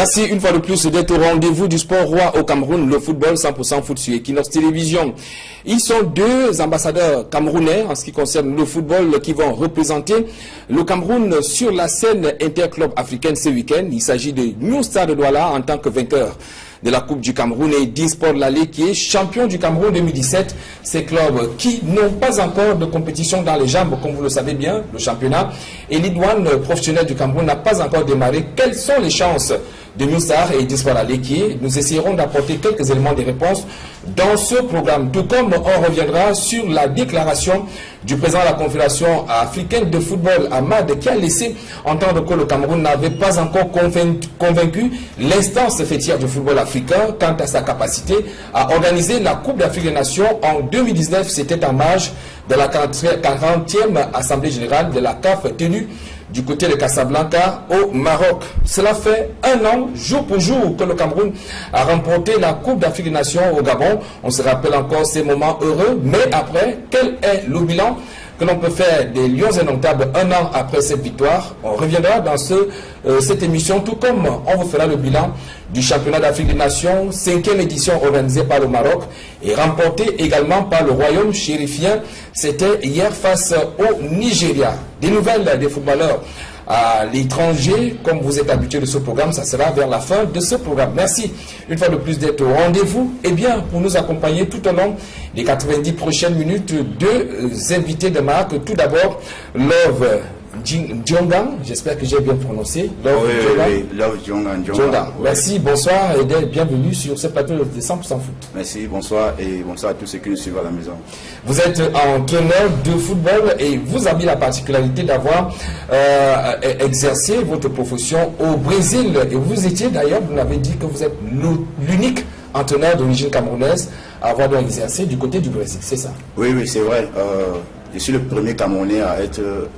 Merci une fois de plus d'être au rendez-vous du sport roi au Cameroun, le football 100% foot sur Equinox Télévision. Ils sont deux ambassadeurs camerounais en ce qui concerne le football qui vont représenter le Cameroun sur la scène interclub africaine ce week-end. Il s'agit de New Stars de Douala en tant que vainqueur de la Coupe du Cameroun et d'Insport Lalé qui est champion du Cameroun 2017. Ces clubs qui n'ont pas encore de compétition dans les jambes, comme vous le savez bien, le championnat. Et l'Idoine professionnelle du Cameroun n'a pas encore démarré. Quelles sont les chances de New Stars et d'Insport Lalé qui est? Nous essaierons d'apporter quelques éléments de réponse dans ce programme. Tout comme on reviendra sur la déclaration du président de la Confédération africaine de football, Ahmad, qui a laissé entendre que le Cameroun n'avait pas encore convaincu l'instance fêtière du football africain quant à sa capacité à organiser la Coupe d'Afrique des Nations en 2019. C'était en marge de la 40e Assemblée Générale de la CAF tenue du côté de Casablanca au Maroc. Cela fait un an, jour pour jour, que le Cameroun a remporté la Coupe d'Afrique des Nations au Gabon. On se rappelle encore ces moments heureux, mais après, quel est le bilan que l'on peut faire des Lions indomptables un an après cette victoire? On reviendra dans cette émission, tout comme on vous fera le bilan du championnat d'Afrique des Nations, 5e édition organisée par le Maroc et remportée également par le royaume chérifien. C'était hier face au Nigeria. Des nouvelles des footballeurs à l'étranger, comme vous êtes habitué de ce programme, ça sera vers la fin de ce programme. Merci une fois de plus d'être au rendez-vous. Et bien, pour nous accompagner tout au long des 90 prochaines minutes, deux invités de marque. Tout d'abord, Love Djongan, j'espère que j'ai bien prononcé. Love Djongan. Merci, bonsoir et bienvenue sur ce plateau de 100% foot. Merci, bonsoir et bonsoir à tous ceux qui nous suivent à la maison. Vous êtes entraîneur de football et vous avez la particularité d'avoir exercé votre profession au Brésil. Et vous étiez d'ailleurs, vous m'avez dit que vous êtes l'unique entraîneur d'origine camerounaise à avoir exercé du côté du Brésil, c'est ça? Oui, c'est vrai. Je suis le premier Camerounais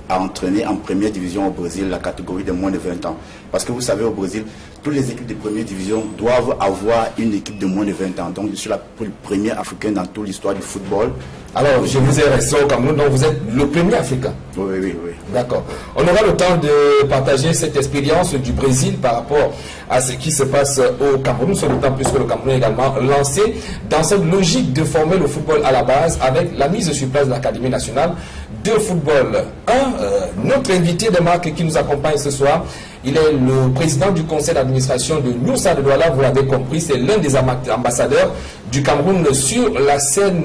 à entraîner en première division au Brésil, la catégorie de moins de 20 ans. Parce que vous savez, au Brésil, toutes les équipes de première division doivent avoir une équipe de moins de 20 ans. Donc je suis le premier Africain dans toute l'histoire du football. Alors, je vous ai resté au Cameroun, donc vous êtes le premier Africain. Oui. D'accord. On aura le temps de partager cette expérience du Brésil par rapport à ce qui se passe au Cameroun, sur le temps plus que le Cameroun est également lancé dans cette logique de former le football à la base avec la mise sur place de l'Académie nationale de football. Notre invité de marque qui nous accompagne ce soir, il est le président du conseil d'administration de New Stars de Douala, vous l'avez compris, c'est l'un des ambassadeurs du Cameroun sur la scène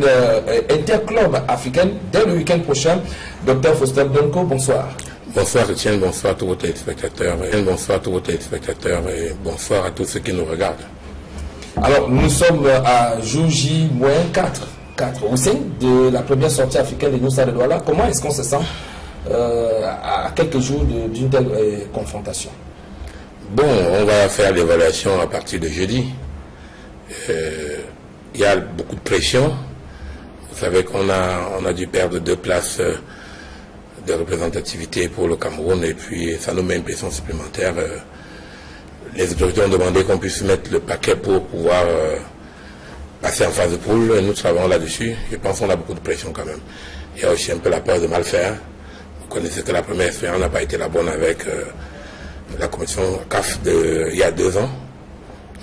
interclub africaine dès le week-end prochain. Dr Faustin Donko, bonsoir. Bonsoir Etienne, bonsoir à tous vos téléspectateurs, et bonsoir à tous ceux qui nous regardent. Alors nous sommes à jour J-4 au sein de la première sortie africaine de New Stars de Douala. Comment est-ce qu'on se sent à quelques jours d'une telle confrontation? Bon, on va faire l'évaluation à partir de jeudi. Il y a beaucoup de pression. Vous savez qu'on a dû perdre 2 places de représentativité pour le Cameroun et puis ça nous met une pression supplémentaire. Les autorités ont demandé qu'on puisse mettre le paquet pour pouvoir passer en phase de poule. Nous travaillons là-dessus. Je pense qu'on a beaucoup de pression quand même. Il y a aussi un peu la peur de mal faire. Vous connaissez que la première expérience n'a pas été la bonne avec la commission CAF il y a 2 ans.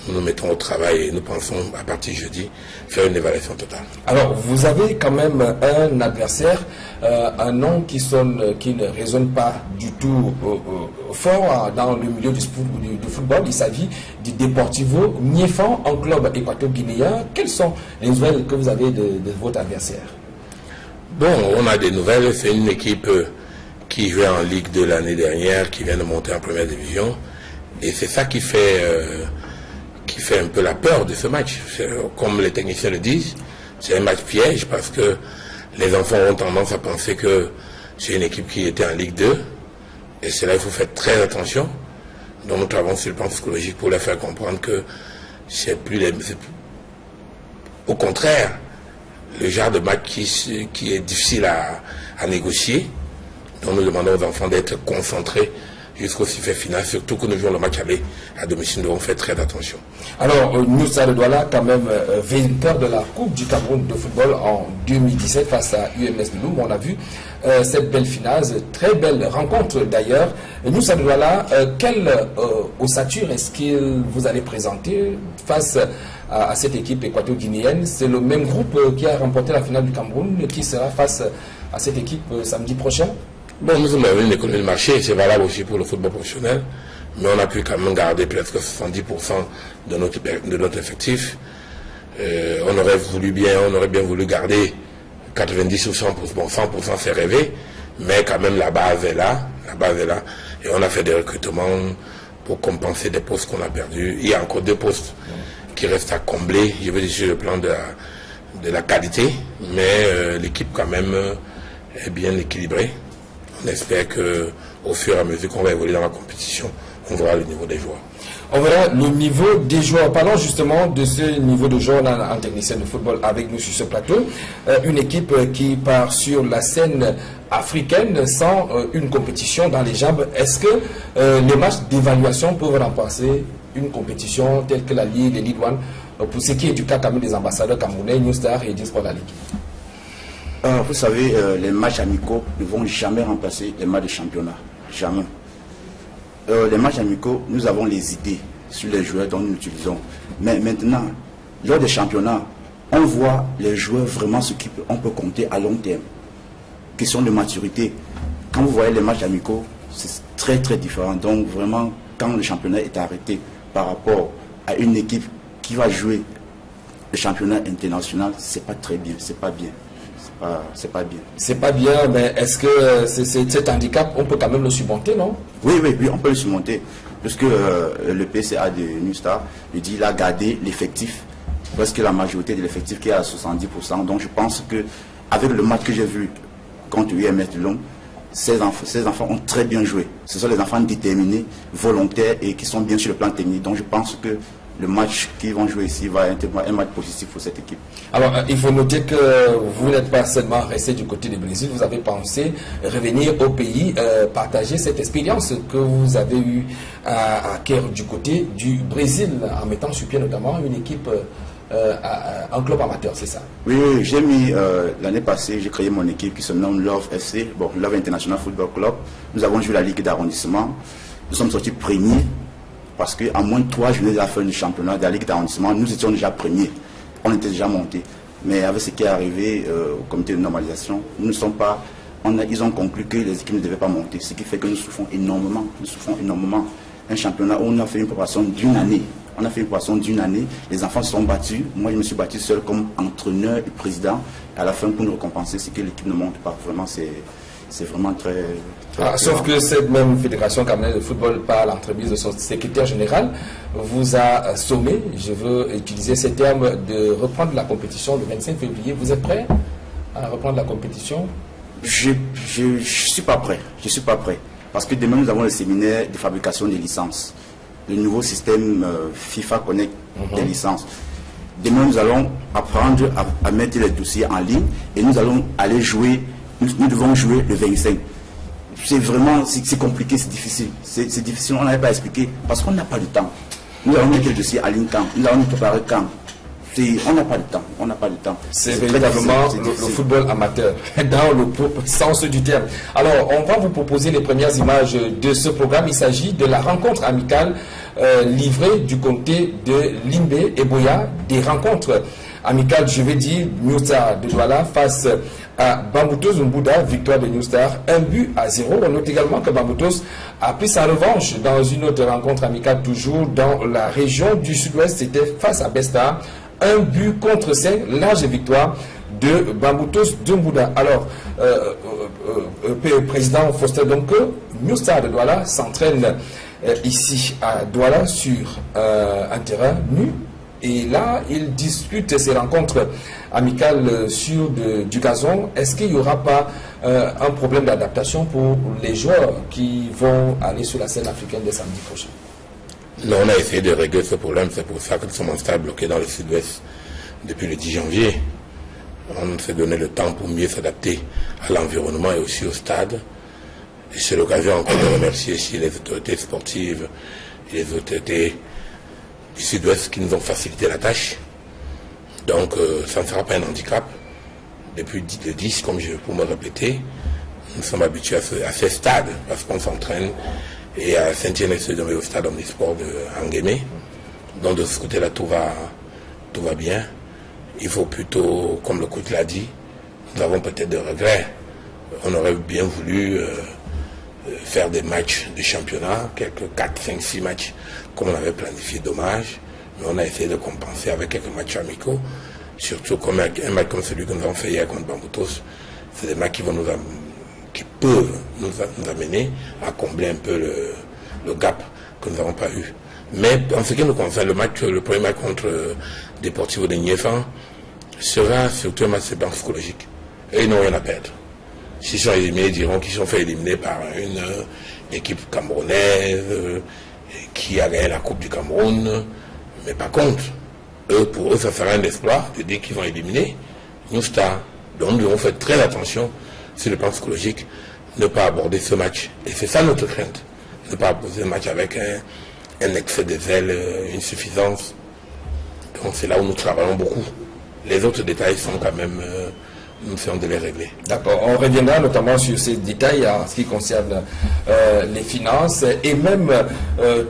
Nous nous mettons au travail et nous pensons à partir de jeudi faire une évaluation totale. Alors vous avez quand même un adversaire, un nom qui ne résonne pas du tout fort dans le milieu du football. Il s'agit du Deportivo Niéfan, un club équato-guinéen. Quelles sont les nouvelles que vous avez de votre adversaire? Bon, on a des nouvelles. C'est une équipe qui jouait en Ligue 2 l'année dernière, qui vient de monter en première division. Et c'est ça qui fait un peu la peur de ce match. Comme les techniciens le disent, c'est un match piège parce que les enfants ont tendance à penser que c'est une équipe qui était en Ligue 2. Et c'est là qu'il faut faire très attention. Donc nous travaillons sur le plan psychologique pour leur faire comprendre que c'est plus au contraire, le genre de match qui est difficile à négocier. Donc nous demandons aux enfants d'être concentrés jusqu'au sifflet final, surtout que nous jouons le match aller à domicile, nous devons faire très attention. Alors, nous, Stade de Douala, quand même, vainqueur de la Coupe du Cameroun de football en 2017 face à UMS de Loum. On a vu cette belle finale, très belle rencontre d'ailleurs. Nous, Stade de Douala, quelle ossature est-ce que vous allez présenter face à cette équipe équato-guinéenne? C'est le même groupe qui a remporté la finale du Cameroun qui sera face à cette équipe samedi prochain? Bon, nous sommes une économie de marché, c'est valable aussi pour le football professionnel, mais on a pu quand même garder presque 70% de notre effectif. On aurait bien voulu garder 90 ou 100%, bon, 100% c'est rêvé, mais quand même la base est là, et on a fait des recrutements pour compenser des postes qu'on a perdus. Il y a encore 2 postes qui restent à combler, je veux dire sur le plan de la qualité, mais l'équipe quand même est bien équilibrée. On espère qu'au fur et à mesure qu'on va évoluer dans la compétition, on verra le niveau des joueurs. On verra le niveau des joueurs. Parlons justement de ce niveau de joueurs. On a un technicien de football avec nous sur ce plateau. Une équipe qui part sur la scène africaine sans une compétition dans les jambes. Est-ce que les matchs d'évaluation peuvent remplacer une compétition telle que la Ligue, les Ligue 1, pour ce qui est du cas quand même des ambassadeurs camerounais, New Star et Disport la Ligue? Vous savez, les matchs amicaux ne vont jamais remplacer les matchs de championnat. Jamais. Les matchs amicaux, nous avons les idées sur les joueurs dont nous utilisons. Mais maintenant, lors des championnats, on voit les joueurs vraiment ce qu'on peut compter à long terme. Question de maturité. Quand vous voyez les matchs amicaux, c'est très très différent. Donc vraiment, quand le championnat est arrêté par rapport à une équipe qui va jouer le championnat international, c'est pas très bien, c'est pas bien. C'est pas bien. C'est pas bien, mais est-ce que cet handicap, on peut quand même le surmonter, non? Oui, on peut le surmonter. Puisque le PCA de New Star, il dit qu'il a gardé l'effectif, presque la majorité de l'effectif qui est à 70%. Donc je pense qu'avec le match que j'ai vu contre UMS de Loum, ces enfants ont très bien joué. Ce sont les enfants déterminés, volontaires et qui sont bien sur le plan technique. Donc je pense que le match qu'ils vont jouer ici va être un match positif pour cette équipe. Alors, il faut noter que vous n'êtes pas seulement resté du côté du Brésil, vous avez pensé revenir au pays, partager cette expérience que vous avez eue à acquérir du côté du Brésil, en mettant sur pied notamment une équipe, un club amateur, c'est ça? Oui, j'ai mis, l'année passée, j'ai créé mon équipe qui se nomme Love FC, Love International Football Club. Nous avons joué la Ligue d'arrondissement, nous sommes sortis premiers. Parce qu'à moins de 3 journées de la fin du championnat de la Ligue d'arrondissement, nous étions déjà premiers. On était déjà montés. Mais avec ce qui est arrivé au comité de normalisation, nous ne sommes pas. Ils ont conclu que les équipes ne devaient pas monter. Ce qui fait que nous souffrons énormément. Un championnat où on a fait une préparation d'une année. Les enfants se sont battus. Moi, je me suis battu seul comme entraîneur et président. Et à la fin, pour nous récompenser, c'est que l'équipe ne monte pas. Vraiment, c'est vraiment très sauf que cette même fédération camerounaise de football, par l'entremise de son secrétaire général, vous a sommé, je veux utiliser ces termes, de reprendre la compétition le 25 février. Vous êtes prêt à reprendre la compétition? Je suis pas prêt. Parce que demain, nous avons le séminaire de fabrication des licences. Le nouveau système FIFA Connect des licences. Demain, nous allons apprendre à mettre les dossiers en ligne et nous allons aller jouer. Nous devons jouer le 25. C'est compliqué, c'est difficile. C'est difficile, on n'avait pas expliqué parce qu'on n'a pas de temps. Nous allons mettre le dossier à ligne quand. Nous allons nous préparer quand. On n'a pas de temps. C'est véritablement le football amateur, dans le sens du terme. Alors, on va vous proposer les premières images de ce programme. Il s'agit de la rencontre amicale livrée du côté de Limbe et Boya, des rencontres amicales, je vais dire, New Star de Douala face à Bambutos Mbouda, victoire de New Star, 1-0. On note également que Bambutos a pris sa revanche dans une autre rencontre amicale, toujours dans la région du sud-ouest. C'était face à Besta, 1-5, large victoire de Bambutos Mbouda. Alors, président Foster, donc, New Star de Douala s'entraîne ici à Douala sur un terrain nu. Et là, il dispute ses rencontres amicales sur du gazon. Est-ce qu'il n'y aura pas un problème d'adaptation pour les joueurs qui vont aller sur la scène africaine dès samedi prochain? Non, on a essayé de régler ce problème. C'est pour ça que nous sommes en stade bloqué dans le sud-ouest depuis le 10 janvier. On s'est donné le temps pour mieux s'adapter à l'environnement et aussi au stade. Et c'est l'occasion encore de remercier ici les autorités sportives et les autorités du Sud-Ouest qui nous ont facilité la tâche. Donc ça ne sera pas un handicap. Depuis le 10, comme je peux me répéter, nous sommes habitués à ces stades parce qu'on s'entraîne et à Saint-Étienne au stade omnisport de Anguémé. Donc de ce côté-là, tout va bien. Il faut plutôt, comme le coach l'a dit, nous avons peut-être des regrets. On aurait bien voulu faire des matchs de championnat, quelques 4, 5, 6 matchs comme on avait planifié, dommage. Mais on a essayé de compenser avec quelques matchs amicaux. Surtout comme un match comme celui que nous avons fait hier contre Bamboutos. C'est des matchs qui peuvent nous amener à combler un peu le gap que nous n'avons pas eu. Mais en ce qui nous concerne, le premier match contre Deportivo de Niéfan sera surtout un match de banque psychologique. Et ils n'ont rien à perdre. S'ils sont éliminés, ils diront qu'ils sont fait éliminer par une équipe camerounaise qui a gagné la Coupe du Cameroun. Mais par contre, pour eux, ça sera un exploit de dire qu'ils vont éliminer New Star. Donc nous devons faire très attention sur le plan psychologique, ne pas aborder ce match. Et c'est ça notre crainte. Ne pas aborder le match avec un excès de zèle, une suffisance. Donc c'est là où nous travaillons beaucoup. Les autres détails sont quand même, nous essayons de les régler. D'accord, on reviendra notamment sur ces détails en ce qui concerne les finances et même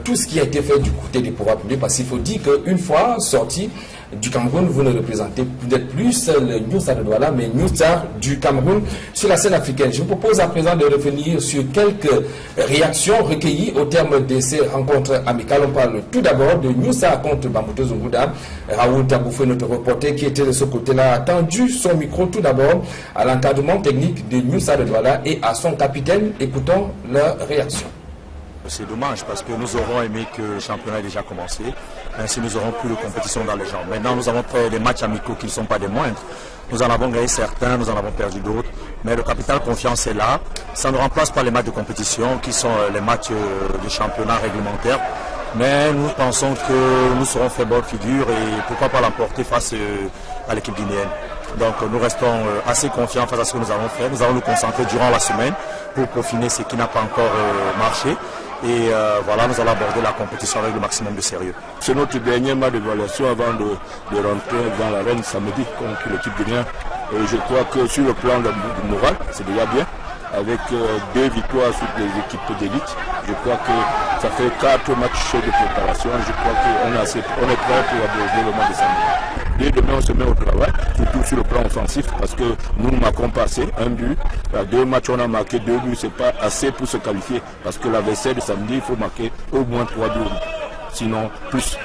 tout ce qui a été fait du côté des pouvoirs publics, parce qu'il faut dire qu'une fois sorti du Cameroun, vous ne représentez peut-être plus le New Star de Douala, mais New Star du Cameroun sur la scène africaine. Je vous propose à présent de revenir sur quelques réactions recueillies au terme de ces rencontres amicales. On parle tout d'abord de New Star contre Bambuto Zunguda. Raoul Taboufoué, notre reporter qui était de ce côté-là, a tendu son micro tout d'abord à l'encadrement technique de New Star de Douala et à son capitaine. Écoutons leur réaction. C'est dommage parce que nous aurons aimé que le championnat ait déjà commencé. Ainsi, nous n'aurons plus de compétition dans les jambes. Maintenant, nous avons fait des matchs amicaux qui ne sont pas des moindres. Nous en avons gagné certains, nous en avons perdu d'autres. Mais le capital confiance est là. Ça ne remplace pas les matchs de compétition qui sont les matchs de championnat réglementaire. Mais nous pensons que nous serons fait bonne figure et pourquoi pas l'emporter face à l'équipe guinéenne. Donc nous restons assez confiants face à ce que nous avons fait. Nous allons nous concentrer durant la semaine pour peaufiner ce qui n'a pas encore marché. Et voilà, nous allons aborder la compétition avec le maximum de sérieux. C'est notre dernier match d'évaluation avant de rentrer dans l'arène samedi contre l'équipe guinéenne. Et je crois que sur le plan du moral, c'est déjà bien. Avec 2 victoires sur les équipes d'élite, je crois que ça fait 4 matchs de préparation. Je crois qu'on est prêt pour aborder le match de samedi. Dès demain, on se met au travail, surtout sur le plan offensif, parce que nous ne marquons pas assez. 1 but, à 2 matchs, on a marqué 2 buts, c'est pas assez pour se qualifier. Parce que l'adversaire de samedi, il faut marquer au moins 3 buts, sinon plus.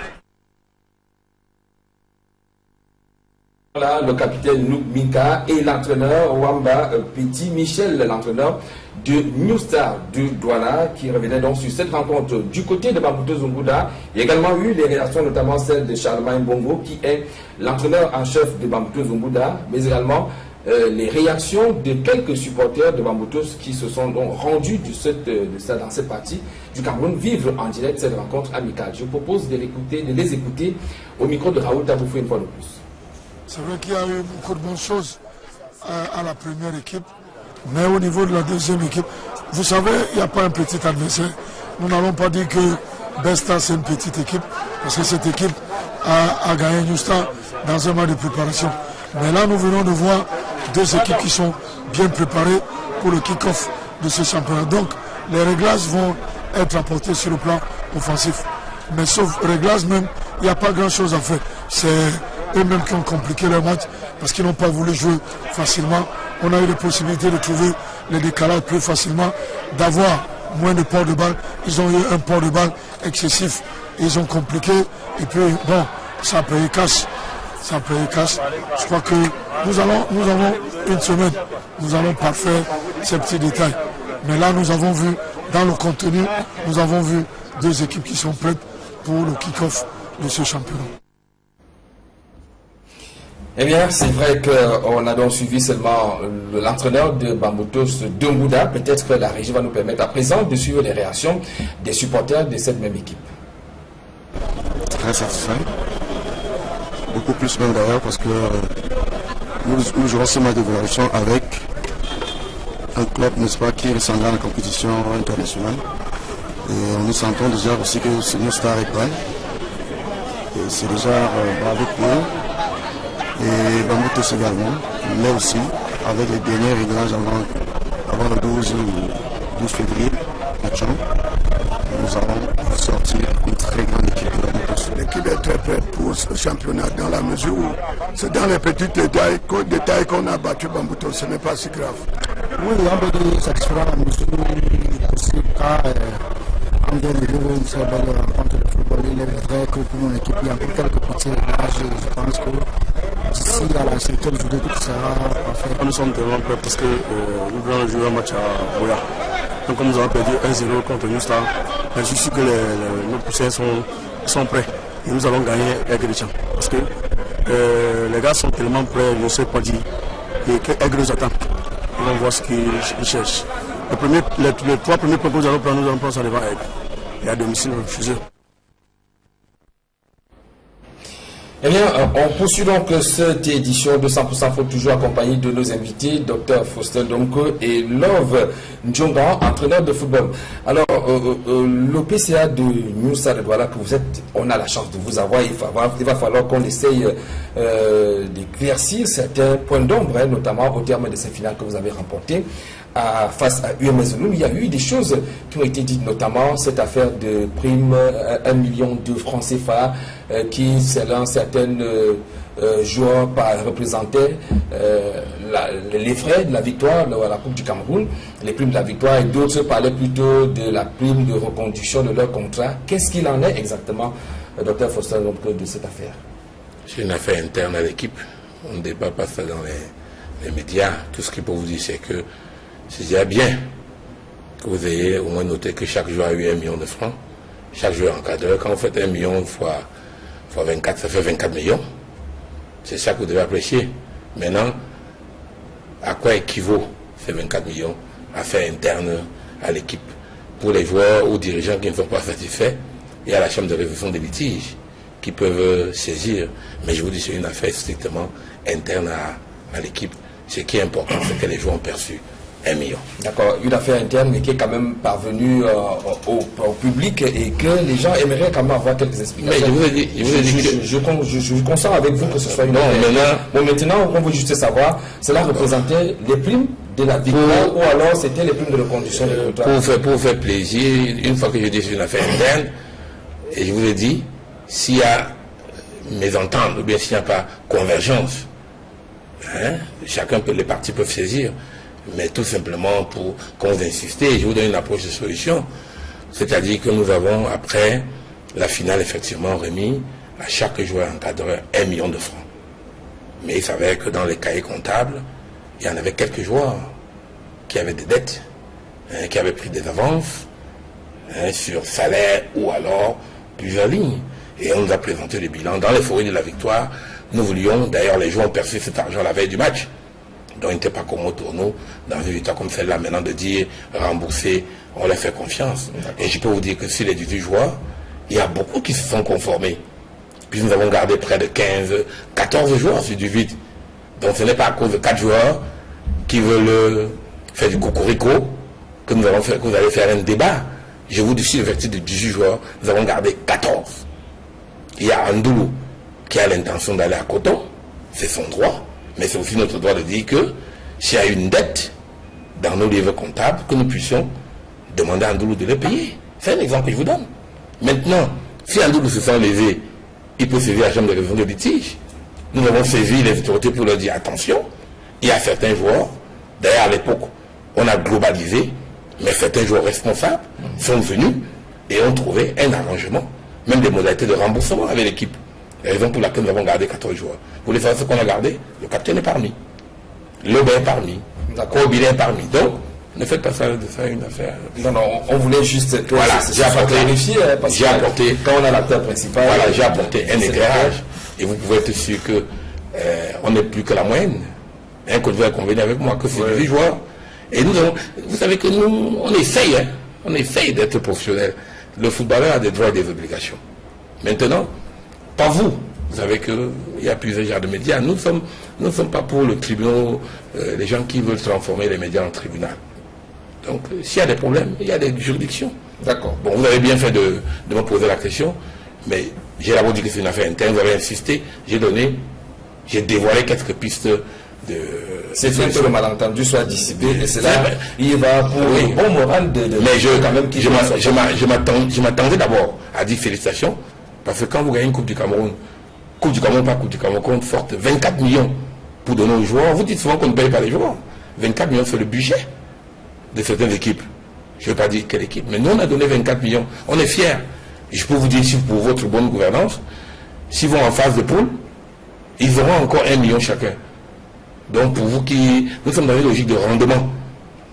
Voilà, le capitaine Nouk Minka et l'entraîneur Wamba Petit Michel, l'entraîneur de New Star du Douala, qui revenait donc sur cette rencontre. Du côté de Bambuto Zunguda, il y a également eu des réactions, notamment celle de Charlemagne Bongo, qui est l'entraîneur en chef de Bambuto Zunguda, mais également les réactions de quelques supporters de Bambutos qui se sont donc rendus dans cette partie du Cameroun vivre en direct cette rencontre amicale. Je vous propose de les écouter au micro de Raoul Taboufoué une fois de plus. C'est vrai qu'il y a eu beaucoup de bonnes choses à la première équipe, mais au niveau de la deuxième équipe, vous savez, il n'y a pas un petit adversaire. Nous n'allons pas dire que Besta c'est une petite équipe, parce que cette équipe a gagné New Star dans un match de préparation. Mais là, nous venons de voir 2 équipes qui sont bien préparées pour le kick-off de ce championnat. Donc, les réglages vont être apportés sur le plan offensif. Mais sauf réglages même, il n'y a pas grand-chose à faire. C'est eux-mêmes qui ont compliqué leur match parce qu'ils n'ont pas voulu jouer facilement. On a eu la possibilité de trouver les décalages plus facilement, d'avoir moins de port de balle. Ils ont eu un port de balle excessif. Ils ont compliqué. Et puis, bon, ça a payé cash. Ça a payé cash. Je crois que nous avons une semaine. Nous allons parfaire ces petits détails. Mais là, nous avons vu, dans le contenu, nous avons vu 2 équipes qui sont prêtes pour le kick-off de ce championnat. Eh bien, c'est vrai qu'on a donc suivi seulement l'entraîneur de Bambutos Zunguda. Peut-être que la régie va nous permettre à présent de suivre les réactions des supporters de cette même équipe. Très satisfait. Beaucoup plus même d'ailleurs parce que nous jouerons ce match d'évaluation avec un club, n'est-ce pas, qui est ressemble à la compétition internationale. Et nous sentons déjà aussi que nos stars est prêt. Et c'est déjà avec eux et Bamboutos également, mais aussi avec les derniers réglages avant le 12 février, nous allons sortir une très grande équipe de Bamboutos. L'équipe est très prête pour ce championnat dans la mesure où c'est dans les petits détails qu'on a battu Bamboutos, ce n'est pas si grave. Oui, on peut dire satisfaire à la mesure possible car on vient de vivre une très belle rencontre de football. Il est vrai que pour mon équipe, il y a encore quelques petits réglages et je pense que d'ici à la 5e journée, tout sera parfait. Nous sommes tellement prêts parce que nous venons de jouer un match à Boya. Donc comme nous avons perdu 1-0 contre New Star, je suis sûr que nos poussins sont prêts. Et nous allons gagner Aigre de Champ. Parce que les gars sont tellement prêts, je ne sais pas dire. Et que Aigre nous attend. Ils vont voir ce qu'ils cherchent. Les 3 premiers points que nous allons prendre ça devant Aigre. Et à domicile, chez eux. Eh bien, on poursuit donc cette édition de 100% Foot, toujours accompagné de nos invités, Dr Faustin Donko et Love Ndjonga, entraîneur de football. Alors, le PCA de New Stade de Douala que vous êtes, on a la chance de vous avoir. Il va falloir qu'on essaye d'éclaircir certains points d'ombre, notamment au terme de ces finales que vous avez remportées. Face à UMS Zulu, il y a eu des choses qui ont été dites, notamment cette affaire de prime 1 million de francs CFA qui, selon certains joueurs, représentaient les frais de la victoire à la Coupe du Cameroun, les primes de la victoire, et d'autres parlaient plutôt de la prime de reconduction de leur contrat. Qu'est-ce qu'il en est exactement, Dr Faustin, de cette affaire? C'est une affaire interne à l'équipe. On ne débat pas ça dans les médias. Tout ce qu'il faut vous dire, c'est que c'est déjà bien que vous ayez au moins noté que chaque joueur a eu 1 million de francs. Chaque joueur encadreur, quand vous faites 1 million fois 24, ça fait 24 millions. C'est ça que vous devez apprécier. Maintenant, à quoi équivaut ces 24 millions? Affaires internes à l'équipe. Pour les joueurs ou dirigeants qui ne sont pas satisfaits, il y a la chambre de résolution des litiges qui peuvent saisir. Mais je vous dis, c'est une affaire strictement interne à l'équipe. Ce qui est important, c'est que les joueurs ont perçu 1 million. D'accord, une affaire interne, mais qui est quand même parvenue au public et que les gens aimeraient quand même avoir quelques explications. Mais je consens avec vous que ce soit une affaire. Maintenant, on veut juste savoir, cela représentait les primes de la victoire ou alors c'était les primes de reconduction de contrat? Pour faire plaisir, une fois que je dis c'est une affaire interne, et je vous ai dit, s'il y a mésentente ou bien s'il n'y a pas convergence, les partis peuvent saisir. Mais tout simplement pour qu'on vous insiste, je vous donne une approche de solution. C'est-à-dire que nous avons, après la finale, effectivement remis à chaque joueur encadreur 1 million de francs. Mais il s'avère que dans les cahiers comptables, il y en avait quelques joueurs qui avaient des dettes, qui avaient pris des avances sur salaire ou alors plusieurs lignes. Et on nous a présenté le bilan. Dans l'euphorie de la victoire, nous voulions, d'ailleurs les joueurs ont perçu cet argent la veille du match. Donc il n'était pas comme pour nous, dans une victoire comme celle-là, maintenant de dire rembourser, on leur fait confiance. Et je peux vous dire que sur les 18 joueurs, il y a beaucoup qui se sont conformés. Puis nous avons gardé près de 14 joueurs sur 18. Donc ce n'est pas à cause de 4 joueurs qui veulent faire du cocorico que nous allons faire, que vous allez faire un débat. Je vous dis, sur l'effectif de 18 joueurs, nous avons gardé 14. Il y a Andoulou qui a l'intention d'aller à Coton, c'est son droit. Mais c'est aussi notre droit de dire que s'il y a une dette dans nos livres comptables, que nous puissions demander à Andoulou de les payer. C'est un exemple que je vous donne. Maintenant, si Andoulou se sent lésé, il peut saisir la chambre de résolution de litige. Nous avons saisi les autorités pour leur dire attention, il y a certains joueurs, d'ailleurs à l'époque, on a globalisé, mais certains joueurs responsables sont venus et ont trouvé un arrangement, même des modalités de remboursement avec l'équipe. La raison pour laquelle nous avons gardé 14 joueurs. Vous voulez savoir ce qu'on a gardé? Le capitaine est parmi. L'Aubin est parmi. Kobilé est parmi. Donc, ne faites pas ça de ça une affaire. Non, on voulait juste. Voilà, j'ai apporté. Parce que apporté. Quand on a l'acteur principal. Voilà, j'ai apporté un éclairage. Et vous pouvez être sûr que on n'est plus que la moyenne. Un Côte d'Ivoire convenu avec moi que c'est 18 joueurs. Et nous avons. Vous savez que nous, on essaye, on essaye d'être professionnel. Le footballeur a des droits et des obligations. Maintenant, pas vous Vous savez qu'il y a plusieurs genres de médias. Nous ne sommes pas pour le tribunal, les gens qui veulent transformer les médias en tribunal. Donc, s'il y a des problèmes, il y a des juridictions. D'accord. Bon, vous avez bien fait de me poser la question, mais j'ai d'abord dit que c'est une affaire interne, vous avez insisté, j'ai dévoilé quelques pistes de... C'est bien que le malentendu soit dissipé, et c'est là, il va pour oui. le bon moral de mais quand même qui je m'attendais d'abord à dire félicitations, parce que quand vous gagnez une Coupe du Cameroun, pas Coupe du Cameroun, forte, 24 millions pour donner aux joueurs, vous dites souvent qu'on ne paye pas les joueurs. 24 millions, c'est le budget de certaines équipes. Je ne veux pas dire quelle équipe, mais nous, on a donné 24 millions. On est fiers. Et je peux vous dire, si pour votre bonne gouvernance, s'ils vont en phase de poule, ils auront encore 1 million chacun. Donc, pour vous nous sommes dans une logique de rendement.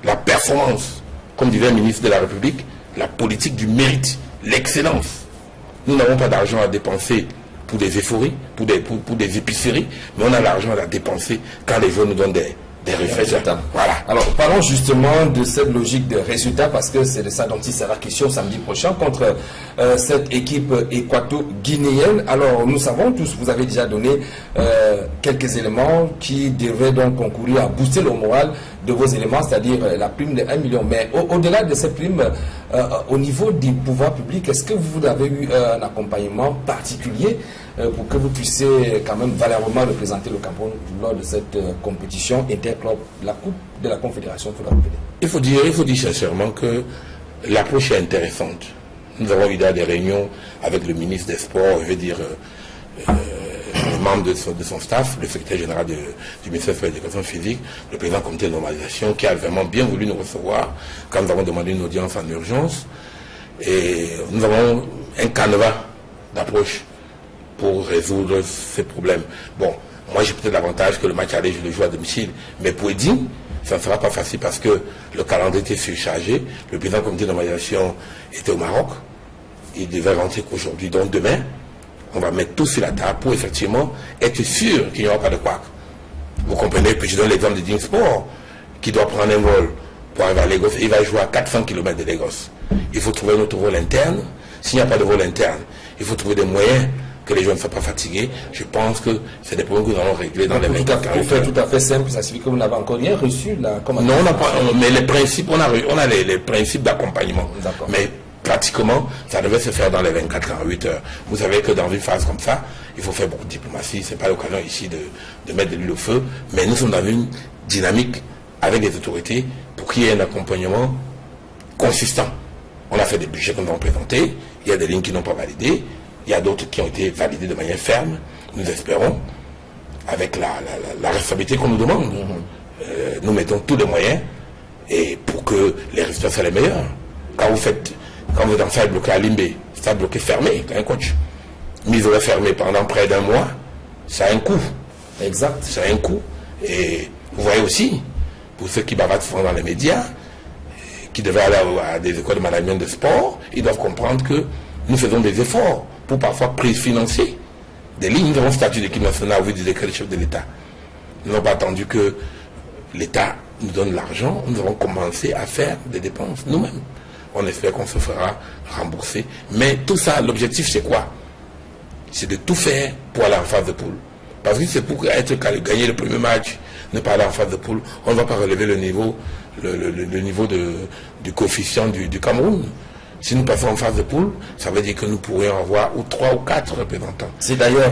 La performance, comme disait le ministre de la République, la politique du mérite, l'excellence. Nous n'avons pas d'argent à dépenser pour des euphories, pour des épiceries, mais on a l'argent à dépenser quand les gens nous donnent des résultats. Voilà. Alors, parlons justement de cette logique de résultats, parce que c'est de ça dont il sera question samedi prochain contre cette équipe équato-guinéenne. Alors, nous savons tous, vous avez déjà donné quelques éléments qui devaient donc concourir à booster le moral de vos éléments, c'est-à-dire la prime de 1 million. Mais au-delà de cette prime, au niveau du pouvoir public, est-ce que vous avez eu un accompagnement particulier pour que vous puissiez quand même valablement représenter le Cameroun lors de cette compétition interclub, la Coupe de la Confédération pour la République? Il faut dire sincèrement que l'approche est intéressante. Nous avons eu des réunions avec le ministre des Sports, je veux dire les membres de son staff, le secrétaire général du ministère de l'Éducation physique, le président du comité de normalisation, qui a vraiment bien voulu nous recevoir quand nous avons demandé une audience en urgence. Et nous avons un canevas d'approche pour résoudre ces problèmes. Bon, moi j'ai peut-être l'avantage que le match aller, je le joue à domicile, mais pour Edine, ça ne sera pas facile parce que le calendrier était surchargé. Le président du comité de normalisation était au Maroc. Il devait rentrer qu'aujourd'hui. Donc demain, on va mettre tout sur la table pour effectivement être sûr qu'il n'y aura pas de couac. Vous comprenez? Puis je donne l'exemple de Sport qui doit prendre un vol pour arriver à Lagos. Il va jouer à 400 km de Lagos. Il faut trouver un autre vol interne. S'il n'y a pas de vol interne, il faut trouver des moyens que les gens ne soient pas fatigués. Je pense que c'est des problèmes que nous allons régler dans les 24 heures. Pour faire tout à fait simple, ça signifie que vous n'avez encore rien reçu là. Non, on n'a pas. Mais les principes, on a les principes d'accompagnement. Mais pratiquement, ça devait se faire dans les 24-48 heures. Vous savez que dans une phase comme ça, il faut faire beaucoup de diplomatie. Ce n'est pas l'occasion ici de mettre de l'huile au feu. Mais nous sommes dans une dynamique avec les autorités pour qu'il y ait un accompagnement consistant. On a fait des budgets que nous avons présentés. Il y a des lignes qui n'ont pas validé. Il y a d'autres qui ont été validées de manière ferme. Nous espérons, avec la responsabilité qu'on nous demande, nous mettons tous les moyens et pour que les résultats soient les meilleurs. Quand vous êtes en stade bloqué à Limbé, stade bloqué fermé, un coach, mise au fermé pendant près d'un mois, ça a un coût. Exact. Ça a un coût. Et vous voyez aussi, pour ceux qui bavardent souvent dans les médias, qui devaient aller à des écoles de management de sport, ils doivent comprendre que nous faisons des efforts pour parfois préfinancer des lignes. Nous avons statut d'équipe nationale au vu du décret du chef de l'État. Nous n'avons pas attendu que l'État nous donne l'argent. Nous avons commencé à faire des dépenses nous-mêmes. On espère qu'on se fera rembourser. Mais tout ça, l'objectif c'est quoi? C'est de tout faire pour aller en phase de poule. Parce que c'est pour gagner le premier match, ne pas aller en phase de poule. On ne va pas relever le niveau, du coefficient du Cameroun. Si nous passons en phase de poule, ça veut dire que nous pourrions avoir 3 ou 4 représentants. C'est d'ailleurs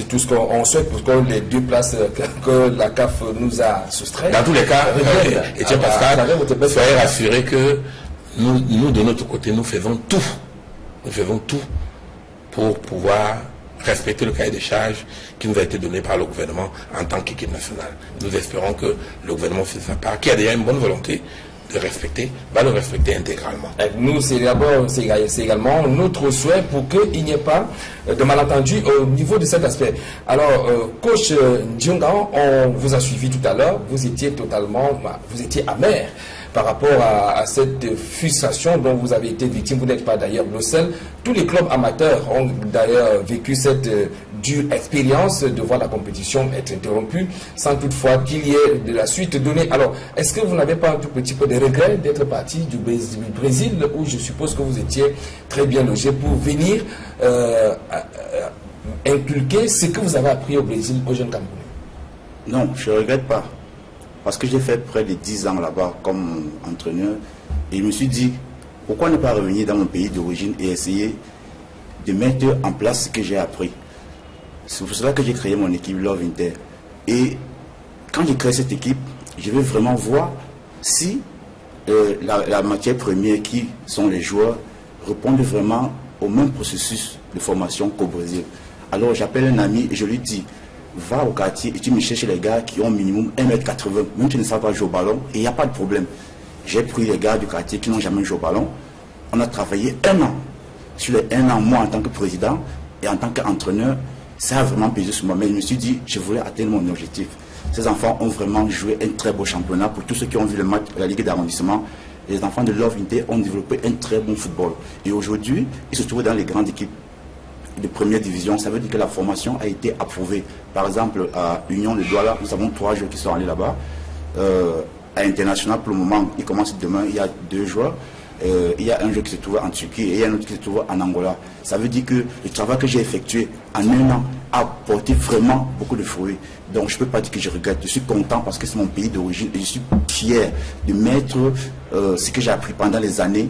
tout ce qu'on souhaite pour que les 2 places que la CAF nous a soustraites. Dans tous les cas, Etienne Pascal, soyez rassurés que nous, de notre côté, nous faisons tout. Nous faisons tout pour pouvoir respecter le cahier des charges qui nous a été donné par le gouvernement en tant qu'équipe nationale. Nous espérons que le gouvernement fait sa part, qui a déjà une bonne volonté de respecter, va le respecter intégralement. Nous, c'est également notre souhait pour qu'il n'y ait pas de malentendu au niveau de cet aspect. Alors, coach Ndionga, on vous a suivi tout à l'heure, vous étiez amer par rapport à cette frustration dont vous avez été victime. Vous n'êtes pas d'ailleurs le seul. Tous les clubs amateurs ont d'ailleurs vécu cette dure expérience de voir la compétition être interrompue sans toutefois qu'il y ait de la suite donnée. Alors, est-ce que vous n'avez pas un tout petit peu de regret d'être parti du Brésil, où je suppose que vous étiez très bien logé pour venir inculquer ce que vous avez appris au Brésil aux jeunes Camerounais? Non, je ne regrette pas. Parce que j'ai fait près de 10 ans là-bas comme entraîneur. Et je me suis dit, pourquoi ne pas revenir dans mon pays d'origine et essayer de mettre en place ce que j'ai appris. C'est pour cela que j'ai créé mon équipe Love Inter. Et quand j'ai créé cette équipe, je vais vraiment voir si la matière première qui sont les joueurs répondent vraiment au même processus de formation qu'au Brésil. Alors j'appelle un ami et je lui dis, va au quartier et tu me cherches les gars qui ont minimum 1m80, même tu ne savent pas jouer au ballon, et il n'y a pas de problème. J'ai pris les gars du quartier qui n'ont jamais joué au ballon. On a travaillé 1 an. Sur les 1 an, moi en tant que président et en tant qu'entraîneur, ça a vraiment pesé sur moi. Mais je me suis dit, je voulais atteindre mon objectif. Ces enfants ont vraiment joué un très beau championnat. Pour tous ceux qui ont vu le match de la Ligue d'arrondissement, les enfants de Love Inter ont développé un très bon football. Et aujourd'hui, ils se trouvent dans les grandes équipes de première division. Ça veut dire que la formation a été approuvée. Par exemple, à Union de Douala, nous avons 3 joueurs qui sont allés là-bas. À International, pour le moment, il commence demain, il y a 2 joueurs. Il y a un joueur qui se trouve en Turquie et il y a un autre qui se trouve en Angola. Ça veut dire que le travail que j'ai effectué en 1 an a porté vraiment beaucoup de fruits. Donc je ne peux pas dire que je regrette. Je suis content parce que c'est mon pays d'origine et je suis fier de mettre ce que j'ai appris pendant les années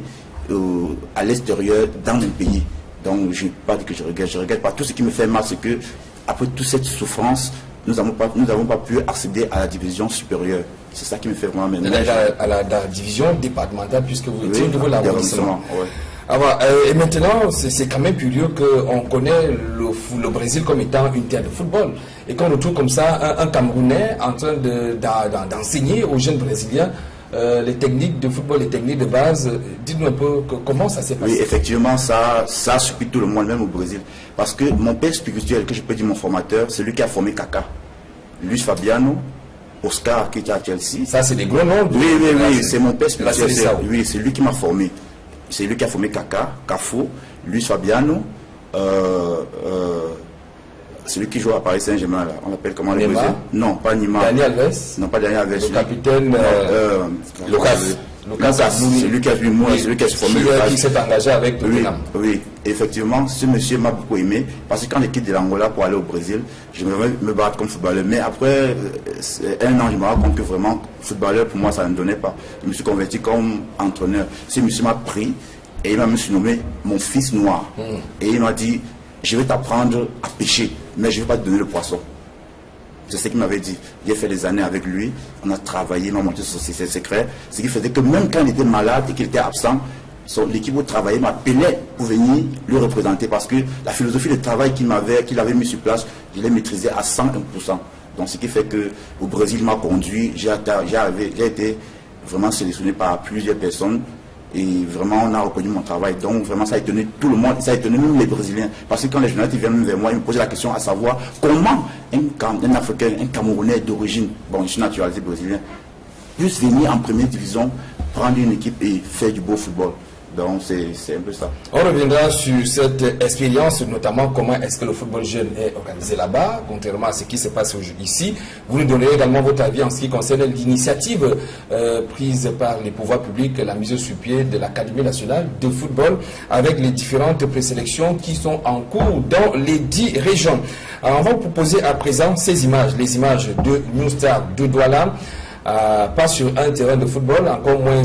à l'extérieur dans mon pays. Donc je ne peux pas dire que je regrette. Je ne regrette pas. Tout ce qui me fait mal, c'est que après toute cette souffrance, nous n'avons pas pu accéder à la division supérieure. C'est ça qui me fait vraiment maintenant. À la division départementale, puisque vous étiez au niveau de l'arrondissement. Ouais. Alors, et maintenant, c'est quand même curieux qu'on connaît le Brésil comme étant une terre de football. Et qu'on retrouve comme ça un Camerounais en train d'enseigner aux jeunes Brésiliens les techniques de football, les techniques de base. Dites-nous un peu comment ça s'est passé. Oui, effectivement, ça a surpris tout le monde, même au Brésil. Parce que mon père spirituel, que je peux dire mon formateur, c'est lui qui a formé Kaka. Luis Fabiano, Oscar qui était à Chelsea. Ça, c'est des gros noms. Oui, c'est mon père spirituel. Oui, c'est lui qui m'a formé. C'est lui qui a formé Kaka, Cafou, Luis Fabiano, celui qui joue à Paris Saint-Germain, on l'appelle comment le Brésil? Non, pas Nima. Daniel Alves. Non, pas Daniel Alves. Le capitaine Lucas, c'est lui qui a vu moi, c'est lui qui a formé qui s'est engagé avec Tottenham. Oui, effectivement, ce monsieur m'a beaucoup aimé parce que quand il quitte de l'Angola pour aller au Brésil, je me battre comme footballeur. Mais après 1 an, je me rends compte que vraiment, footballeur, pour moi, ça ne donnait pas. Je me suis converti comme entraîneur. Ce monsieur m'a pris et il m'a surnommé mon fils noir. Et il m'a dit, je vais t'apprendre à pêcher, mais je ne vais pas te donner le poisson. C'est ce qu'il m'avait dit. J'ai fait des années avec lui, on a travaillé, il m'a montré ses secrets. Ce qui faisait que même quand il était malade et qu'il était absent, l'équipe où il travaillait m'appelait pour venir lui représenter parce que la philosophie de travail qu'il avait mis sur place, je l'ai maîtrisé à 101%. Donc ce qui fait qu'au Brésil, il m'a conduit, j'ai été vraiment sélectionné par plusieurs personnes. Et vraiment, on a reconnu mon travail. Donc, vraiment, ça a étonné tout le monde. Ça a étonné même les Brésiliens. Parce que quand les journalistes viennent vers moi, ils me posent la question à savoir comment un Africain, un Camerounais d'origine, bon, je suis naturalisé brésilien, puisse venir en première division, prendre une équipe et faire du beau football. Donc, c'est un peu ça. On reviendra sur cette expérience, notamment comment est-ce que le football jeune est organisé là-bas, contrairement à ce qui se passe ici. Vous nous donnerez également votre avis en ce qui concerne l'initiative prise par les pouvoirs publics, la mise sur pied de l'Académie nationale de football, avec les différentes présélections qui sont en cours dans les 10 régions. Alors, on va vous proposer à présent ces images, les images de New Star de Douala, pas sur un terrain de football, encore moins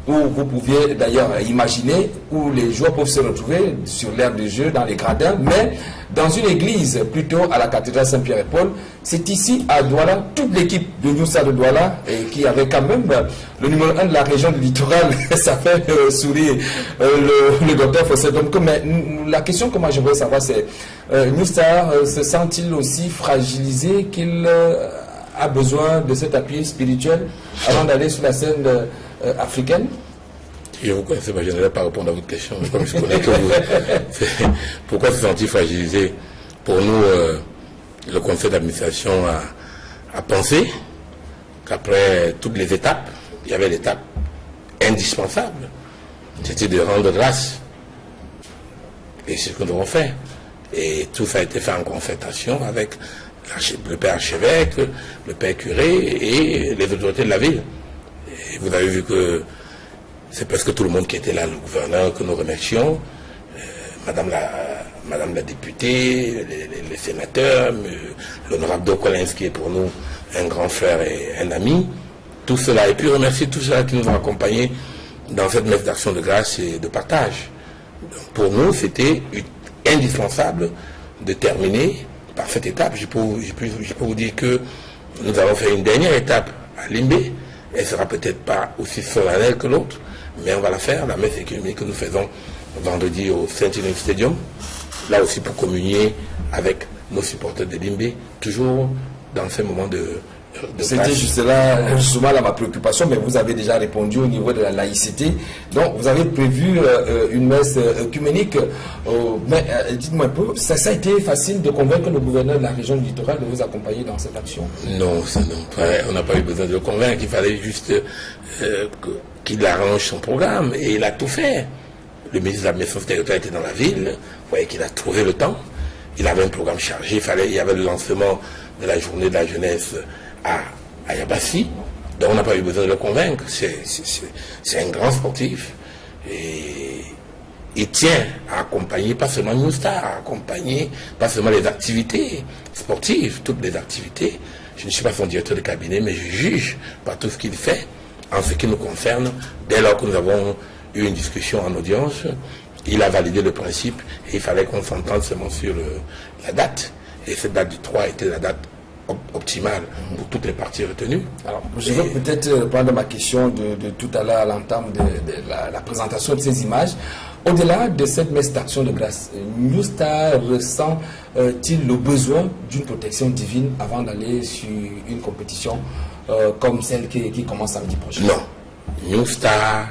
où vous pouviez d'ailleurs imaginer où les joueurs peuvent se retrouver sur l'aire de jeu, dans les gradins, mais dans une église, plutôt à la cathédrale Saint-Pierre-et-Paul. C'est ici à Douala, toute l'équipe de New Star de Douala, et qui avait quand même le numéro 1 de la région du littoral, ça fait sourire le docteur Fossé. Donc, mais la question que moi j'aimerais savoir, c'est New Star se sent-il aussi fragilisé qu'il a besoin de cet appui spirituel avant d'aller sur la scène africaine? Je vous connaissez, je n'allais pas répondre à votre question, mais comme je connais que vous... Pourquoi se sentir fragilisé? Pour nous, le conseil d'administration a pensé qu'après toutes les étapes, il y avait l'étape indispensable, c'était de rendre grâce. Et c'est ce que nous avons fait. Et tout ça a été fait en concertation avec le père archevêque, le père curé et les autorités de la ville. Et vous avez vu que c'est presque tout le monde qui était là, le gouverneur, que nous remercions, madame Madame la députée, les sénateurs, l'honorable Dokolens qui est pour nous un grand frère et un ami, tout cela. Et puis remercier tous ceux qui nous ont accompagnés dans cette messe d'action de grâce et de partage. Donc, pour nous, c'était indispensable de terminer par cette étape. Je peux vous dire que nous avons fait une dernière étape à Limbé. Elle sera peut-être pas aussi solennelle que l'autre, mais on va la faire, la messe écuménique que nous faisons vendredi au Saint-Denis Stadium, là aussi pour communier avec nos supporters de Limbé, toujours dans ces moments de c'était justement là ma préoccupation, mais vous avez déjà répondu au niveau de la laïcité. Donc vous avez prévu une messe œcuménique. Mais dites-moi un peu, ça a été facile de convaincre le gouverneur de la région du littoral de vous accompagner dans cette action? Non, on n'a pas eu besoin de le convaincre. Il fallait juste qu'il arrange son programme, et il a tout fait. Le ministre de l'administration territoriale était dans la ville. Vous voyez qu'il a trouvé le temps. Il avait un programme chargé. Il y avait le lancement de la journée de la jeunesse à Yabassi, donc on n'a pas eu besoin de le convaincre. C'est un grand sportif et il tient à accompagner pas seulement New Star, à accompagner pas seulement les activités sportives, toutes les activités. Je ne suis pas son directeur de cabinet, mais je juge par tout ce qu'il fait en ce qui nous concerne. Dès lors que nous avons eu une discussion en audience, il a validé le principe et il fallait qu'on s'entende seulement sur la date, et cette date du 3 était la date optimale pour toutes les parties retenues. Alors, je veux peut-être prendre ma question de tout à l'heure à l'entame de la présentation de ces images. Au-delà de cette messe d'action de grâce, New Star ressent-il le besoin d'une protection divine avant d'aller sur une compétition comme celle qui commence samedi prochain? Non. New Star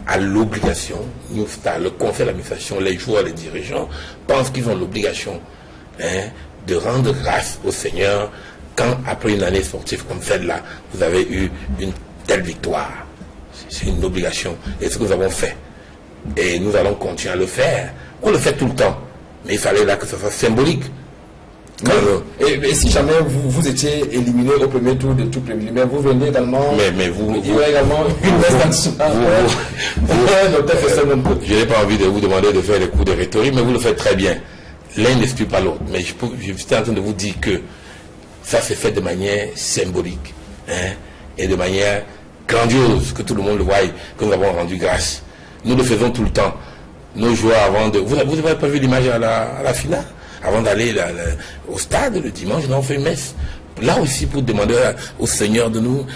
a l'obligation, New Star, le conseil d'administration, les joueurs, les dirigeants pensent qu'ils ont l'obligation de rendre grâce au Seigneur quand, après une année sportive comme celle-là, vous avez eu une telle victoire. C'est une obligation. Et ce que nous avons fait. Et nous allons continuer à le faire. On le fait tout le temps. Mais il fallait là que ce soit symbolique. Et si jamais vous étiez éliminé au premier tour de tout préliminaire, vous venez également... Mais vous... Il y aura également une messe je n'ai pas envie de vous demander de faire des coups de rhétorique, mais vous le faites très bien. L'un n'exclut pas l'autre, mais je suis en train de vous dire que ça s'est fait de manière symbolique, et de manière grandiose, que tout le monde le voie, que nous avons rendu grâce. Nous le faisons tout le temps. Nos joueurs, avant de... Vous n'avez pas vu l'image à la finale? Avant d'aller au stade le dimanche, nous avons fait une messe. Là aussi pour demander au Seigneur de nous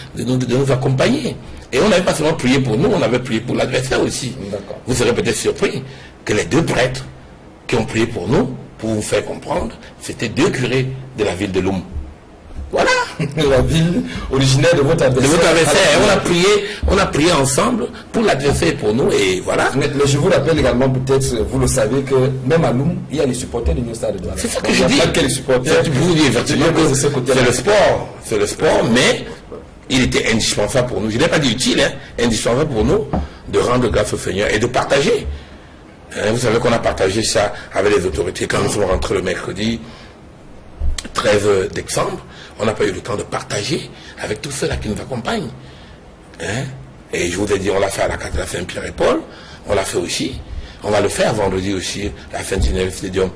accompagner. Et on n'avait pas seulement prié pour nous, on avait prié pour l'adversaire aussi. Vous serez peut-être surpris que les deux prêtres qui ont prié pour nous, pour vous faire comprendre, c'était deux curés de la ville de Loum. Voilà. La ville originaire de votre adversaire. De votre adversaire. On a prié ensemble pour l'adversaire et pour nous, et voilà. Mais je vous rappelle également, peut-être, vous le savez, que même à Loum, il y a les supporters du New Stade de Douala. C'est ça que je dis. Il n'y a pas que les supporters. Je vous dis effectivement que c'est le sport, mais il était indispensable pour nous. Je n'ai pas dit utile, indispensable pour nous de rendre grâce au Seigneur et de partager. Vous savez qu'on a partagé ça avec les autorités quand nous sommes rentrés le mercredi 13 décembre. On n'a pas eu le temps de partager avec tous ceux-là qui nous accompagnent. Et je vous ai dit, on l'a fait à la cathédrale Saint-Pierre et Paul, on l'a fait aussi. On va le faire vendredi aussi à Saint-Denis Stadium.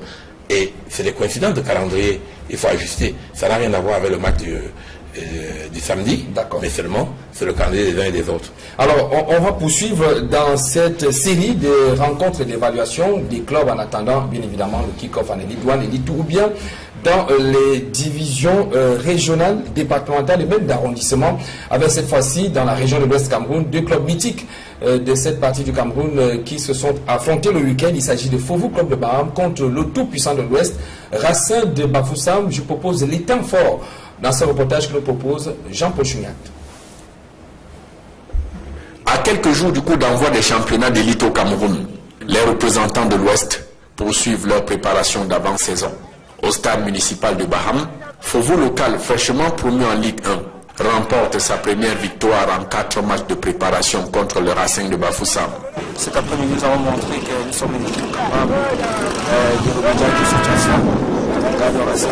Et c'est des coïncidences de calendrier, il faut ajuster. Ça n'a rien à voir avec le match du samedi, mais seulement c'est le calendrier des uns et des autres. Alors, on va poursuivre dans cette série de rencontres et d'évaluation des clubs en attendant, bien évidemment, le kick-off en élite 1, élite 2, ou bien dans les divisions régionales, départementales et même d'arrondissement, avec cette fois-ci, dans la région de l'Ouest Cameroun, deux clubs mythiques de cette partie du Cameroun qui se sont affrontés le week-end. Il s'agit de Fovu Club de Baham contre le tout-puissant de l'Ouest, Racing de Bafoussam. Je propose les temps forts dans ce reportage que nous propose Jean-Paul Chuniat. À quelques jours du coup d'envoi des championnats d'élite au Cameroun, les représentants de l'Ouest poursuivent leur préparation d'avant-saison. Au stade municipal de Baham, Fovu local, fraîchement promu en Ligue 1, remporte sa première victoire en 4 matchs de préparation contre le Racing de Bafoussam. Cet après-midi, nous avons montré que nous sommes une équipe capable de remédier à toute situation. Dans le cas de Racing,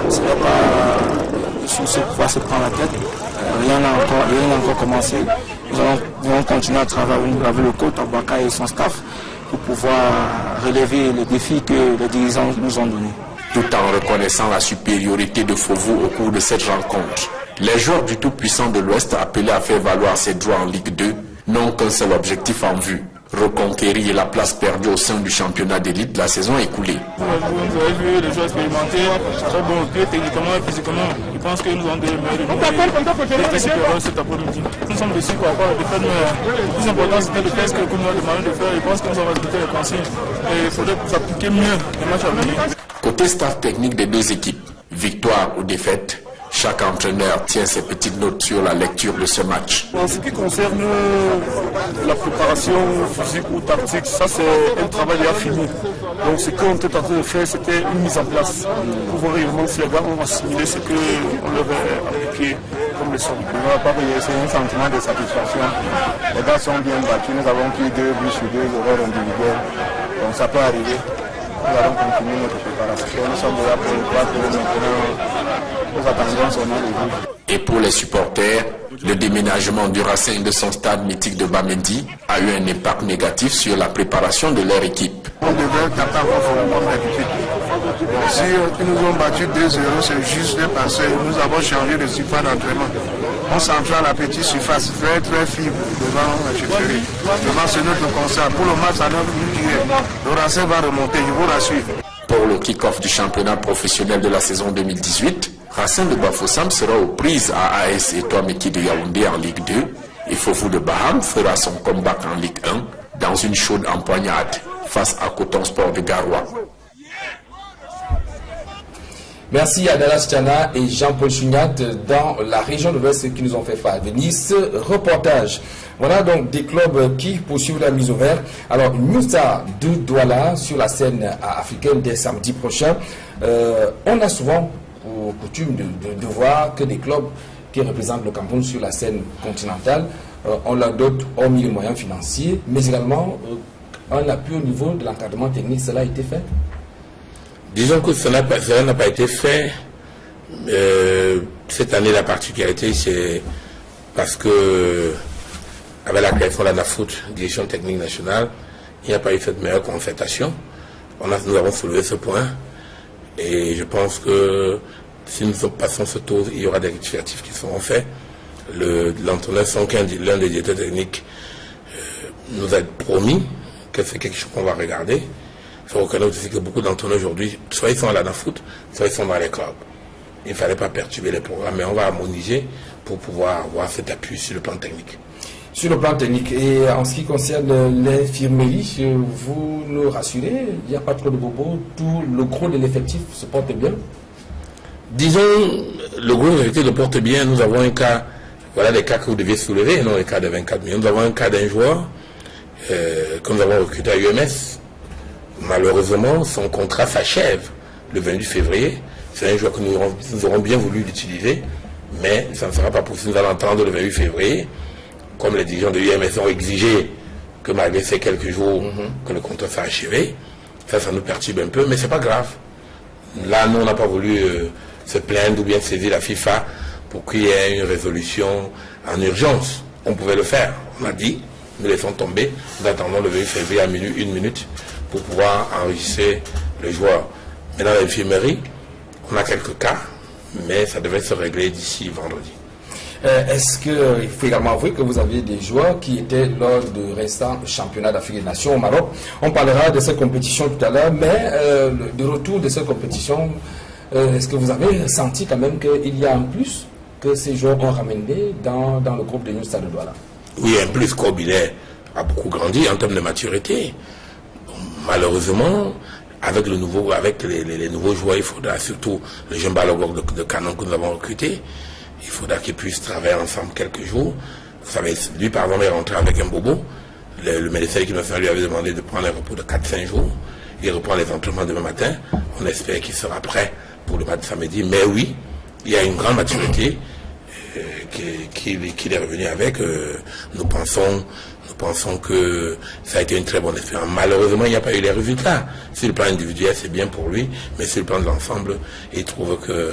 ce n'est pas une chose pour pouvoir se prendre la tête. Rien n'a encore commencé. Nous allons continuer à travailler avec le coach Abouaka et son staff pour pouvoir relever les défis que les dirigeants nous ont donnés. Tout en reconnaissant la supériorité de Fovu au cours de cette rencontre, les joueurs du tout-puissant de l'Ouest appelés à faire valoir ses droits en Ligue 2 n'ont qu'un seul objectif en vue: reconquérir la place perdue au sein du championnat d'élite de la saison écoulée. Vous avez vu les joueurs expérimentés, très bons techniquement et physiquement. Je pense que nous avons des meilleurs supérieurs cet après-midi. Nous sommes déçus par rapport à la défaite, mais le plus important c'était de faire ce que le commandant demandé de faire. Je pense que nous avons respecté les consignes et il faudrait appliquer mieux les matchs à venir. Côté staff technique des deux équipes, victoire ou défaite, chaque entraîneur tient ses petites notes sur la lecture de ce match. En ce qui concerne la préparation physique ou tactique, ça c'est un travail déjà fini. Donc ce qu'on était en train de faire, c'était une mise en place pour voir réellement si les gars ont assimilé ce qu'on leur a appliqué comme leçon. C'est un sentiment de satisfaction. Les gars sont bien battus, nous avons pris 2 buts sur 2 erreurs individuelles. Donc ça peut arriver. Nous allons continuer notre préparation. Nous sommes déjà pour maintenant. Nous attendons son nom. Et pour les supporters, le déménagement du Racing de son stade mythique de Bamendi a eu un impact négatif sur la préparation de leur équipe. On devait taper encore comme d'habitude. Si ils nous ont battu 2-0, c'est juste parce que nous avons changé de surface d'entraînement. On s'entraîne à la petite surface, très fibre devant la chefferie. Devant c'est notre concert. Pour le match, à 9 minutes, le Racing va remonter, je vous rassure. Pour le kick-off du championnat professionnel de la saison 2018, Racing de Bafoussam sera aux prises à AS Étoile Meki de Yaoundé en Ligue 2 et Fofu de Baham fera son comeback en Ligue 1 dans une chaude empoignade face à Coton Sport de Garoua. Merci à Dallas Tiana et Jean-Paul Chugnat dans la région de l'Ouest qui nous ont fait faire venir ce reportage. Voilà donc des clubs qui poursuivent la mise au vert. Alors, New Star de Douala sur la scène africaine dès samedi prochain. On a souvent coutume de voir que des clubs qui représentent le Cameroun sur la scène continentale, on leur dote hormis les moyens financiers, mais également un appui au niveau de l'encadrement technique. Cela a été fait? Disons que cela n'a pas été fait. Cette année, la particularité, c'est parce que, avec la création de la NAFOOT, Direction Technique Nationale, il n'y a pas eu cette meilleure concertation. Nous avons soulevé ce point. Et je pense que si nous passons ce tour, il y aura des rectificatifs qui seront faits. L'entraîneur Sonkin, l'un des directeurs techniques, nous a promis que c'est quelque chose qu'on va regarder. Il faut reconnaître aussi que beaucoup d'entraîneurs aujourd'hui, soit ils sont à la NAFOOT, soit ils sont dans les clubs. Il ne fallait pas perturber les programmes, mais on va harmoniser pour pouvoir avoir cet appui sur le plan technique. Sur le plan technique, et en ce qui concerne l'infirmerie, vous nous rassurez, il n'y a pas trop de bobos, tout le gros de l'effectif se porte bien? Disons, le gros de l'effectif se porte bien. Nous avons un cas, voilà les cas que vous deviez soulever, non les cas de 24 millions. Nous avons un cas d'un joueur que nous avons recruté à UMS. Malheureusement, son contrat s'achève le 28 février. C'est un joueur que nous aurons bien voulu l'utiliser, mais ça ne sera pas possible. Nous allons entendre le 28 février, comme les dirigeants de UMS ont exigé que malgré ces quelques jours, que le contrat soit achevé. Ça nous perturbe un peu, mais c'est pas grave. Là, nous, on n'a pas voulu se plaindre ou bien saisir la FIFA pour qu'il y ait une résolution en urgence. On pouvait le faire. On a dit, nous laissons tomber. Nous attendons le 28 février à minuit, 1 minute, pour pouvoir enregistrer le joueur. Mais dans l'infirmerie, on a quelques cas, mais ça devait se régler d'ici vendredi. Est-ce qu'il faut également avouer que vous aviez des joueurs qui étaient lors de récents championnats d'Afrique des Nations au Maroc? On parlera de cette compétition tout à l'heure, mais de retour de cette compétition, est-ce que vous avez senti quand même qu'il y a un plus que ces joueurs ont ramené dans le groupe de New Star de Douala? Oui, un plus. Kobilé a beaucoup grandi en termes de maturité. Bon, malheureusement, avec les nouveaux joueurs, il faudra surtout le jeune Balogor de Canon que nous avons recruté. Il faudra qu'ils puissent travailler ensemble quelques jours. Vous savez, lui, par exemple, est rentré avec un bobo. Le médecin qui lui avait demandé de prendre un repos de 4-5 jours. Il reprend les entraînements demain matin. On espère qu'il sera prêt pour le match de samedi. Mais oui, il y a une grande maturité qu'il est revenu avec. Nous pensons que ça a été une très bonne expérience. Malheureusement, il n'y a pas eu les résultats. Sur le plan individuel, c'est bien pour lui, mais sur le plan de l'ensemble, il trouve que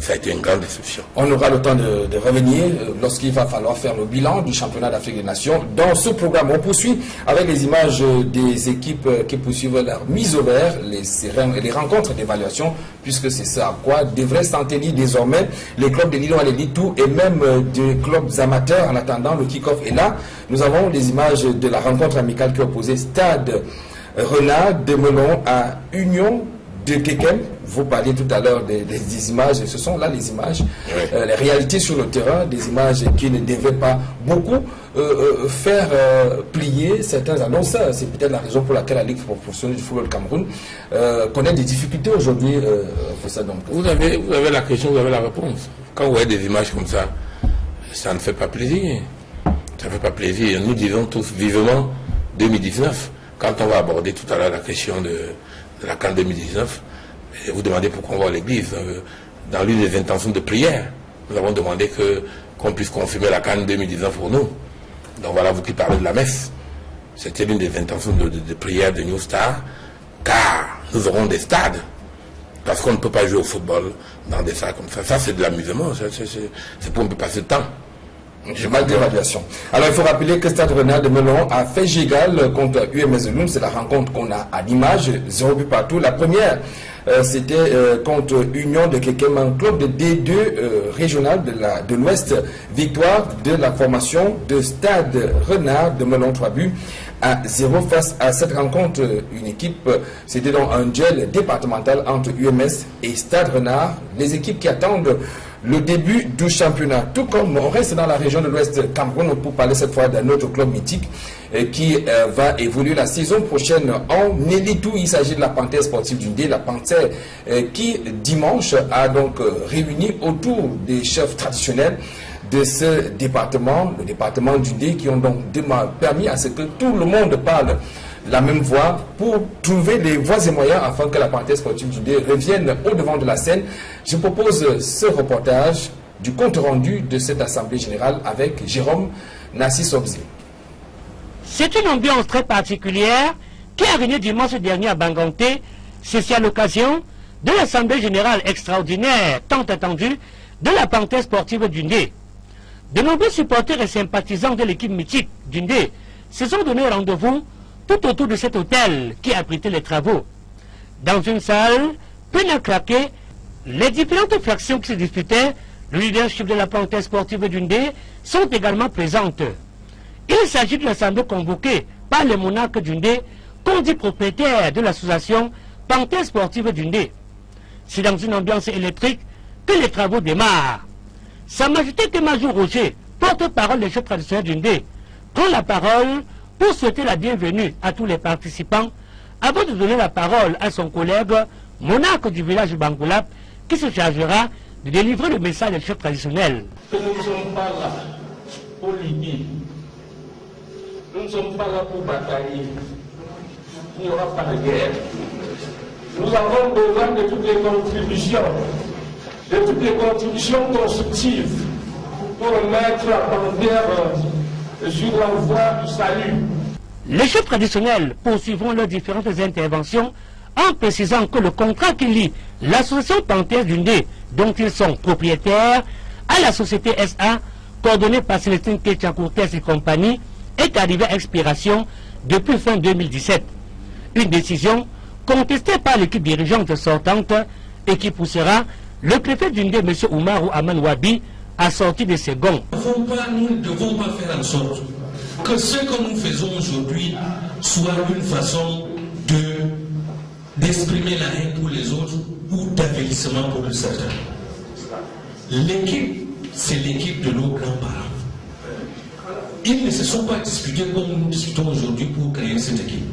ça a été une grande déception. On aura le temps de revenir lorsqu'il va falloir faire le bilan du championnat d'Afrique des Nations. Dans ce programme, on poursuit avec les images des équipes qui poursuivent leur mise au vert, les rencontres d'évaluation, puisque c'est ça à quoi devraient s'en tenir désormais les clubs de Lido à l'élite et même des clubs amateurs en attendant le kick-off. Et là, nous avons les images de la rencontre amicale qui opposait Stade Renard de Melon à Union de Kekem. Vous parliez tout à l'heure des images, ce sont là les images, les réalités sur le terrain, des images qui ne devaient pas beaucoup faire plier certains annonceurs. C'est peut-être la raison pour laquelle la Ligue professionnelle du football Cameroun connaît des difficultés aujourd'hui. Vous avez la question, vous avez la réponse. Quand vous voyez des images comme ça, ça ne fait pas plaisir. Ça ne fait pas plaisir. Nous disons tous vivement 2019. Quand on va aborder tout à l'heure la question de la CAN 2019, et vous demandez pourquoi on va à l'église. Dans l'une des intentions de prière, nous avons demandé qu'on puisse confirmer la CAN 2019 pour nous. Donc voilà, vous qui parlez de la messe. C'était l'une des intentions de prière de New Star, car nous aurons des stades. Parce qu'on ne peut pas jouer au football dans des stades comme ça. Ça, c'est de l'amusement. C'est pour on peut passer le temps. J'ai mal d'évaluation. Alors, il faut rappeler que Stade Renard de Melon a fait Gigal contre UMS Lund. C'est la rencontre qu'on a à l'image, 0 but partout. La première, c'était contre Union de Kekem, un club de D2 régional de l'Ouest. Victoire de la formation de Stade Renard de Melon, 3 buts à 0 face à cette rencontre. Une équipe, c'était donc un duel départemental entre UMS et Stade Renard. Les équipes qui attendent le début du championnat. Tout comme on reste dans la région de l'Ouest Cameroun pour parler cette fois d'un autre club mythique qui va évoluer la saison prochaine en Élitou. Il s'agit de la Panthère sportive du Ndé, la Panthère qui dimanche a donc réuni autour des chefs traditionnels de ce département, le département du Ndé, qui ont donc permis à ce que tout le monde parle la même voix pour trouver les voies et moyens afin que la Panthère sportive du Ndé revienne au devant de la scène. Je propose ce reportage du compte rendu de cette assemblée générale avec Jérôme Nassi-Sobzi. C'est une ambiance très particulière qui a régné dimanche dernier à Banganté. C'est à l'occasion de l'assemblée générale extraordinaire tant attendue de la Panthère sportive du Ndé. De nombreux supporters et sympathisants de l'équipe mythique du Ndé se sont donné rendez-vous tout autour de cet hôtel qui abritait les travaux. Dans une salle pleine à craquer, les différentes fractions qui se disputaient, le leadership de la Panthère sportive du Ndé, sont également présentes. Il s'agit de l'assemblée convoquée par les monarques du Ndé, qu'on dit propriétaires de l'association Panthère sportive du Ndé. C'est dans une ambiance électrique que les travaux démarrent. Sa Majesté Kemajou Roger, porte-parole des chefs traditionnels du Ndé, prend la parole pour souhaiter la bienvenue à tous les participants, avant de donner la parole à son collègue, monarque du village Bangoulap, qui se chargera de délivrer le message des chefs traditionnels. Nous ne sommes pas là pour litiger. Nous ne sommes pas là pour batailler. Il n'y aura pas de guerre. Nous avons besoin de toutes les contributions constructives pour mettre la Panthère sur la voie du salut. Les chefs traditionnels poursuivront leurs différentes interventions en précisant que le contrat qui lie l'association Panthère du Ndé, dont ils sont propriétaires, à la société SA, coordonnée par Célestine Ketchakourtes et compagnie, est arrivé à expiration depuis fin 2017. Une décision contestée par l'équipe dirigeante sortante et qui poussera le préfet du Ndé, M. Oumarou Aman Wabi, à sortir de ses gonds. Nous ne devons pas faire en sorte que ce que nous faisons aujourd'hui soit une façon d'exprimer la haine pour les autres ou d'avilissement pour certains. L'équipe, c'est l'équipe de nos grands-parents. Ils ne se sont pas disputés comme nous discutons aujourd'hui pour créer cette équipe.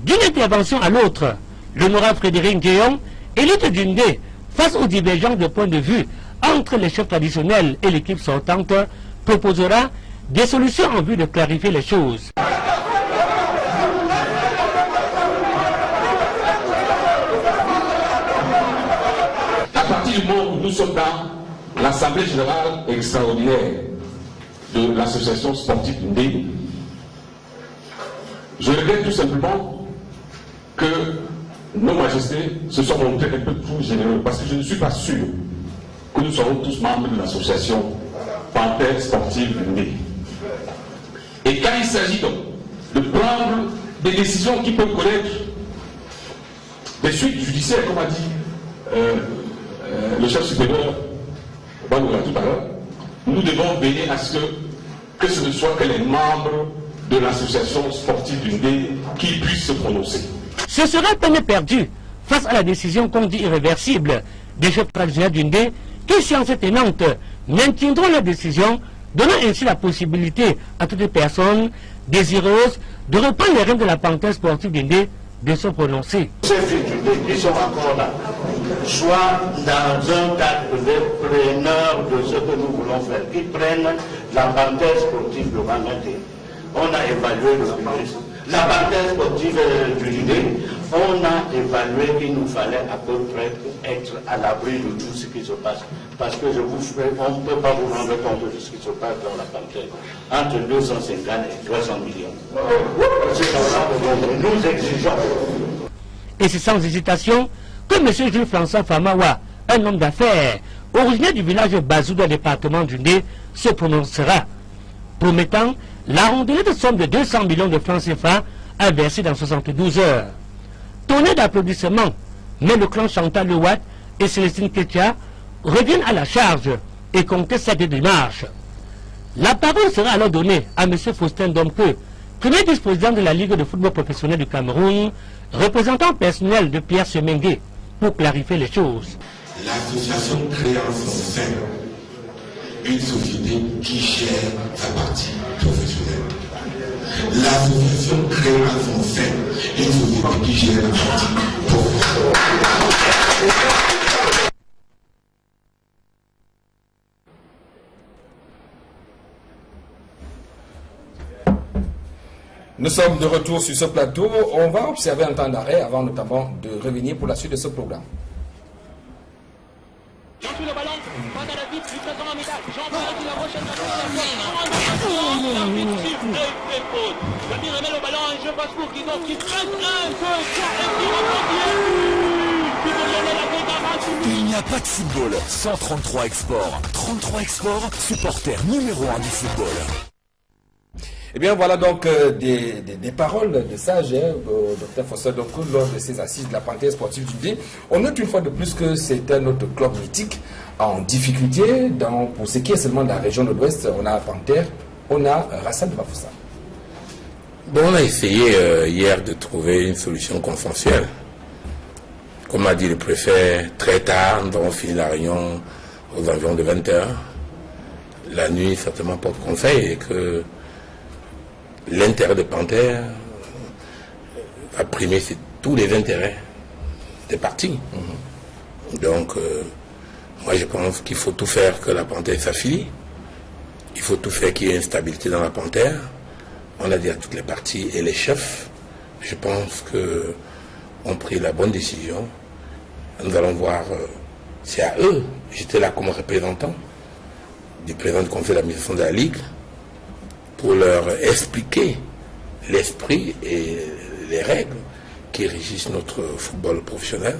D'une intervention à l'autre, l'honorable Frédéric Guéon, élite du Ndé, face aux divergences de points de vue entre les chefs traditionnels et l'équipe sortante, proposera des solutions en vue de clarifier les choses. À partir du moment où nous sommes dans l'Assemblée générale extraordinaire de l'association sportive du Ndé, je regrette tout simplement que nos majestés se sont montrées un peu trop généreux, parce que je ne suis pas sûr que nous serons tous membres de l'association Panthère Sportive Ndé. Et quand il s'agit donc de prendre des décisions qui peuvent connaître des suites judiciaires, comme a dit le chef supérieur Banoula tout à l'heure, nous devons veiller à ce que ce ne soit que les membres de l'association sportive du Ndé qui puissent se prononcer. Ce sera peine perdue face à la décision qu'on dit irréversible des chefs traditionnels du Ndé qui, séance tenante, maintiendront la décision, donnant ainsi la possibilité à toutes les personnes désireuses de reprendre les rênes de la panthère sportive du Ndé de se prononcer. Ces filles du Ndé qui sont encore là, soit dans un cadre de preneurs de ce que nous voulons faire, qui prennent la panthère sportive de Bangaté. On a évalué le ministre. La panthère sportive du Ndé, on a évalué qu'il nous fallait à peu près être à l'abri de tout ce qui se passe. Parce que on ne peut pas vous rendre compte de ce qui se passe dans la panthère. Entre 250 et 300 millions. C'est ça que nous exigeons. Et c'est sans hésitation que M. Jules François Famawa, un homme d'affaires, originaire du village Bazou dans le département du Ndé, se prononcera, promettant la rondelette de somme de 200 millions de francs CFA à verser dans 72 heures. Tonnerre d'applaudissements, mais le clan Chantal Lewat et Célestine Ketia reviennent à la charge et contestent cette démarche. La parole sera alors donnée à M. Faustin Domke, premier vice-président de la Ligue de football professionnel du Cameroun, représentant personnel de Pierre Semengue, pour clarifier les choses. L'association crée en son sein une société qui gère sa partie professionnelle. L'association crée en son sein une société qui gère la partie professionnelle. Nous sommes de retour sur ce plateau. On va observer un temps d'arrêt avant notamment de revenir pour la suite de ce programme. Il n'y a pas de football sans 33 Export. 33 Export, supporter numéro 1 du football. Eh bien, voilà donc des paroles de sage au Dr Fossel Donkou lors de ces assises de la panthère sportive du Ndé. On note une fois de plus que c'est un autre club mythique en difficulté. Pour ce qui est seulement de la région de l'Ouest, on a Panthère, on a Rassan de Bafoussa. Bon, on a essayé hier de trouver une solution consensuelle. Comme a dit le préfet, très tard, nous avons fini la réunion aux environs de 20h. La nuit, certainement, porte conseil et que l'intérêt de Panthère va primer tous les intérêts des partis. Donc, moi je pense qu'il faut tout faire que la Panthère s'affilie. Il faut tout faire qu'il y ait une stabilité dans la Panthère. On a dit à toutes les parties et les chefs, je pense qu'on pris la bonne décision. Nous allons voir, c'est à eux. J'étais là comme représentant du président du conseil d'administration de la Ligue, pour leur expliquer l'esprit et les règles qui régissent notre football professionnel.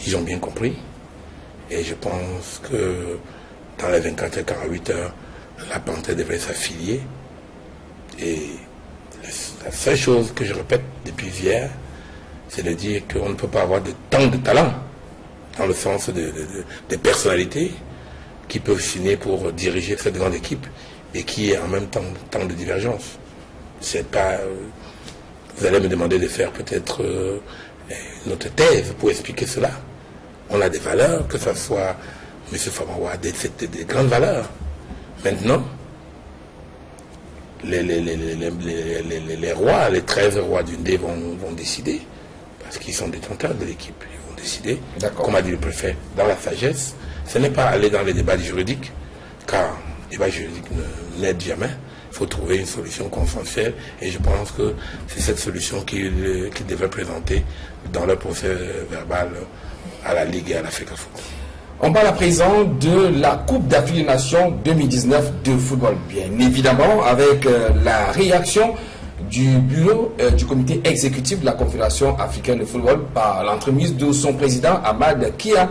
Ils ont bien compris. Et je pense que dans les 24 et 48 heures, la Panthère devrait s'affilier. Et la seule chose que je répète depuis hier, c'est de dire qu'on ne peut pas avoir tant de talent, dans le sens des personnalités qui peuvent signer pour diriger cette grande équipe, et qui est en même temps tant de divergence. C'est pas. Vous allez me demander de faire peut-être une autre thèse pour expliquer cela. On a des valeurs, que ce soit M. Famawa, des grandes valeurs. Maintenant, les rois, les 13 rois du Ndé vont décider, parce qu'ils sont détenteurs de l'équipe. Ils vont décider, comme a dit le préfet, dans la sagesse. Ce n'est pas aller dans les débats juridiques, car le débat juridique n'aide jamais. Il faut trouver une solution consensuelle, et je pense que c'est cette solution qu'ils devraient présenter dans leur procès verbal à la Ligue et à l'Africa Foot. On parle à présent de la Coupe d'Afrique des Nations 2019 de football. Bien évidemment, avec la réaction du bureau du comité exécutif de la Confédération africaine de football par l'entremise de son président Ahmad, qui a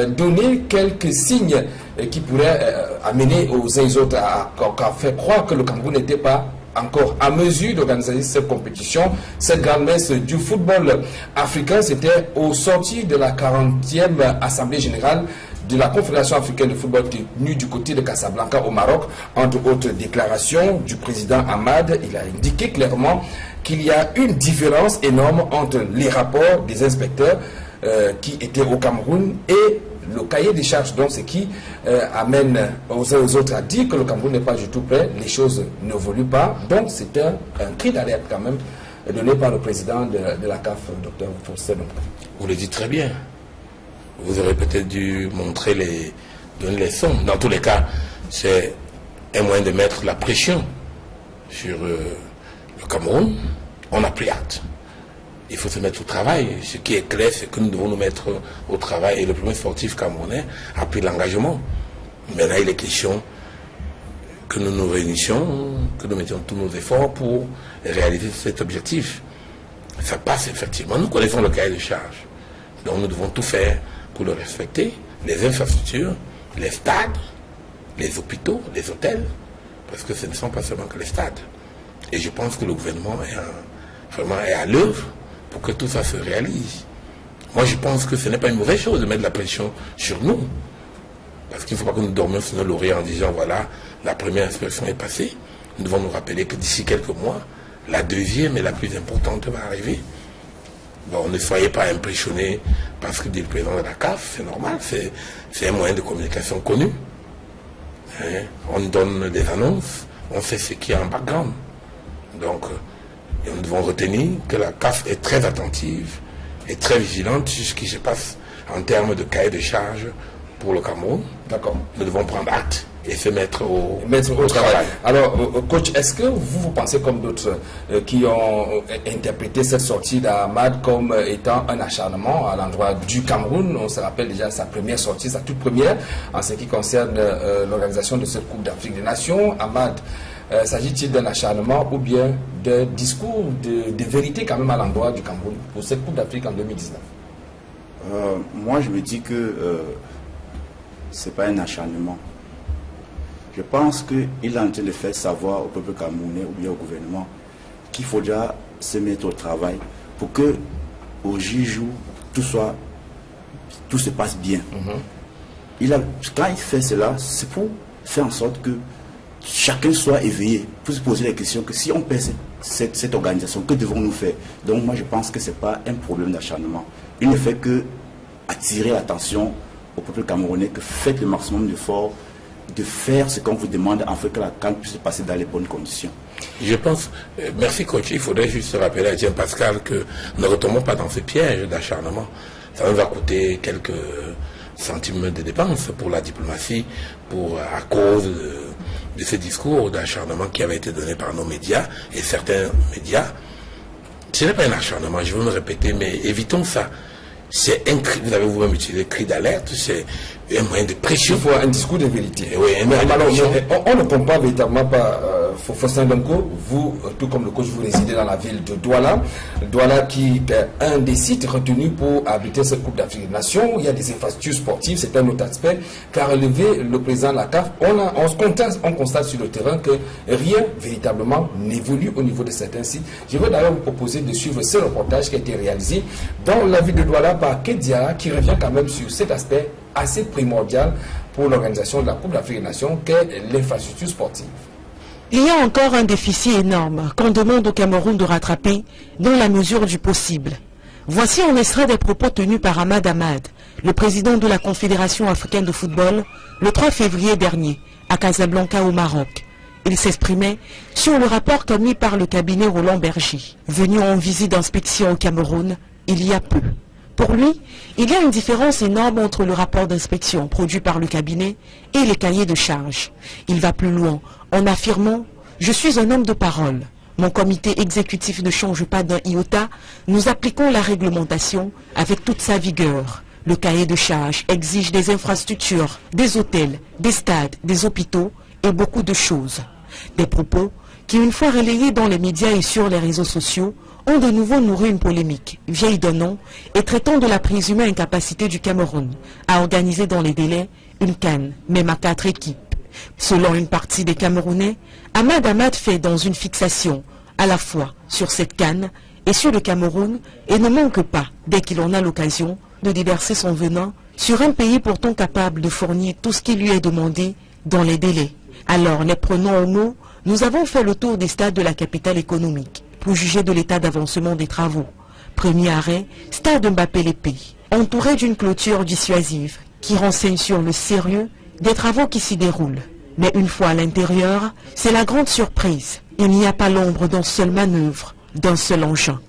donné quelques signes qui pourraient amener aux uns et aux autres à faire croire que le Cameroun n'était pas encore à mesure d'organiser cette compétition. Cette grande messe du football africain, c'était au sorti de la 40e Assemblée générale de la Confédération africaine de football tenue du côté de Casablanca au Maroc. Entre autres déclarations du président Ahmad, il a indiqué clairement qu'il y a une différence énorme entre les rapports des inspecteurs qui étaient au Cameroun et le cahier des charges. Donc ce qui amène aux uns et aux autres à dire que le Cameroun n'est pas du tout prêt, les choses n'évoluent pas. Donc c'est un cri d'alerte quand même donné par le président de la CAF, Dr Faustin. Vous le dites très bien. Vous aurez peut-être dû donner les sons. Dans tous les cas, c'est un moyen de mettre la pression sur le Cameroun. On a pris acte. Il faut se mettre au travail. Ce qui est clair, c'est que nous devons nous mettre au travail. Et le premier sportif camerounais a pris l'engagement. Maintenant, il est question que nous nous réunissions, que nous mettions tous nos efforts pour réaliser cet objectif. Ça passe effectivement. Nous connaissons le cahier de charge. Donc nous devons tout faire pour le respecter. Les infrastructures, les stades, les hôpitaux, les hôtels, parce que ce ne sont pas seulement que les stades. Et je pense que le gouvernement vraiment est à l'œuvre pour que tout ça se réalise. Moi, je pense que ce n'est pas une mauvaise chose de mettre la pression sur nous. Parce qu'il ne faut pas que nous dormions sur nos lauriers en disant, voilà, la première inspection est passée. Nous devons nous rappeler que d'ici quelques mois, la deuxième et la plus importante va arriver. Bon, ne soyez pas impressionnés parce que dit le président de la CAF, c'est normal, c'est un moyen de communication connu. Hein? On donne des annonces, on sait ce qu'il y a en background. Donc, nous devons retenir que la CAF est très attentive et très vigilante sur ce qui se passe en termes de cahier de charge pour le Cameroun. D'accord. Nous devons prendre acte et se mettre au travail. Alors, coach, est-ce que vous pensez comme d'autres qui ont interprété cette sortie d'Ahmad comme étant un acharnement à l'endroit du Cameroun? On se rappelle déjà sa première sortie, sa toute première, en ce qui concerne l'organisation de cette Coupe d'Afrique des Nations. Ahmad, s'agit-il d'un acharnement ou bien d'un discours de vérité quand même à l'endroit du Cameroun pour cette Coupe d'Afrique en 2019? Moi, je me dis que ce n'est pas un acharnement. Je pense qu'il est en train de faire savoir au peuple camerounais ou bien au gouvernement qu'il faudra se mettre au travail pour que au J-jour, tout se passe bien. Quand il fait cela, c'est pour faire en sorte que chacun soit éveillé, pour se poser la question que si on perd cette organisation, que devons-nous faire? Donc moi je pense que ce n'est pas un problème d'acharnement. Il ne fait que attirer l'attention au peuple camerounais que faites le maximum d'efforts de faire ce qu'on vous demande afin que la CAN puisse se passer dans les bonnes conditions. Je pense, merci coach, il faudrait juste se rappeler à Jean Pascal que ne retombons pas dans ce piège d'acharnement. Ça nous va coûter quelques centimes de dépenses pour la diplomatie, à cause de ce discours d'acharnement qui avait été donné par nos médias et certains médias. Ce n'est pas un acharnement, je veux me répéter, mais évitons ça. C'est un cri, vous avez vous-même utilisé cri d'alerte, c'est un moyen de pression. Il faut un discours de vérité. Oui, on ne compte pas véritablement par Faustin Donko, vous, tout comme le coach, vous résidez dans la ville de Douala. Douala qui est un des sites retenus pour abriter cette Coupe d'Afrique des Nations. Il y a des infrastructures sportives, c'est un autre aspect qu'a relevé le président de la CAF. On constate sur le terrain que rien véritablement n'évolue au niveau de certains sites. Je veux d'ailleurs vous proposer de suivre ce reportage qui a été réalisé dans la ville de Douala par Kedia, qui revient quand même sur cet aspect assez primordial pour l'organisation de la Coupe d'Afrique des Nations qu'est l'infrastructure sportive. Il y a encore un déficit énorme qu'on demande au Cameroun de rattraper dans la mesure du possible. Voici un extrait des propos tenus par Ahmad Ahmad, le président de la Confédération africaine de football, le 3 février dernier, à Casablanca au Maroc. Il s'exprimait sur le rapport commis par le cabinet Roland Berger, venu en visite d'inspection au Cameroun il y a peu. Pour lui, il y a une différence énorme entre le rapport d'inspection produit par le cabinet et les cahiers de charges. Il va plus loin en affirmant « Je suis un homme de parole. Mon comité exécutif ne change pas d'un iota. Nous appliquons la réglementation avec toute sa vigueur. Le cahier de charges exige des infrastructures, des hôtels, des stades, des hôpitaux et beaucoup de choses. » Des propos qui, une fois relayées dans les médias et sur les réseaux sociaux, ont de nouveau nourri une polémique, vieille d'un nom, et traitant de la présumée incapacité du Cameroun à organiser dans les délais une CAN, même à 4 équipes. Selon une partie des Camerounais, Ahmad fait dans une fixation à la fois sur cette CAN et sur le Cameroun et ne manque pas, dès qu'il en a l'occasion, de déverser son venin sur un pays pourtant capable de fournir tout ce qui lui est demandé dans les délais. Alors, les prenons au mot, nous avons fait le tour des stades de la capitale économique pour juger de l'état d'avancement des travaux. Premier arrêt, stade Mbappé-Lépée, entouré d'une clôture dissuasive qui renseigne sur le sérieux des travaux qui s'y déroulent. Mais une fois à l'intérieur, c'est la grande surprise. Il n'y a pas l'ombre d'un seul manœuvre, d'un seul engin.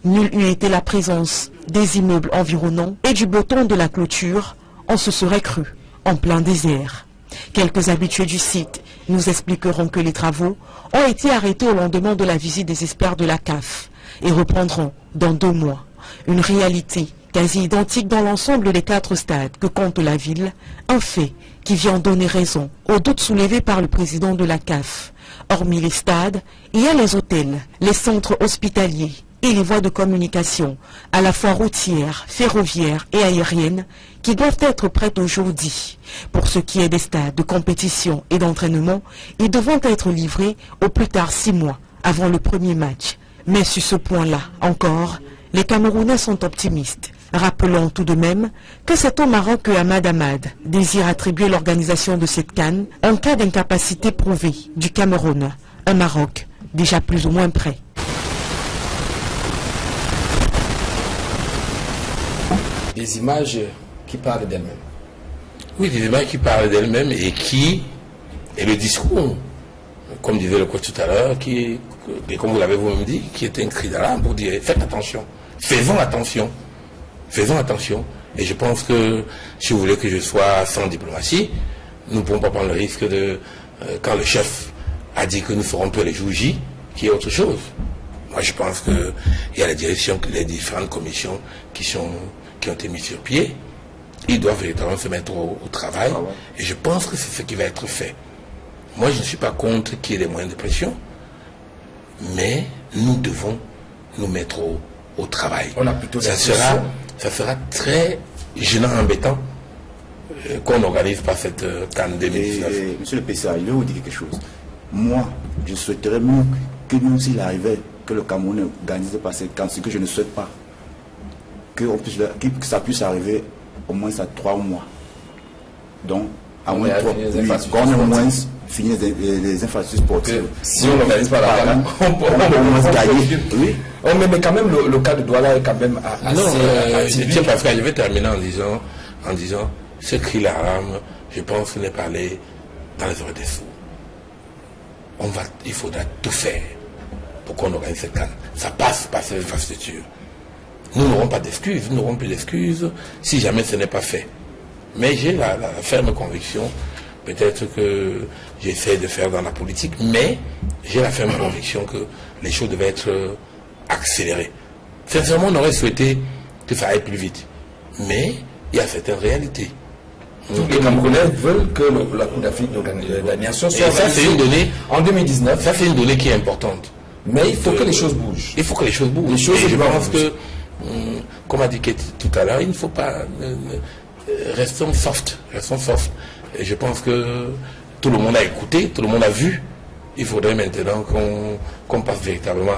Nulle eût été la présence des immeubles environnants et du beton de la clôture, on se serait cru en plein désert. Quelques habitués du site nous expliqueront que les travaux ont été arrêtés au lendemain de la visite des experts de la CAF et reprendront dans 2 mois. Une réalité quasi identique dans l'ensemble des 4 stades que compte la ville, un fait qui vient donner raison aux doutes soulevés par le président de la CAF. Hormis les stades, il y a les hôtels, les centres hospitaliers et les voies de communication, à la fois routières, ferroviaires et aériennes, qui doivent être prêtes aujourd'hui. Pour ce qui est des stades de compétition et d'entraînement, ils devront être livrés au plus tard 6 mois avant le premier match. Mais sur ce point-là, encore, les Camerounais sont optimistes. Rappelons tout de même que c'est au Maroc que Ahmad désire attribuer l'organisation de cette CAN en cas d'incapacité prouvée du Cameroun. Un Maroc déjà plus ou moins prêt. Des images qui parlent d'elles-mêmes. Oui, des images qui parlent d'elles-mêmes et le discours, comme disait le coach tout à l'heure, et comme vous l'avez vous-même dit, qui était un cri d'alarme pour dire faites attention, faisons attention. Faisons attention. Et je pense que si vous voulez que je sois sans diplomatie, nous ne pouvons pas prendre le risque de, quand le chef a dit que nous ferons peu les jours J, qu'il y ait autre chose. Moi, je pense qu'il y a les directions, les différentes commissions qui ont été mises sur pied. Ils doivent véritablement se mettre au travail. Ah ouais. Et je pense que c'est ce qui va être fait. Moi, je ne suis pas contre qu'il y ait des moyens de pression, mais nous devons nous mettre au travail. On a plutôt ça sera très gênant, embêtant qu'on n'organise pas cette CAN 2019. Monsieur le PCA, je vais vous dire quelque chose. Moi, je souhaiterais mieux que nous, s'il arrivait que le Cameroun n'organise pas cette CAN, ce que je ne souhaite pas, que ça puisse arriver au moins à 3 mois. Donc, à moins de 3 mois, qu'on ait au moins fini les infrastructures sportives. Si on n'organise pas la CAN, on peut au moins gagner. Oui. Oh, mais quand même, le cas de Douala est quand même assez... Tiens, Pascal, je vais terminer en disant ce cri d'alarme, je pense qu'il n'est pas allé dans les oreilles des sourds. Il faudra tout faire pour qu'on organise cette CAN. Ça passe par ces infrastructures. Nous n'aurons pas d'excuses, nous n'aurons plus d'excuses si jamais ce n'est pas fait. Mais j'ai la ferme conviction, peut-être que j'essaie de faire dans la politique, mais j'ai la ferme conviction que les choses devaient être accélérées. Sincèrement, on aurait souhaité que ça aille plus vite. Mais il y a certaines réalités. Tous les Camerounais veulent que la Coupe d'Afrique de la Nation soit organisée en 2019. Ça, c'est une donnée qui est importante. Mais il faut que les choses bougent. Il faut que les choses bougent. Je pense que, comme a dit Kate tout à l'heure, il ne faut pas... Restons soft. Et je pense que tout le monde a écouté, tout le monde a vu. Il faudrait maintenant qu'on passe véritablement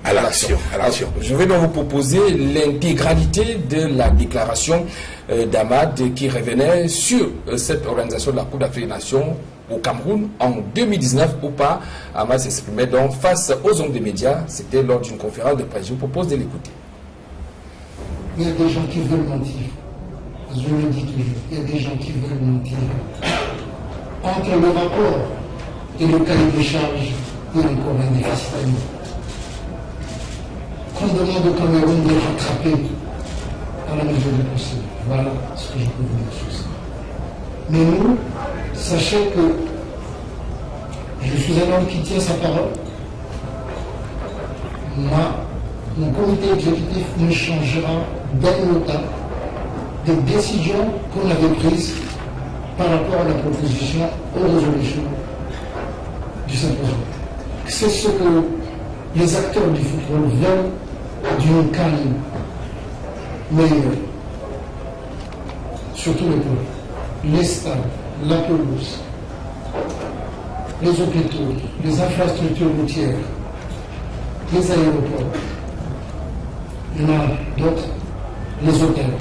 à l'action. Je vais donc vous proposer l'intégralité de la déclaration d'Ahmad qui revenait sur cette organisation de la Coupe d'Afrique des Nations au Cameroun en 2019 ou pas. Ahmad s'exprimait donc face aux hommes des médias. C'était lors d'une conférence de presse. Je vous propose de l'écouter. Il y a des gens qui veulent mentir. Je le dis toujours, il y a des gens qui veulent mentir. Entre le rapport et le cahier de charge, il y a encore un déficit à nous. Qu'on demande au Cameroun de rattraper à la mesure du possible. Voilà ce que je peux vous dire sur ça. Mais nous, sachez que je suis un homme qui tient sa parole. Mon comité exécutif ne changera d'un iota des décisions qu'on avait prises par rapport à la proposition aux résolutions du symposium. c'est ce que les acteurs du football veulent, d'une calme meilleure. Surtout les peuples, les stades, la pelouse, les hôpitaux, les infrastructures routières, les aéroports. Il y en a d'autres, les hôtels.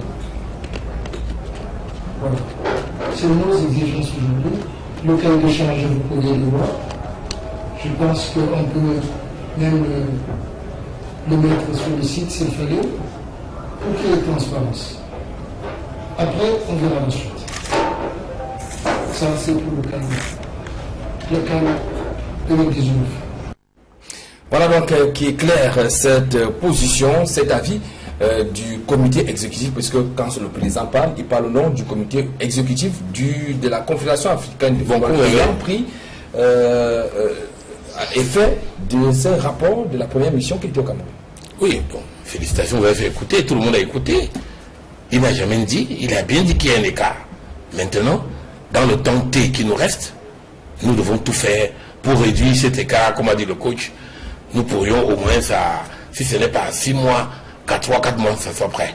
Voilà. C'est nos exigences aujourd'hui. Le cahier de charge, vous pouvez le voir. Je pense qu'on peut même le mettre sur le site s'il fallait, pour qu'il y ait transparence. Après, on verra la suite. Ça, c'est pour le calme. Le calme 2019. Voilà donc qui éclaire cette position, cet avis du comité exécutif, puisque quand le président parle, il parle au nom du comité exécutif de la Confédération africaine de football ayant pris effet de ce rapport de la première mission qui était au Cameroun. Oui, bon, félicitations, vous avez écouté, tout le monde a écouté. Il n'a jamais dit, il a bien dit qu'il y a un écart. Maintenant, dans le temps T qui nous reste, nous devons tout faire pour réduire cet écart, comme a dit le coach. Nous pourrions au moins, si ce n'est pas 6 mois, 3-4 mois, ça soit prêt.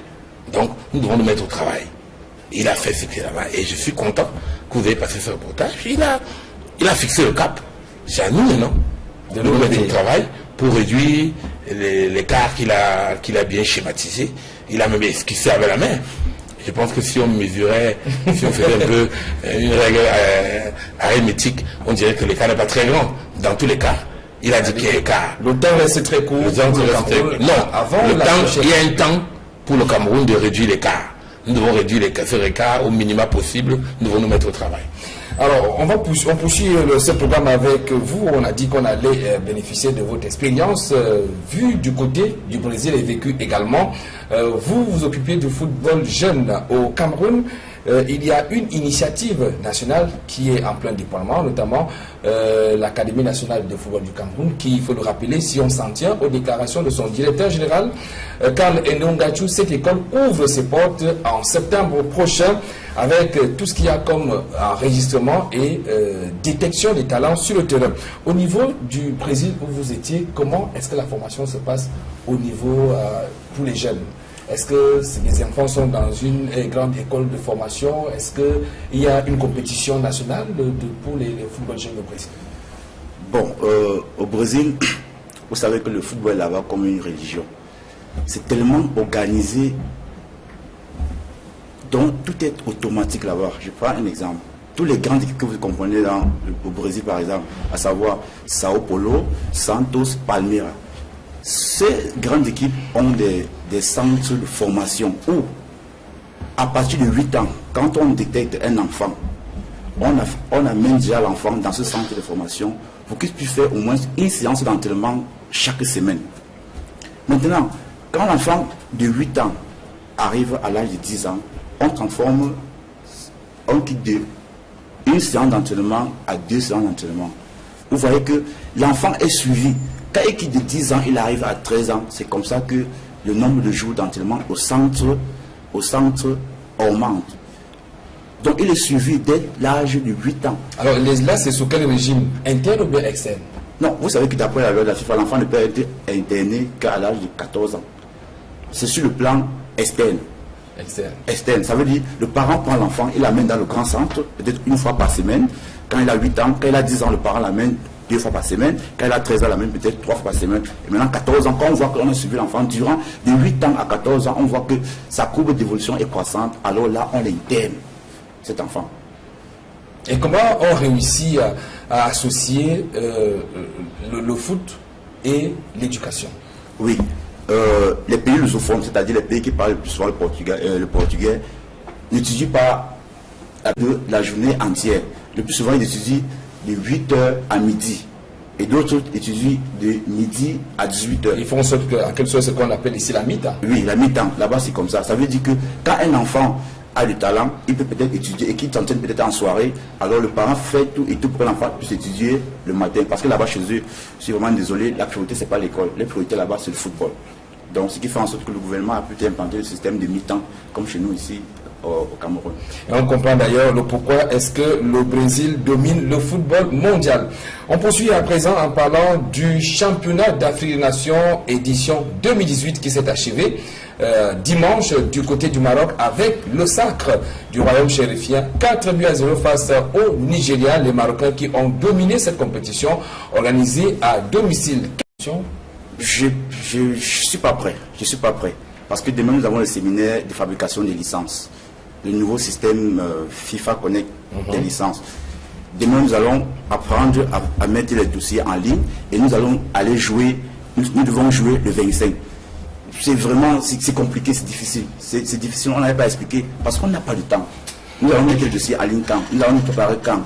Donc, nous devons nous mettre au travail. Il a fait ce qu'il a fait et je suis content que vous ayez passé ce reportage. Il a fixé le cap. C'est à nous maintenant de nous mettre au travail pour réduire l'écart qu'il a bien schématisé. Il a même esquissé avec la main. Je pense que si on mesurait, si on faisait un peu une règle arithmétique, on dirait que l'écart n'est pas très grand. Dans tous les cas, il a dit qu'il y a écart. Le temps reste très court. Non, il y a un temps pour le Cameroun de réduire l'écart. Nous devons réduire ce écart au minimum possible. Nous devons nous mettre au travail. Alors, on poursuit ce programme avec vous. On a dit qu'on allait bénéficier de votre expérience vue du côté du Brésil et vécue également. Vous vous occupez du football jeune au Cameroun. Il y a une initiative nationale qui est en plein déploiement, notamment l'Académie nationale de football du Cameroun, qui, il faut le rappeler, si on s'en tient aux déclarations de son directeur général, Karl Enongachu, cette école ouvre ses portes en septembre prochain avec tout ce qu'il y a comme enregistrement et détection des talents sur le terrain. Au niveau du Brésil où vous étiez, comment est-ce que la formation se passe au niveau pour les jeunes? Est-ce que les enfants sont dans une grande école de formation? Est-ce qu'il y a une compétition nationale pour les football jeunes au Brésil? Bon, au Brésil, vous savez que le football est là-bas comme une religion. C'est tellement organisé, donc tout est automatique là-bas. Je prends un exemple. Tous les grandes équipes que vous comprenez au Brésil, par exemple, à savoir Sao Paulo, Santos, Palmeiras. Ces grandes équipes ont des centres de formation où, à partir de 8 ans, quand on détecte un enfant, on amène déjà l'enfant dans ce centre de formation pour qu'il puisse faire au moins une séance d'entraînement chaque semaine. Maintenant, quand l'enfant de 8 ans arrive à l'âge de 10 ans, on quitte de une séance d'entraînement à 2 séances d'entraînement. Vous voyez que l'enfant est suivi. Quand il quitte de 10 ans, il arrive à 13 ans. C'est comme ça que le nombre de jours d'entraînement au centre augmente. Donc il est suivi dès l'âge de 8 ans. Alors là, c'est sous quel régime? Interne ou bien externe? Non, vous savez que d'après la loi de la FIFA, l'enfant ne peut être interné qu'à l'âge de 14 ans. C'est sur le plan externe. Externe. Ça veut dire le parent prend l'enfant, il l'amène dans le grand centre, peut-être une fois par semaine. Quand il a 8 ans, quand il a 10 ans, le parent l'amène 2 fois par semaine. Quand il a 13 ans, l'amène peut-être 3 fois par semaine. Et maintenant, 14 ans, quand on voit qu'on a suivi l'enfant durant de 8 ans à 14 ans, on voit que sa courbe d'évolution est croissante. Alors là, on l'interne, cet enfant. Et comment on réussit à associer le foot et l'éducation? Oui. Les pays lusophones, c'est-à-dire les pays qui parlent le plus souvent le portugais, n'étudient pas la journée entière. Le plus souvent, ils étudient de 8h à midi. Et d'autres étudient de midi à 18h. Ils font en quelque sorte ce qu'on appelle ici la mi-temps. Oui, la mi-temps. Là-bas, c'est comme ça. Ça veut dire que quand un enfant a du talent, il peut peut-être étudier et qu'il s'entraîne peut-être en soirée. Alors le parent fait tout et tout pour que l'enfant puisse étudier le matin. Parce que là-bas, chez eux, je suis vraiment désolé, la priorité, c'est pas l'école. La priorité là-bas, c'est le football. Donc, ce qui fait en sorte que le gouvernement a pu implanter le système de mi-temps, comme chez nous ici, au Cameroun. Et on comprend d'ailleurs le pourquoi est-ce que le Brésil domine le football mondial. On poursuit à présent en parlant du championnat d'Afrique des Nations édition 2018 qui s'est achevé dimanche du côté du Maroc avec le sacre du royaume chérifien 4-0 face au Nigeria, les Marocains qui ont dominé cette compétition organisée à domicile. Je suis pas prêt. Je suis pas prêt. Parce que demain, nous avons le séminaire de fabrication des licences. Le nouveau système FIFA Connect des licences. Demain, nous allons apprendre à mettre les dossiers en ligne et nous allons aller jouer. Nous devons jouer le 25. C'est vraiment, c'est compliqué, c'est difficile. C'est difficile, on n'avait pas expliqué parce qu'on n'a pas de temps. Nous allons mettre les dossiers en ligne quand. Nous allons nous préparer quand.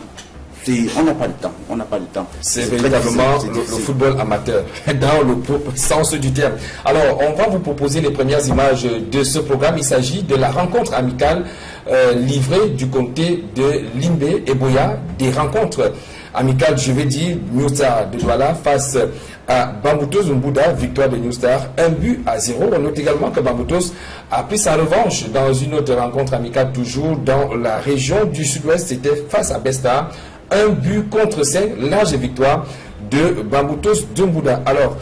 On n'a pas de temps, on n'a pas de temps. C'est véritablement le football amateur, dans le sens du terme. Alors, on va vous proposer les premières images de ce programme. Il s'agit de la rencontre amicale livrée du côté de Limbe et Boya, des rencontres amicales, je vais dire, New Star de Douala face à Bamboutos Mbouda, victoire de New Star, 1-0. On note également que Bamboutos a pris sa revanche dans une autre rencontre amicale, toujours dans la région du sud-ouest, c'était face à Besta. 1-5, large victoire de Bamboutos Mbouda. Alors,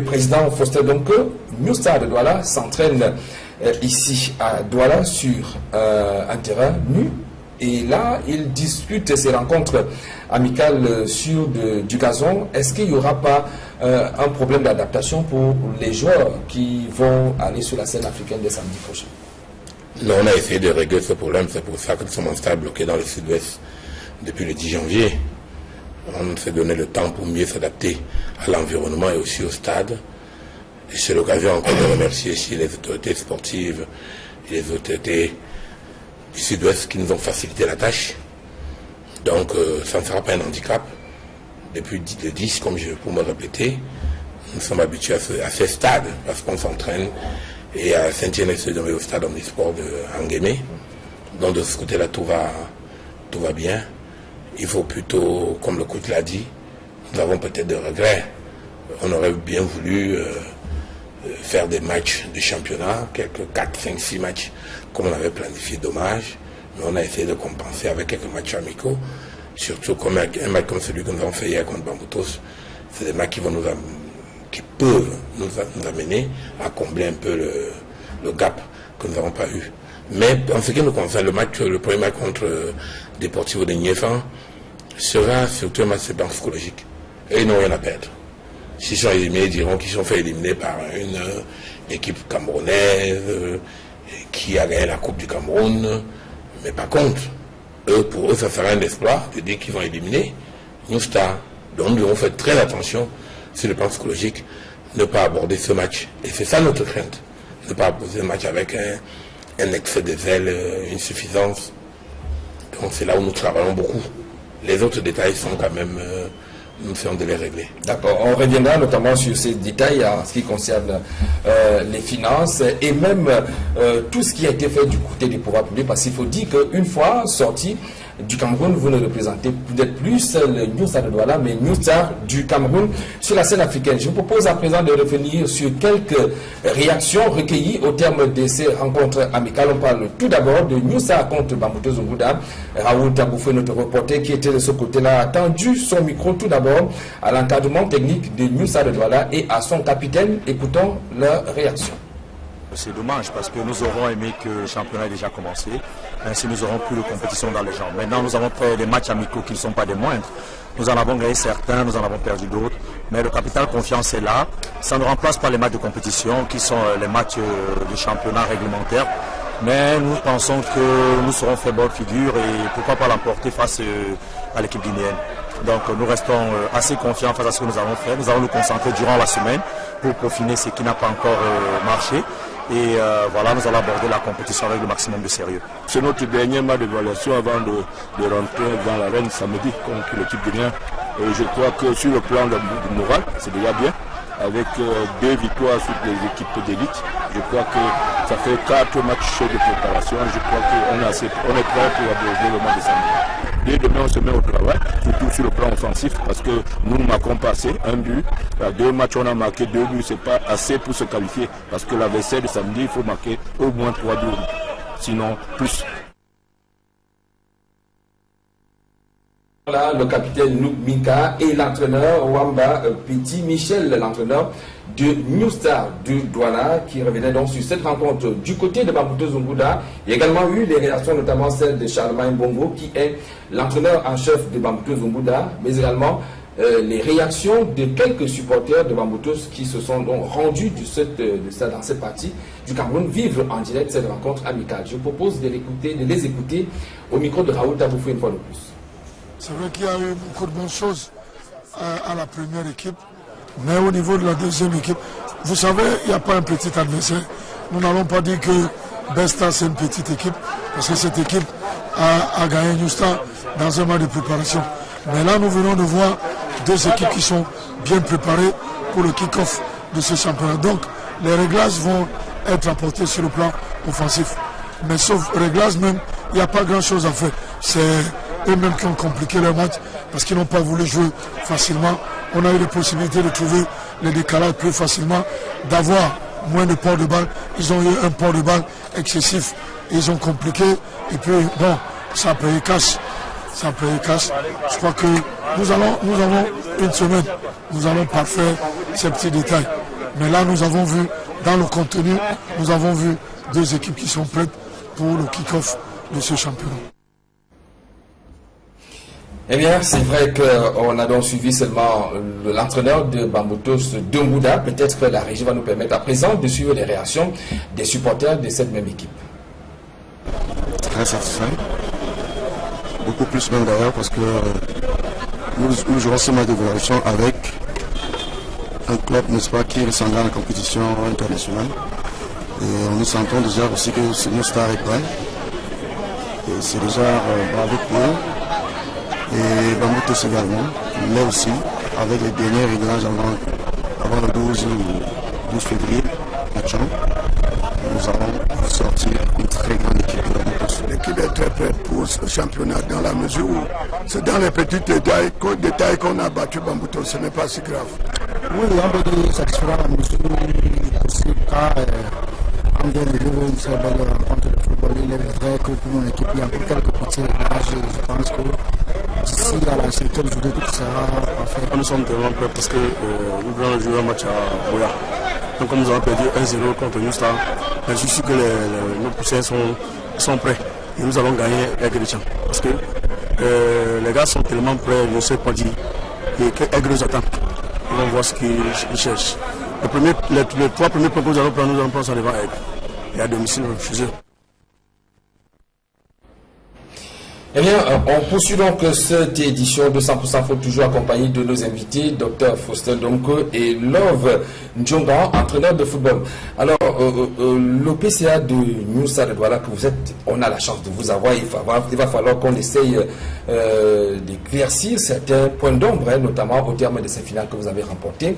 président Foster, donc, New Star de Douala s'entraîne ici à Douala sur un terrain nu. Et là, il dispute ses rencontres amicales sur du gazon. Est-ce qu'il n'y aura pas un problème d'adaptation pour les joueurs qui vont aller sur la scène africaine dès samedi prochain? Non, on a essayé de régler ce problème. C'est pour ça que nous sommes en stade bloqué dans le sud-ouest depuis le 10 janvier. On s'est donné le temps pour mieux s'adapter à l'environnement et aussi au stade. Et c'est l'occasion encore de remercier ici les autorités sportives et les autorités du sud-ouest qui nous ont facilité la tâche. Donc ça ne sera pas un handicap. Depuis le 10, comme je pour me répéter, nous sommes habitués à ces stades parce qu'on s'entraîne et à Saint-Étienne au stade omnisport de Anguémé. Donc de ce côté-là, tout va bien. Il faut plutôt, comme le coach l'a dit, nous avons peut-être des regrets. On aurait bien voulu faire des matchs de championnat, quelques 4, 5, 6 matchs comme on avait planifié, dommage. Mais on a essayé de compenser avec quelques matchs amicaux, surtout comme un match comme celui que nous avons fait hier contre Bamboutos. C'est des matchs qui peuvent nous amener à combler un peu le gap que nous n'avons pas eu. Mais en ce qui nous concerne, le premier match contre Deportivo de Niéfan sera surtout un match psychologique. Et ils n'ont rien à perdre. S'ils sont éliminés, ils diront qu'ils sont fait éliminer par une équipe camerounaise qui a gagné la Coupe du Cameroun. Mais par contre, pour eux, ça sera un exploit de dire qu'ils vont éliminer New Star. Donc nous devons faire très attention sur le plan psychologique, ne pas aborder ce match. Et c'est ça notre crainte. Ne pas aborder le match avec un excès de zèle, une suffisance. Donc c'est là où nous travaillons beaucoup. Les autres détails sont quand même, nous essayons de les régler. D'accord, on reviendra notamment sur ces détails en ce qui concerne les finances et même tout ce qui a été fait du côté des pouvoirs publics, parce qu'il faut dire qu'une fois sorti du Cameroun, vous ne représentez peut-être plus le New Star de Douala, mais New Star du Cameroun sur la scène africaine. Je vous propose à présent de revenir sur quelques réactions recueillies au terme de ces rencontres amicales. On parle tout d'abord de New Star contre Bamboutos Mbouda. Raoul Taboufé, notre reporter qui était de ce côté-là, a tendu son micro tout d'abord à l'encadrement technique de New Star de Douala et à son capitaine. Écoutons leur réaction. C'est dommage parce que nous aurons aimé que le championnat ait déjà commencé. Ainsi, nous n'aurons plus de compétition dans les jambes. Maintenant, nous avons fait des matchs amicaux qui ne sont pas des moindres. Nous en avons gagné certains, nous en avons perdu d'autres. Mais le capital confiance est là. Ça ne remplace pas les matchs de compétition qui sont les matchs de championnat réglementaire. Mais nous pensons que nous serons fait bonne figure et pourquoi pas l'emporter face à l'équipe guinéenne. Donc nous restons assez confiants face à ce que nous allons faire. Nous allons nous concentrer durant la semaine pour peaufiner ce qui n'a pas encore marché. Et voilà, nous allons aborder la compétition avec le maximum de sérieux. C'est notre dernier match d'évaluation avant de rentrer dans l'arène samedi contre l'équipe guinéenne. Et je crois que sur le plan du moral, c'est déjà bien. Avec 2 victoires sur les équipes d'élite, je crois que ça fait 4 matchs de préparation. Je crois qu'on est prêt pour aborder le match de samedi. dès demain on se met au travail, surtout sur le plan offensif, parce que nous ne marquons pas assez, un but. À 2 matchs on a marqué 2 buts, c'est pas assez pour se qualifier, parce que l'adversaire de samedi, il faut marquer au moins 3 buts, sinon plus. Voilà le capitaine Nouk Minka et l'entraîneur Wamba Petit Michel, l'entraîneur de New Star de Douala, qui revenait donc sur cette rencontre. Du côté de Bambuto Zunguda, il y a également eu des réactions, notamment celle de Charlemagne Bongo, qui est l'entraîneur en chef de Bambuto Zunguda, mais également les réactions de quelques supporters de Bambutos qui se sont donc rendus dans cette partie du Cameroun vivre en direct cette rencontre amicale. Je propose de les écouter au micro de Raoul Taboufou une fois de plus. C'est vrai qu'il y a eu beaucoup de bonnes choses à la première équipe, mais au niveau de la deuxième équipe, vous savez, il n'y a pas un petit adversaire. Nous n'allons pas dire que Besta c'est une petite équipe, parce que cette équipe a gagné New Star dans un match de préparation. Mais là, nous venons de voir 2 équipes qui sont bien préparées pour le kick-off de ce championnat. Donc, les réglages vont être apportés sur le plan offensif. Mais sauf réglages même, il n'y a pas grand-chose à faire. C'est eux-mêmes qui ont compliqué leur match parce qu'ils n'ont pas voulu jouer facilement. On a eu la possibilité de trouver les décalages plus facilement, d'avoir moins de port de balle. Ils ont eu un port de balle excessif. Ils ont compliqué. Et puis, bon, ça a payé cash. Ça a payé cash. Je crois que nous avons une semaine. Nous allons parfaire ces petits détails. Mais là, nous avons vu, dans le contenu, nous avons vu 2 équipes qui sont prêtes pour le kick-off de ce championnat. Eh bien, c'est vrai qu'on a donc suivi seulement l'entraîneur de Bambutos Dumbuda. Peut-être que la régie va nous permettre à présent de suivre les réactions des supporters de cette même équipe. Très satisfait. Beaucoup plus même d'ailleurs parce que nous jouons ce match d'évaluation avec un club, n'est-ce pas, qui est ressemble à la compétition internationale. Et nous sentons déjà aussi que New Star est prêt. Et c'est déjà bravo pour eux. Et Bambutos également, mais aussi avec les derniers réglages avant le 12 février, nous allons sortir une très grande équipe de Bambutos. L'équipe est très prête pour ce championnat dans la mesure où c'est dans les petits détails qu'on a battu Bambutos, ce n'est pas si grave. Oui, on peut dire satisfaire à la mesure possible car on vient de vivre une très belle rencontre de football. Il est vrai que pour mon équipe, il y a encore quelques petits réglages. Je pense que d'ici à la 5e journée, tout sera parfait. Nous sommes tellement prêts parce que nous voulons jouer un match à Boya. Donc comme nous avons perdu 1-0 contre New Star, je suis sûr que nos poussins sont prêts. Et nous allons gagner avec les champs. Parce que les gars sont tellement prêts, je ne sais pas dire. Et qu'Aigre nous attend. Ils vont voir ce qu'ils cherchent. Les 3 premiers points que nous allons prendre ça devant Aigre. Et à domicile, chez eux. Eh bien, on poursuit donc cette édition de 100% Foot, toujours accompagné de nos invités, Dr Faustin Donko et Love Ndjonga, entraîneur de football. Alors, le PCA de New Star de Douala que vous êtes, on a la chance de vous avoir. Il va falloir qu'on essaye d'éclaircir certains points d'ombre, notamment au terme de ces finales que vous avez remportées.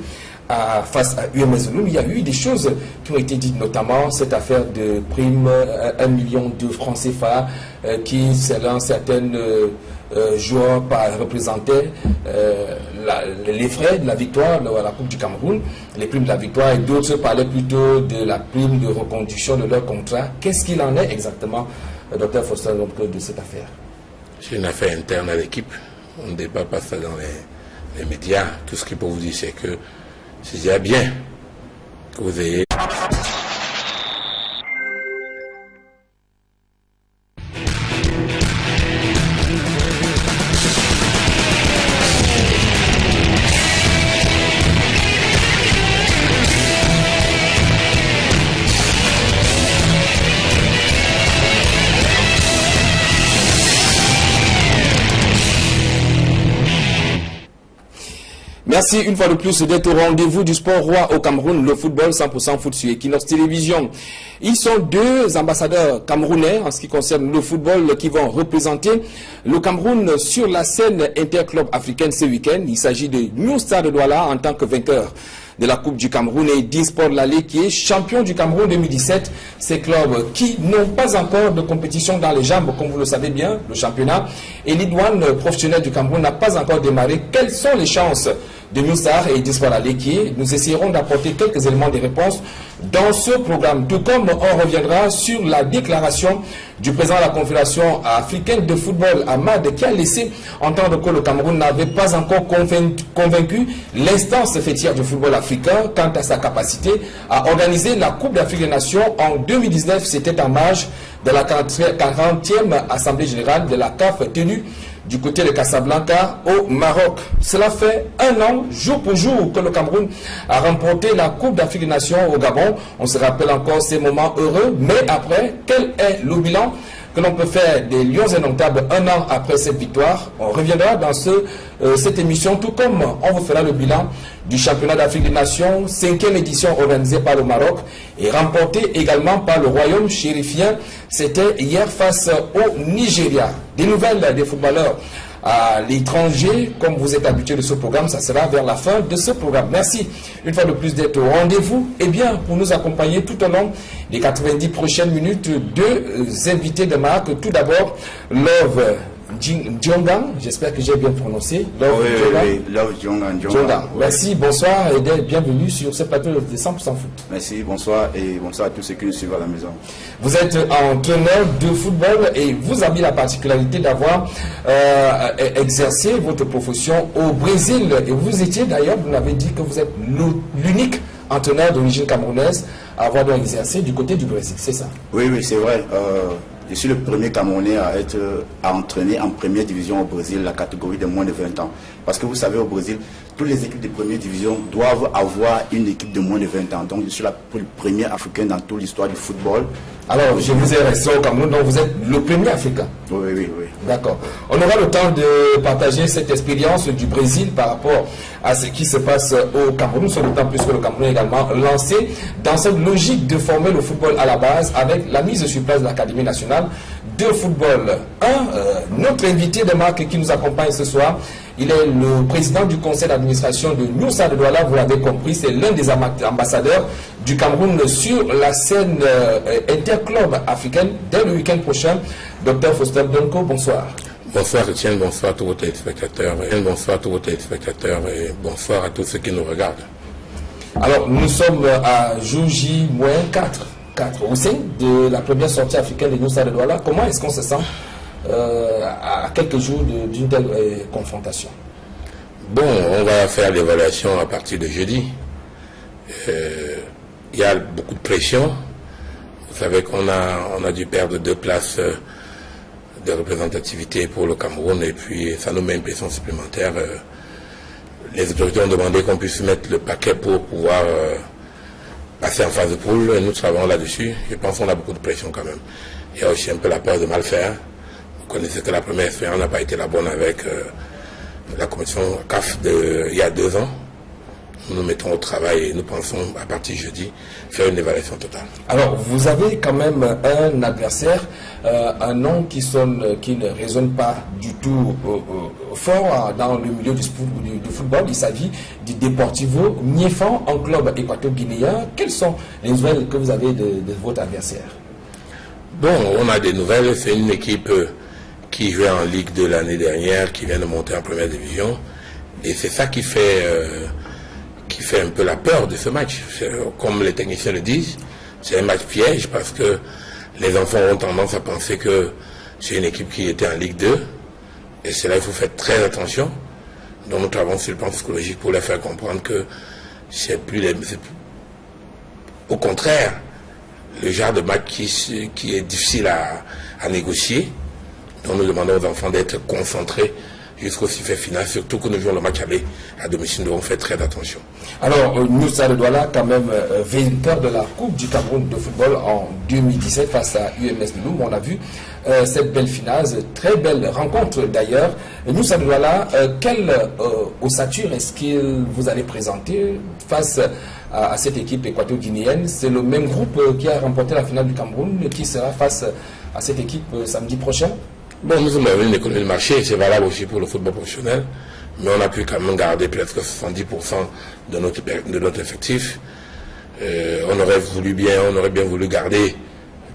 Face à UMS Ouloum, il y a eu des choses qui ont été dites, notamment cette affaire de prime 1 million de francs CFA qui, selon certaines joueurs représentaient les frais de la victoire à la Coupe du Cameroun, les primes de la victoire, et d'autres parlaient plutôt de la prime de reconduction de leur contrat. Qu'est-ce qu'il en est exactement, Dr Faustin, de cette affaire? C'est une affaire interne à l'équipe. On ne débat pas ça dans les médias. Tout ce qu'il peut vous dire, c'est que c'est déjà bien que vous ayez... Merci une fois de plus d'être au rendez-vous du sport roi au Cameroun, le football 100% foot sur Equinox Télévision. Ils sont 2 ambassadeurs camerounais en ce qui concerne le football qui vont représenter le Cameroun sur la scène interclub africaine ce week-end. Il s'agit de New Star de Douala en tant que vainqueur de la Coupe du Cameroun et d'E-Sport Lalé qui est champion du Cameroun 2017. Ces clubs qui n'ont pas encore de compétition dans les jambes, comme vous le savez bien, le championnat. Et l'Idoine professionnel du Cameroun n'a pas encore démarré. Quelles sont les chances de New Star et d'E-Sport Lalé qui est? Nous essayerons d'apporter quelques éléments de réponse dans ce programme. Tout comme on reviendra sur la déclaration du président de la Confédération africaine de football, Ahmad, qui a laissé entendre que le Cameroun n'avait pas encore convaincu l'instance fêtière du football africain quant à sa capacité à organiser la Coupe d'Afrique des Nations en 2019. C'était en marge de la 40e Assemblée Générale de la CAF tenue du côté de Casablanca au Maroc. Cela fait un an, jour pour jour, que le Cameroun a remporté la Coupe d'Afrique des Nations au Gabon. On se rappelle encore ces moments heureux, mais après, quel est le bilan que l'on peut faire des Lions indomptables un an après cette victoire? On reviendra dans cette émission, tout comme on vous fera le bilan du championnat d'Afrique des Nations, 5e édition organisée par le Maroc et remportée également par le royaume chérifien. C'était hier face au Nigeria. Des nouvelles des footballeurs à l'étranger, comme vous êtes habitués de ce programme, ça sera vers la fin de ce programme. Merci une fois de plus d'être au rendez-vous. Et bien, pour nous accompagner tout au long des 90 prochaines minutes, deux invités de marque. Tout d'abord, Love Djongan, j'espère que j'ai bien prononcé. Love Djongan. Merci, bonsoir et bienvenue sur ce plateau de 100% foot. Merci, bonsoir et bonsoir à tous ceux qui nous suivent à la maison. Vous êtes entraîneur de football et vous avez la particularité d'avoir exercé votre profession au Brésil. Et vous étiez d'ailleurs, vous m'avez dit que vous êtes l'unique entraîneur d'origine camerounaise à avoir exercé du côté du Brésil, c'est ça? Oui, c'est vrai. Je suis le premier Camerounais à être entraîné en première division au Brésil, la catégorie de moins de 20 ans. Parce que vous savez, au Brésil, toutes les équipes de première division doivent avoir une équipe de moins de 20 ans. Donc je suis le premier Africain dans toute l'histoire du football. Alors, je vous ai resté au Cameroun, donc vous êtes le premier Africain. Oui. D'accord. On aura le temps de partager cette expérience du Brésil par rapport à ce qui se passe au Cameroun, sur le temps puisque le Cameroun est également lancé dans cette logique de former le football à la base avec la mise sur place de l'Académie nationale de football. Notre invité de marque qui nous accompagne ce soir, il est le président du conseil d'administration de New Star de Douala, vous l'avez compris, c'est l'un des ambassadeurs du Cameroun sur la scène interclub africaine dès le week-end prochain. Dr Foster Donko, bonsoir. Bonsoir Etienne, bonsoir à tous vos téléspectateurs, et bonsoir à tous ceux qui nous regardent. Alors nous sommes à jour J-4 au sein de la première sortie africaine de New Star de Douala. Comment est-ce qu'on se sent à quelques jours d'une telle confrontation? Bon, on va faire l'évaluation à partir de jeudi. Il y a beaucoup de pression. Vous savez qu'on a dû perdre 2 places de représentativité pour le Cameroun et puis ça nous met une pression supplémentaire. Les autorités ont demandé qu'on puisse mettre le paquet pour pouvoir passer en phase de poule. Nous travaillons là-dessus. Je pense qu'on a beaucoup de pression quand même. Il y a aussi un peu la peur de mal faire. Vous connaissez que la première expérience n'a pas été la bonne avec la commission CAF il y a 2 ans. Nous nous mettons au travail et nous pensons à partir de jeudi faire une évaluation totale. Alors vous avez quand même un adversaire, un nom qui ne résonne pas du tout fort dans le milieu du football. Il s'agit du Deportivo Niéfan en club équato-guinéen. Quelles sont les nouvelles que vous avez de votre adversaire? Bon, on a des nouvelles. C'est une équipe qui jouait en Ligue 2 l'année dernière, qui vient de monter en première division. Et c'est ça qui fait un peu la peur de ce match. Comme les techniciens le disent, c'est un match piège parce que les enfants ont tendance à penser que c'est une équipe qui était en Ligue 2. Et c'est là qu'il faut faire très attention. Donc nous travaillons sur le plan psychologique pour leur faire comprendre que c'est au contraire le genre de match qui est difficile à négocier. Donc nous demandons aux enfants d'être concentrés jusqu'au sifflet final, surtout que nous jouons le match aller à domicile, nous devons faire très attention. Alors, New Star de Douala, quand même, vainqueur de la Coupe du Cameroun de football en 2017 face à UMS de Loum. On a vu cette belle finale, très belle rencontre d'ailleurs. New Star de Douala, quelle ossature est-ce que vous allez présenter face à cette équipe équato-guinéenne? C'est le même groupe qui a remporté la finale du Cameroun qui sera face à cette équipe samedi prochain? Bon, nous sommes une économie de marché, c'est valable aussi pour le football professionnel. mais on a pu quand même garder presque 70% de notre effectif. On aurait bien voulu garder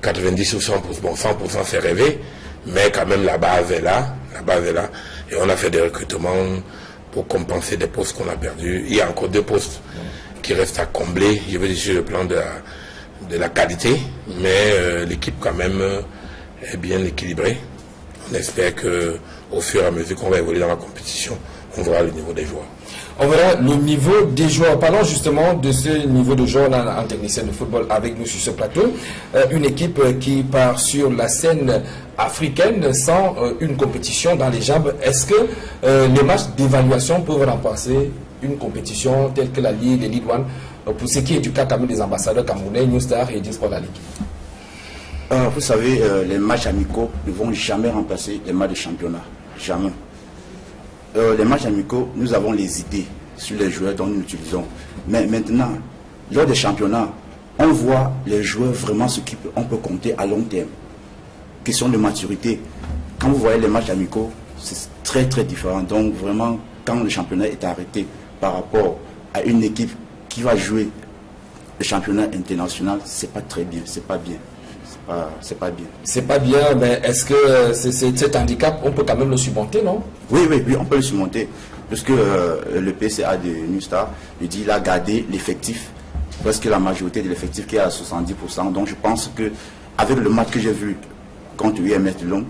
90 ou 100%, bon 100% c'est rêvé, mais quand même la base est là, et on a fait des recrutements pour compenser des postes qu'on a perdus. Il y a encore 2 postes qui restent à combler, je veux dire sur le plan de la qualité, mais l'équipe quand même est bien équilibrée. On espère qu'au fur et à mesure qu'on va évoluer dans la compétition, on verra le niveau des joueurs. On verra le niveau des joueurs. Parlons justement de ce niveau de joueurs. On a un technicien de football avec nous sur ce plateau. Une équipe qui part sur la scène africaine sans une compétition dans les jambes. Est-ce que les matchs d'évaluation peuvent remplacer une compétition telle que la Ligue, les Ligue 1, pour ce qui est du cas quand même des ambassadeurs camerounais, New Star et Sport la Ligue? Vous savez, les matchs amicaux ne vont jamais remplacer les matchs de championnat. Jamais. Les matchs amicaux, nous avons les idées sur les joueurs dont nous utilisons. Mais maintenant, lors des championnats, on voit les joueurs vraiment ce qu'on peut compter à long terme. Question de maturité. Quand vous voyez les matchs amicaux, c'est très très différent. Donc vraiment, quand le championnat est arrêté par rapport à une équipe qui va jouer le championnat international, c'est pas très bien, c'est pas bien. C'est pas bien. C'est pas bien, mais est-ce que cet handicap, on peut quand même le surmonter, non? Oui, on peut le surmonter. Puisque le PCA de New Star, il a gardé l'effectif, presque la majorité de l'effectif qui est à 70%. Donc je pense qu'avec le match que j'ai vu contre UMS Toulon,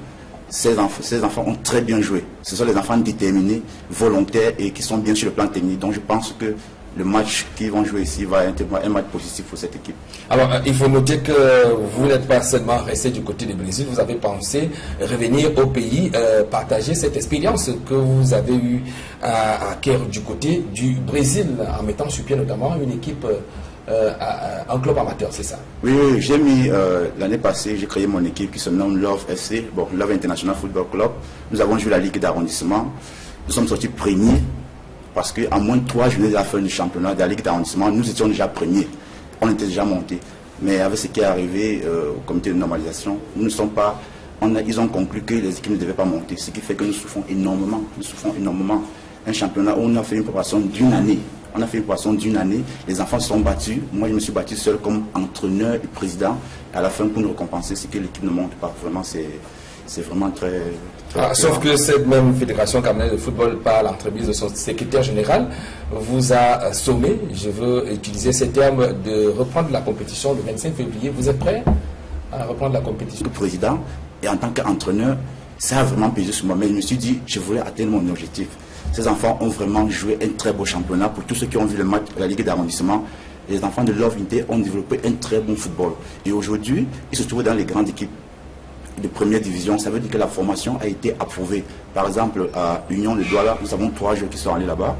ces enfants ont très bien joué. Ce sont les enfants déterminés, volontaires et qui sont bien sur le plan technique. Donc je pense que le match qu'ils vont jouer ici va être un match positif pour cette équipe. Alors, il faut noter que vous n'êtes pas seulement resté du côté du Brésil, vous avez pensé revenir au pays, partager cette expérience que vous avez eue à acquérir du côté du Brésil, en mettant sur pied notamment une équipe, un club amateur, c'est ça? Oui, j'ai mis, l'année passée, j'ai créé mon équipe qui se nomme Love FC, Love International Football Club. Nous avons joué la Ligue d'arrondissement, nous sommes sortis premiers. Parce qu'à moins de 3 journées de la fin du championnat de la Ligue d'arrondissement, nous étions déjà premiers. On était déjà montés. Mais avec ce qui est arrivé au comité de normalisation, nous ne sommes pas. Ils ont conclu que les équipes ne devaient pas monter. Ce qui fait que nous souffrons énormément. Un championnat où on a fait une préparation d'une année. Les enfants se sont battus. Moi, je me suis battu seul comme entraîneur et président. Et à la fin, pour nous récompenser, c'est que l'équipe ne monte pas. Vraiment, c'est vraiment très... sauf que cette même fédération camerounaise de football, par l'entremise de son secrétaire général, vous a sommé, je veux utiliser ces termes, de reprendre la compétition le 25 février. Vous êtes prêt à reprendre la compétition? Le président, et en tant qu'entraîneur, ça a vraiment pesé sur moi. Mais je me suis dit, je voulais atteindre mon objectif. Ces enfants ont vraiment joué un très beau championnat. Pour tous ceux qui ont vu le match de la Ligue d'arrondissement, les enfants de Love Unité ont développé un très bon football. Et aujourd'hui, ils se trouvent dans les grandes équipes de première division. Ça veut dire que la formation a été approuvée. Par exemple, à Union de Douala, nous avons 3 joueurs qui sont allés là-bas.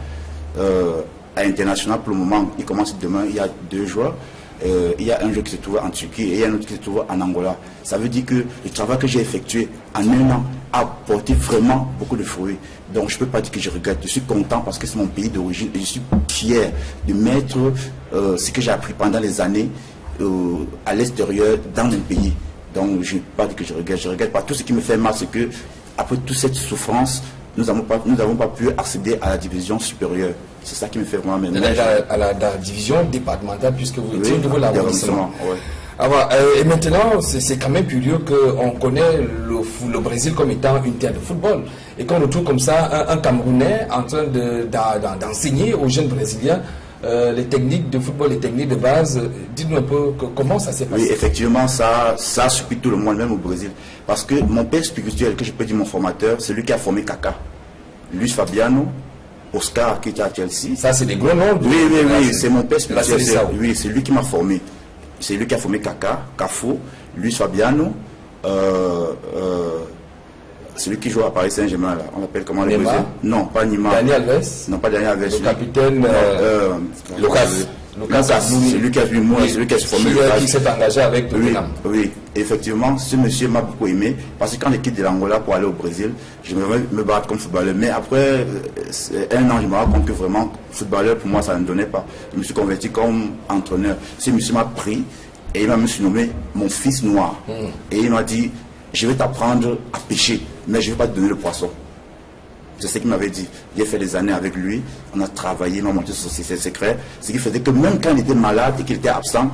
À International, pour le moment, il commence demain, il y a 2 joueurs. Il y a un joueur qui se trouve en Turquie et il y a un autre qui se trouve en Angola. Ça veut dire que le travail que j'ai effectué en un an a porté vraiment beaucoup de fruits. Donc je ne peux pas dire que je regrette. Je suis content parce que c'est mon pays d'origine et je suis fier de mettre ce que j'ai appris pendant les années à l'extérieur dans mon pays. Donc je ne peux pas dire que je regrette. Je ne regrette pas. Tout ce qui me fait mal, c'est que après toute cette souffrance, nous n'avons pas pu accéder à la division supérieure. C'est ça qui me fait vraiment mal. À la division départementale, puisque vous étiez au niveau de l'arrondissement. Et maintenant, c'est quand même curieux qu'on connaît le Brésil comme étant une terre de football. Et qu'on retrouve comme ça un Camerounais en train d'enseigner aux jeunes Brésiliens les techniques de football, les techniques de base. Dites-nous un peu comment ça s'est passé. Oui, effectivement, ça a surpris tout le monde, même au Brésil. Parce que mon père spirituel, que je peux dire mon formateur, c'est lui qui a formé Kaka. Luis Fabiano, Oscar qui était à Chelsea. Ça, c'est des gros noms. Oui, c'est mon père spirituel. Oui, c'est lui qui m'a formé. C'est lui qui a formé Kaka, Cafo, Luis Fabiano, celui qui joue à Paris Saint-Germain, là. On l'appelle comment le Brésil? Non, pas Nima. Daniel Alves. Non, pas Daniel Alves. Le capitaine Lucas, c'est lui qui a vu moi, c'est lui qui a formé qui s'est engagé avec Tottenham. Oui, effectivement, ce monsieur m'a beaucoup aimé parce que quand il quitte de l'Angola pour aller au Brésil, je me battre comme footballeur. Mais après un an, je me rends compte que vraiment, footballeur, pour moi, ça ne donnait pas. Je me suis converti comme entraîneur. Ce monsieur m'a pris et il m'a surnommé mon fils noir. Et il m'a dit, je vais t'apprendre à pêcher, mais je ne vais pas te donner le poisson. C'est ce qu'il m'avait dit. J'ai fait des années avec lui, on a travaillé, il m'a montré ses secrets. Ce qui faisait que même quand il était malade et qu'il était absent,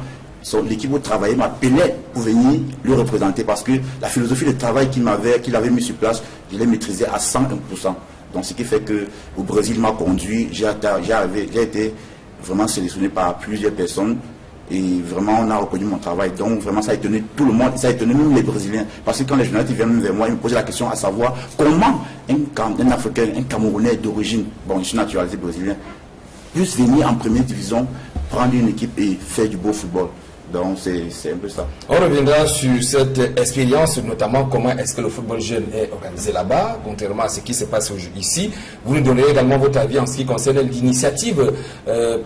l'équipe où travaillait m'appelait pour venir lui représenter parce que la philosophie de travail qu'il avait mis sur place, je l'ai maîtrisé à 101%. Donc ce qui fait qu'au Brésil, il m'a conduit, j'ai été vraiment sélectionné par plusieurs personnes et vraiment on a reconnu mon travail. Donc vraiment ça a étonné tout le monde, ça a étonné même les Brésiliens. Parce que quand les journalistes viennent vers moi, ils me posaient la question à savoir comment un Africain, un Camerounais d'origine, bon je suis naturalisé brésilien, puisse venir en première division, prendre une équipe et faire du beau football. Donc c'est un peu ça. On reviendra sur cette expérience, notamment comment est-ce que le football jeune est organisé là-bas, contrairement à ce qui se passe ici. Vous nous donnerez également votre avis en ce qui concerne l'initiative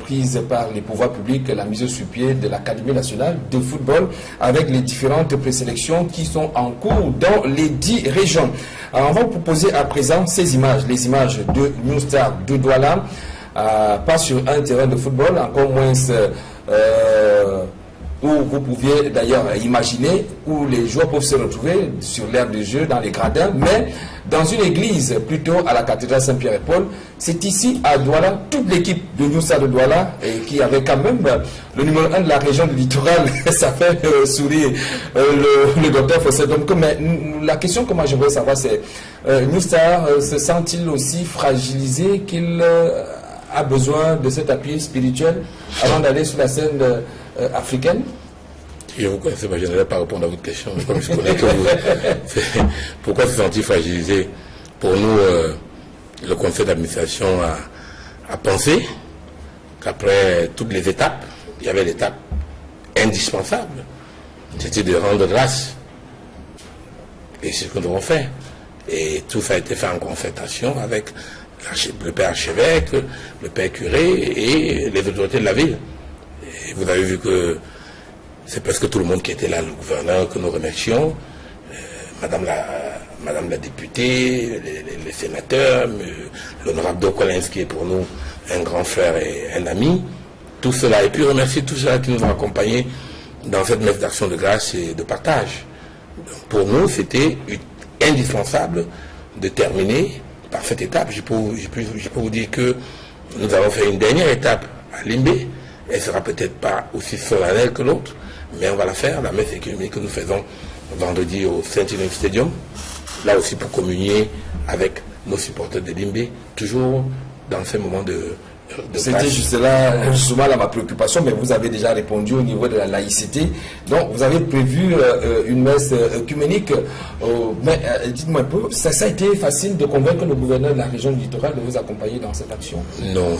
prise par les pouvoirs publics, la mise sur pied de l'Académie nationale de football, avec les différentes présélections qui sont en cours dans les 10 régions. Alors, on va vous proposer à présent ces images, les images de New Star de Douala, pas sur un terrain de football, encore moins où vous pouviez d'ailleurs imaginer où les joueurs peuvent se retrouver sur l'aire de jeu, dans les gradins, mais dans une église, plutôt à la cathédrale Saint-Pierre et Paul. C'est ici à Douala, toute l'équipe de New Star de Douala, et qui avait quand même le numéro 1 de la région du littoral, ça fait sourire le docteur Fossé. Donc, mais la question que moi j'aimerais savoir, c'est New Star se sent-il aussi fragilisé qu'il a besoin de cet appui spirituel avant d'aller sur la scène africaine? Je vous connaissez, je n'allais pas répondre à votre question, mais comme je connais que vous, pourquoi se sentir fragilisé? Pour nous, le conseil d'administration a pensé qu'après toutes les étapes, il y avait l'étape indispensable, c'était de rendre grâce. Et c'est ce que nous avons fait. Et tout ça a été fait en concertation avec le père archevêque, le père curé et les autorités de la ville. Et vous avez vu que c'est presque tout le monde qui était là, le gouverneur que nous remercions, madame la députée, les sénateurs, l'honorable Dokolens qui est pour nous un grand frère et un ami, tout cela. Et puis remercier tous ceux qui nous ont accompagnés dans cette messe d'action de grâce et de partage. Donc, pour nous, c'était indispensable de terminer par cette étape. Je peux vous dire que nous avons fait une dernière étape à Limbé. Elle ne sera peut-être pas aussi solennelle que l'autre, mais on va la faire, la messe écuménique que nous faisons vendredi au Saint-Hilary Stadium, là aussi pour communier avec nos supporters de Limbé, toujours dans ces moments de C'était justement là ma préoccupation, mais vous avez déjà répondu au niveau de la laïcité. Donc vous avez prévu une messe œcuménique, mais dites-moi un peu, ça a été facile de convaincre le gouverneur de la région du littoral de vous accompagner dans cette action? Non,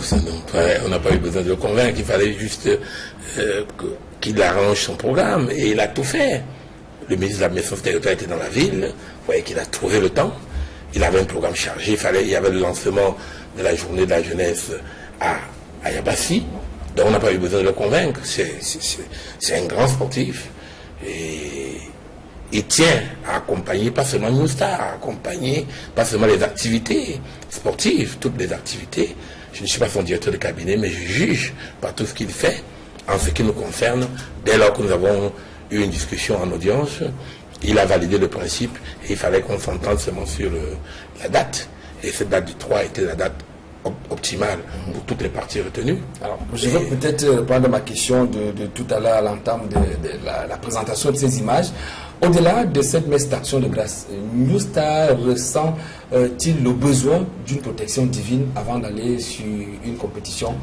on n'a pas eu besoin de le convaincre, il fallait juste qu'il arrange son programme, et il a tout fait. Le ministre de la Mission territoriale était dans la ville, vous voyez qu'il a trouvé le temps, il avait un programme chargé, il y avait le lancement de la journée de la jeunesse à Yabassi, donc on n'a pas eu besoin de le convaincre. C'est un grand sportif et il tient à accompagner pas seulement New Star, à accompagner pas seulement les activités sportives, toutes les activités. Je ne suis pas son directeur de cabinet, mais je juge par tout ce qu'il fait en ce qui nous concerne. Dès lors que nous avons eu une discussion en audience, il a validé le principe et il fallait qu'on s'entende seulement sur la date. Et cette date du 3 était la date optimale pour toutes les parties retenues. Alors, je vais peut-être reprendre ma question de tout à l'heure à l'entame de la présentation de ces images. Au-delà de cette messe d'action de grâce, New Star ressent-il le besoin d'une protection divine avant d'aller sur une compétition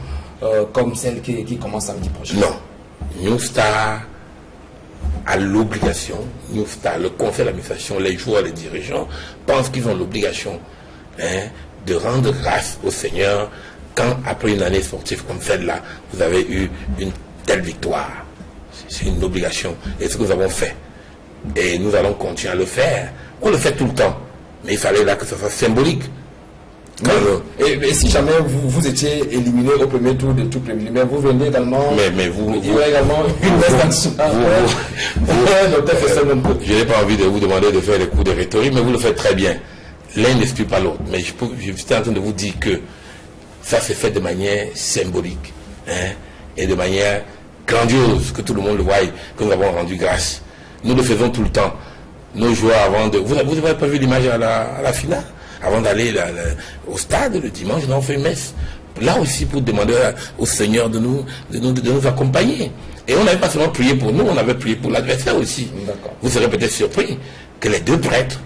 comme celle qui commence samedi prochain? Non. New Star a l'obligation, New Star, le conseil d'administration, les joueurs, les dirigeants pensent qu'ils ont l'obligation de rendre grâce au Seigneur quand, après une année sportive comme celle-là, vous avez eu une telle victoire. C'est une obligation. Et ce que nous avons fait. Et nous allons continuer à le faire. On le fait tout le temps. Mais il fallait là que ce soit symbolique. Et si jamais vous étiez éliminé au premier tour de tout préliminaire, vous venez également... il y aura également une messe d'action. Je n'ai pas envie de vous demander de faire des coups de rhétorique, mais vous le faites très bien. L'un n'exclut pas l'autre. Mais je suis en train de vous dire que ça s'est fait de manière symbolique et de manière grandiose, que tout le monde le voie, que nous avons rendu grâce. Nous le faisons tout le temps. Nos joueurs avant de... Vous n'avez pas vu l'image à la finale? avant d'aller au stade le dimanche, nous avons fait une messe. Là aussi pour demander au Seigneur de nous accompagner. Et on n'avait pas seulement prié pour nous, on avait prié pour l'adversaire aussi. Vous serez peut-être surpris que les 2 prêtres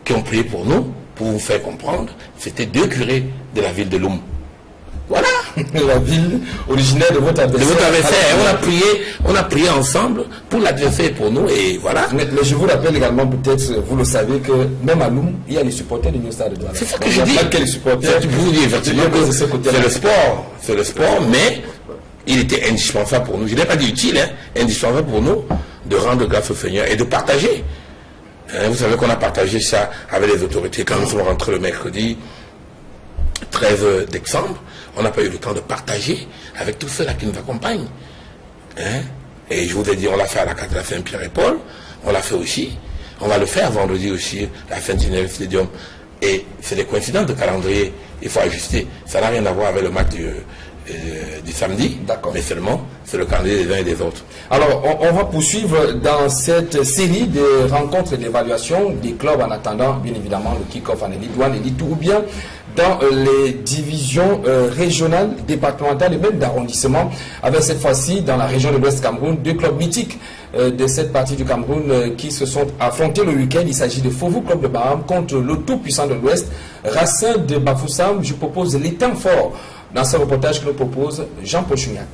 qui ont prié pour nous, pour vous faire comprendre, c'était 2 curés de la ville de Loum. Voilà, la ville originaire de votre adversaire. On a prié ensemble pour l'adversaire et pour nous, et voilà. Mais je vous rappelle également, peut-être, vous le savez, que même à Loum, il y a les supporters du New Stade de Douala. C'est ça que je dis. Vous dites effectivement que c'est le sport, mais il était indispensable pour nous. Je n'ai pas dit utile, indispensable pour nous de rendre grâce au Seigneur et de partager. Vous savez qu'on a partagé ça avec les autorités quand nous sommes rentrés le mercredi 13 décembre. On n'a pas eu le temps de partager avec tous ceux-là qui nous accompagnent. Et je vous ai dit, on l'a fait à la cathédrale Saint-Pierre et Paul, on l'a fait aussi, on va le faire vendredi aussi à Saint-Denis Stadium. Et c'est des coïncidences de calendrier, il faut ajuster. Ça n'a rien à voir avec le match du samedi, mais seulement c'est le calendrier des uns et des autres. Alors, on va poursuivre dans cette série de rencontres et d'évaluation des clubs en attendant, bien évidemment, le kick-off en élite 1, élite 2, ou bien dans les divisions régionales, départementales et même d'arrondissement, avec cette fois-ci, dans la région de l'Ouest Cameroun, 2 clubs mythiques de cette partie du Cameroun qui se sont affrontés le week-end. Il s'agit de Fovu Club de Baham contre le tout-puissant de l'Ouest, Racing de Bafoussam. Je propose les temps forts dans ce reportage que nous propose Jean-Paul Chuniat.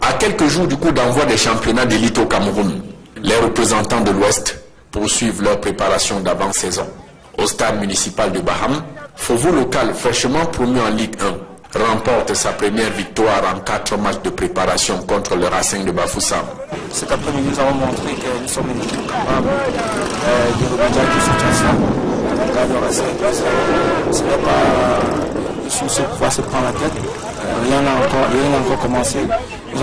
À quelques jours du coup d'envoi des championnats d'élite au Cameroun, les représentants de l'Ouest poursuivent leur préparation d'avant-saison. Au stade municipal de Baham, Fovu local fraîchement promu en Ligue 1 remporte sa première victoire en 4 matchs de préparation contre le Racing de Bafoussam. Cet après-midi, nous avons montré que nous sommes une équipe capable de remédier à toute situation. En tout cas, le Racing, ce n'est pas sur ce pouvoir se prendre la tête. Rien n'a encore commencé. Nous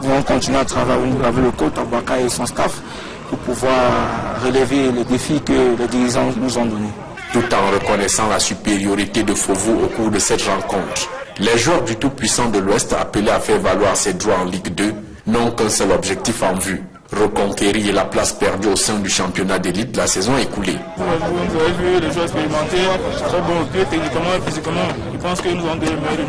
allons continuer à travailler avec le coach Abouaka et son staff pour pouvoir relever les défis que les dirigeants nous ont donnés. Tout en reconnaissant la supériorité de Fovu au cours de cette rencontre, les joueurs du tout-puissant de l'Ouest appelés à faire valoir ses droits en Ligue 2 n'ont qu'un seul objectif en vue: reconquérir la place perdue au sein du championnat d'élite de la saison écoulée. Vous avez vu les joueurs expérimentés, très bons techniquement et physiquement. Je pense que nous avons des meilleurs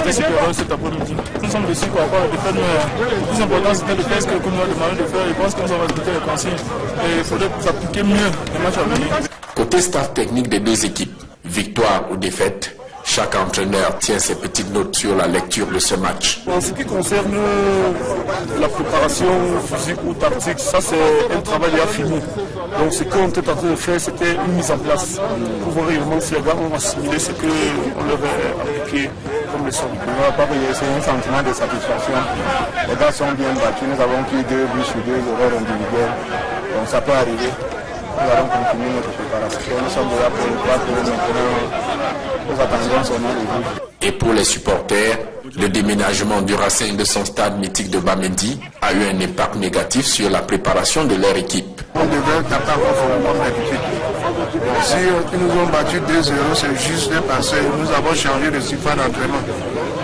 supérieurs cet après-midi. Nous sommes déçus par rapport à la défaite, mais le plus important c'était le test que nous avons demandé de faire. Je pense que nous avons respecté les consignes et il faudrait s'appliquer mieux les matchs à venir. Côté staff technique des 2 équipes, victoire ou défaite, chaque entraîneur tient ses petites notes sur la lecture de ce match. En ce qui concerne la préparation physique ou tactique, ça c'est un travail déjà fini. Donc ce qu'on était en train de faire, c'était une mise en place pour voir réellement si les gars ont assimilé ce qu'on leur a appliqué comme leçon. C'est un sentiment de satisfaction. Les gars sont bien battus, nous avons pris 2 buts sur 2 erreurs individuelles. Donc ça peut arriver. Nous allons continuer notre préparation. Nous sommes déjà pour le 3 pour maintenant. Nous attendons seulement les buts. Et pour les supporters, le déménagement du Racing de son stade mythique de Bamenda a eu un impact négatif sur la préparation de leur équipe. On devait taper comme d'habitude. Si ils nous ont battu 2-0, c'est juste parce que nous avons changé de surface d'entraînement.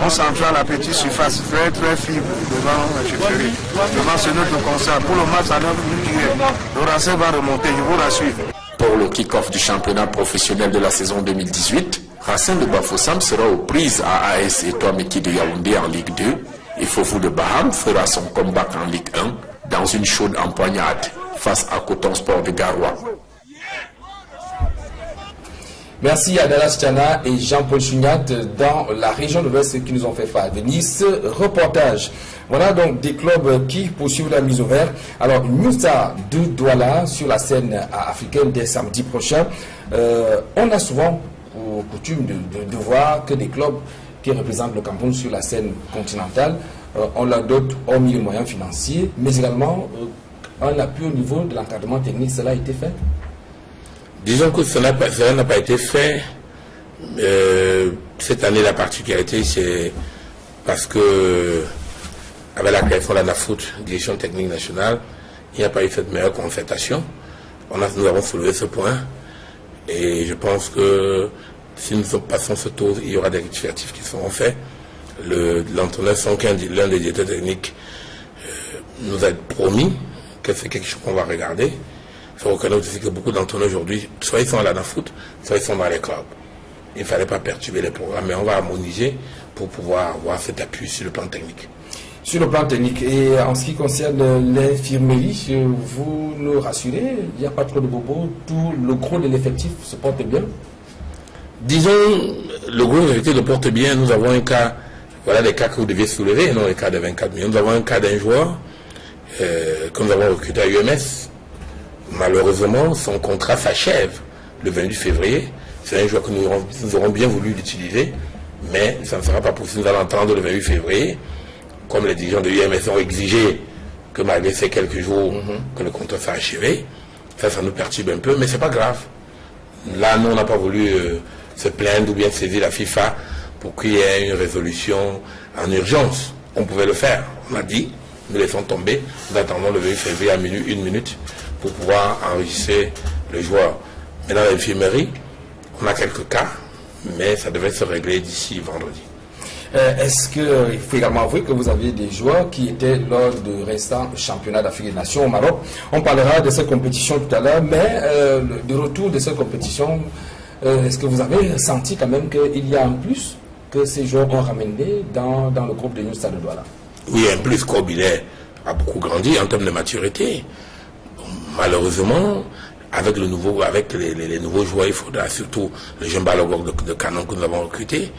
On s'entraîne à la petite surface, très fibre devant la chefferie. Devant c'est notre concert. Pour le match à 9 minutes, le Racing va remonter, je vous rassure. Pour le kick-off du championnat professionnel de la saison 2018, Racing de Bafoussam sera aux prises à AS Étoile Meki de Yaoundé en Ligue 2 et Fovu de Baham fera son comeback en Ligue 1 dans une chaude empoignade face à Coton Sport de Garoua. Merci à Dallas Tchana et Jean-Paul Chuniat dans la région de l'Ouest qui nous ont fait parvenir ce reportage. Voilà donc des clubs qui poursuivent la mise au vert. Alors, New Stade de Douala sur la scène africaine dès samedi prochain. On a souvent pour coutume de voir que des clubs qui représentent le Cameroun sur la scène continentale, on leur dote hormis les moyens financiers, mais également un appui au niveau de l'encadrement technique. Cela a été fait? Disons que cela n'a pas été fait. Cette année, la particularité, c'est parce que, avec la création de la NAFOOT, Direction Technique Nationale, il n'y a pas eu cette meilleure concertation. Nous avons soulevé ce point. Et je pense que si nous passons ce tour, il y aura des rectificatifs qui seront faits. L'entraîneur Sonkin, l'un des directeurs techniques, nous a promis que c'est quelque chose qu'on va regarder. Il faut reconnaître aussi que beaucoup d'entre nous aujourd'hui, soit ils sont à la foot, soit ils sont dans les clubs. Il ne fallait pas perturber les programmes, mais on va harmoniser pour pouvoir avoir cet appui sur le plan technique. Sur le plan technique, et en ce qui concerne l'infirmerie, vous nous rassurez, il n'y a pas trop de bobos, tout le gros de l'effectif se porte bien? Disons, le gros de l'effectif le porte bien. Nous avons un cas, voilà les cas que vous deviez soulever, non les cas de 24 millions. Nous avons un cas d'un joueur que nous avons recruté à UMS. Malheureusement, son contrat s'achève le 28 février. C'est un joueur que nous aurons bien voulu l'utiliser, mais ça ne sera pas possible. Nous allons entendre le 28 février, comme les dirigeants de UMS ont exigé que malgré ces quelques jours, que le contrat soit achevé. Ça nous perturbe un peu, mais c'est pas grave. Là, nous, on n'a pas voulu se plaindre ou bien saisir la FIFA pour qu'il y ait une résolution en urgence. On pouvait le faire. On a dit, nous laissons tomber, nous attendons le 28 février à minuit, 1 minute, pour pouvoir enregistrer le joueur. Mais dans l'infirmerie, on a quelques cas, mais ça devait se régler d'ici vendredi. Est-ce qu'il faut également avouer que vous aviez des joueurs qui étaient lors de récents championnats d'Afrique des Nations au Maroc? On parlera de cette compétition tout à l'heure, mais de retour de cette compétition, est-ce que vous avez senti quand même qu'il y a un plus que ces joueurs ont ramené dans le groupe de New Stade de Douala? Oui, un plus. Kobilé a beaucoup grandi en termes de maturité. Bon, malheureusement, avec les nouveaux joueurs, il faudra surtout le jeune Balogor de Canon que nous avons recruté.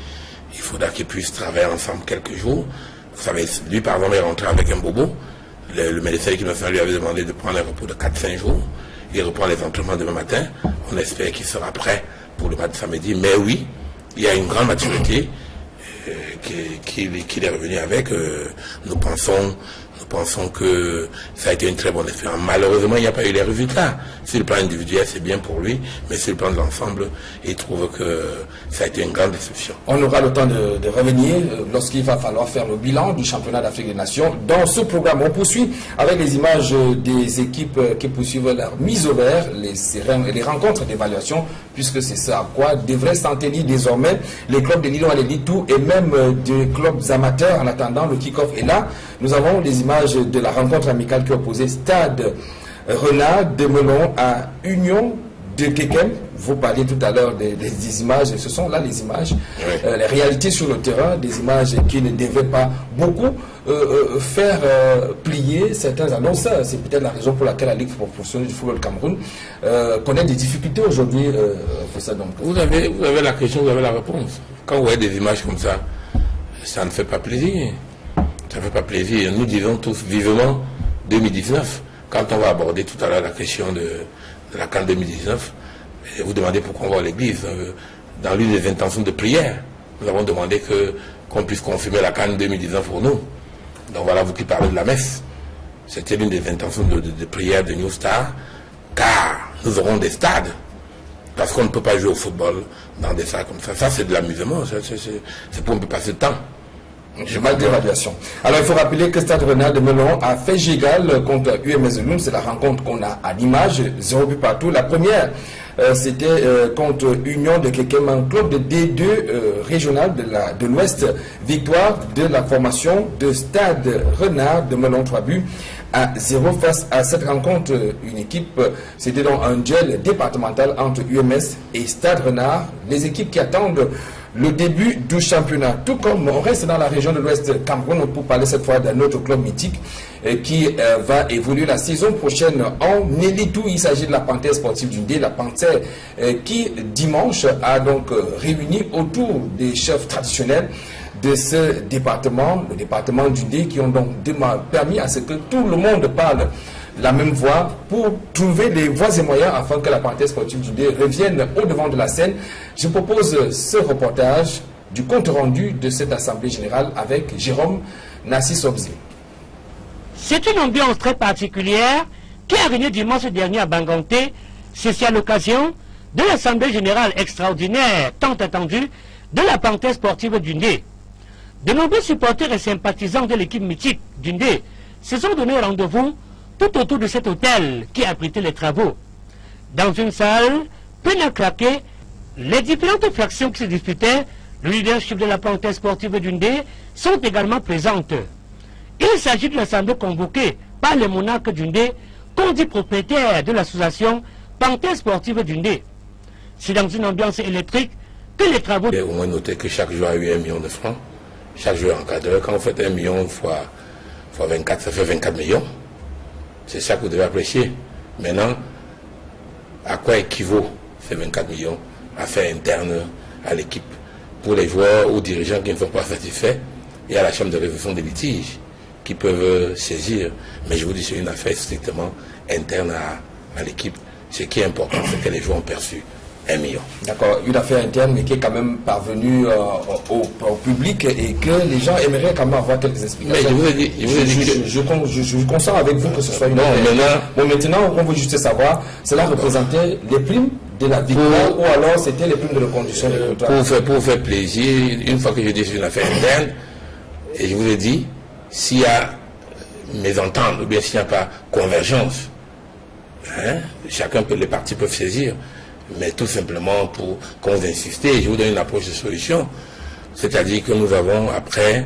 Il faudra qu'ils puissent travailler ensemble quelques jours. Vous savez, lui, par exemple, est rentré avec un bobo. Le médecin qui lui avait demandé de prendre un repos de 4-5 jours. Il reprend les entraînements demain matin. On espère qu'il sera prêt pour le match samedi. Mais oui, il y a une grande maturité qu'il est revenu avec. Nous pensons que ça a été une très bonne expérience. Malheureusement, il n'y a pas eu les résultats. Sur le plan individuel, c'est bien pour lui, mais sur le plan de l'ensemble, il trouve que ça a été une grande déception. On aura le temps de revenir lorsqu'il va falloir faire le bilan du championnat d'Afrique des Nations. Dans ce programme, on poursuit avec les images des équipes qui poursuivent leur mise au vert, les rencontres d'évaluation, puisque c'est ça à quoi devraient s'en tenir désormais les clubs de Lilo et les Litou et même des clubs amateurs en attendant le kick-off. Et là, nous avons des images de la rencontre amicale qui opposait Stade Renard de Melon à Union de Kekem. Vous parliez tout à l'heure des images, ce sont là les images, les réalités sur le terrain, des images qui ne devaient pas beaucoup faire plier certains annonceurs. C'est peut-être la raison pour laquelle la Ligue professionnelle du football Cameroun connaît des difficultés aujourd'hui. Vous avez la question, vous avez la réponse. Quand vous voyez des images comme ça, ça ne fait pas plaisir. Ça ne fait pas plaisir. Nous disons tous vivement 2019. Quand on va aborder tout à l'heure la question de la CAN 2019, vous demandez pourquoi on va à l'église. Dans l'une des intentions de prière, nous avons demandé qu'on puisse confirmer la CAN 2019 pour nous. Donc voilà, vous qui parlez de la messe. C'était l'une des intentions de prière de New Star, car nous aurons des stades. Parce qu'on ne peut pas jouer au football dans des stades comme ça. Ça, c'est de l'amusement. C'est pour un peu passer le temps. Je mal d'évaluation. Alors il faut rappeler que Stade Renard de Melon a fait gigal contre UMS Lund. C'est la rencontre qu'on a à l'image, 0 but partout. La première, c'était contre Union de Kekem, un club de D2 régional de l'Ouest. Victoire de la formation de Stade Renard de Melon, 3 buts à 0 face à cette rencontre. Une équipe, c'était donc un duel départemental entre UMS et Stade Renard. Les équipes qui attendent le début du championnat. Tout comme on reste dans la région de l'Ouest Cameroun pour parler cette fois d'un autre club mythique qui va évoluer la saison prochaine en Elitou. Il s'agit de la Panthère sportive du Ndé, la Panthère qui dimanche a donc réuni autour des chefs traditionnels de ce département, le département du Ndé, qui ont donc permis à ce que tout le monde parle la même voix pour trouver les voies et moyens afin que la Panthère sportive du Ndé revienne au devant de la scène. Je propose ce reportage du compte rendu de cette assemblée générale avec Jérôme Nassi-Sobzi. C'est une ambiance très particulière qui a régné dimanche dernier à Banganté. C'est à l'occasion de l'assemblée générale extraordinaire tant attendue de la Panthère sportive du Ndé. De nombreux supporters et sympathisants de l'équipe mythique du Ndé se sont donné rendez-vous tout autour de cet hôtel qui abritait les travaux. Dans une salle pleine à craquer, les différentes fractions qui se disputaient, le leadership de la Panthère sportive du Ndé, sont également présentes. Il s'agit de l'assemblée convoquée par les monarques du Ndé qu'on dit propriétaire de l'association Panthère Sportive d'Undé. C'est dans une ambiance électrique que les travaux... Il faut au moins noter que chaque joueur a eu 1 million de francs. Chaque joueur encadreur, quand vous faites 1 million fois 24, ça fait 24 millions. C'est ça que vous devez apprécier. Maintenant, à quoi équivaut ces 24 millions? Affaires internes à l'équipe. Pour les joueurs ou dirigeants qui ne sont pas satisfaits, il y a la chambre de résolution des litiges qui peuvent saisir. Mais je vous dis, c'est une affaire strictement interne à l'équipe. Ce qui est important, c'est que les joueurs ont perçu 1 million. D'accord, une affaire interne, mais qui est quand même parvenue au public et que les gens aimeraient quand même avoir quelques explications. Mais je vous ai dit, je consens avec vous que ce soit une affaire. Maintenant, on veut juste savoir, cela représentait les primes de la victoire ou alors c'était les primes de reconduction des contrats? Pour faire plaisir, une fois que je dis c'est une affaire interne, et je vous ai dit, s'il y a mésentente ou bien s'il n'y a pas convergence, les partis peuvent saisir. Mais tout simplement pour qu'on vous insiste, je vous donne une approche de solution. C'est-à-dire que nous avons, après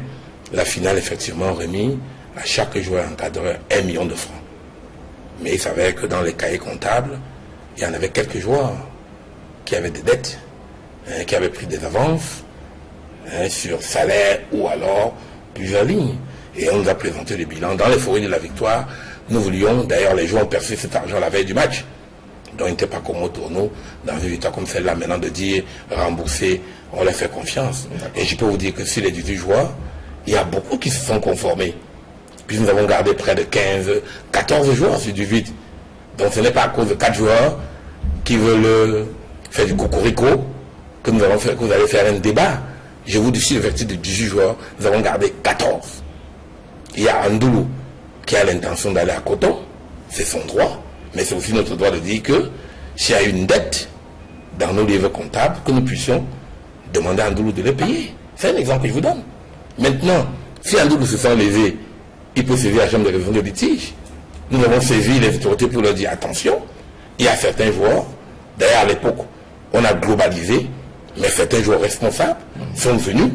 la finale, effectivement remis à chaque joueur encadreur 1 million de francs. Mais il s'avère que dans les cahiers comptables, il y en avait quelques joueurs qui avaient des dettes, qui avaient pris des avances sur salaire ou alors plusieurs lignes. Et on nous a présenté le bilan. Dans l'euphorie de la victoire, nous voulions, d'ailleurs les joueurs ont perçu cet argent la veille du match. Donc il n'était pas comme au tournoi, dans une victoire comme celle-là, maintenant de dire rembourser, on leur fait confiance. Et je peux vous dire que sur les 18 joueurs, il y a beaucoup qui se sont conformés. Puis nous avons gardé près de 14 joueurs sur 18. Donc ce n'est pas à cause de 4 joueurs qui veulent faire du cocorico que nous allons faire, que vous allez faire un débat. Je vous dis, sur le vertu de 18 joueurs, nous avons gardé 14. Il y a Andoulou qui a l'intention d'aller à Coton, c'est son droit. Mais c'est aussi notre droit de dire que s'il y a une dette dans nos livres comptables, que nous puissions demander à Andoulou de les payer. C'est un exemple que je vous donne. Maintenant, si Andoulou se sent lésé, il peut saisir la chambre de résolution de litige. Nous avons saisi les autorités pour leur dire attention, il y a certains joueurs, d'ailleurs à l'époque, on a globalisé, mais certains joueurs responsables sont venus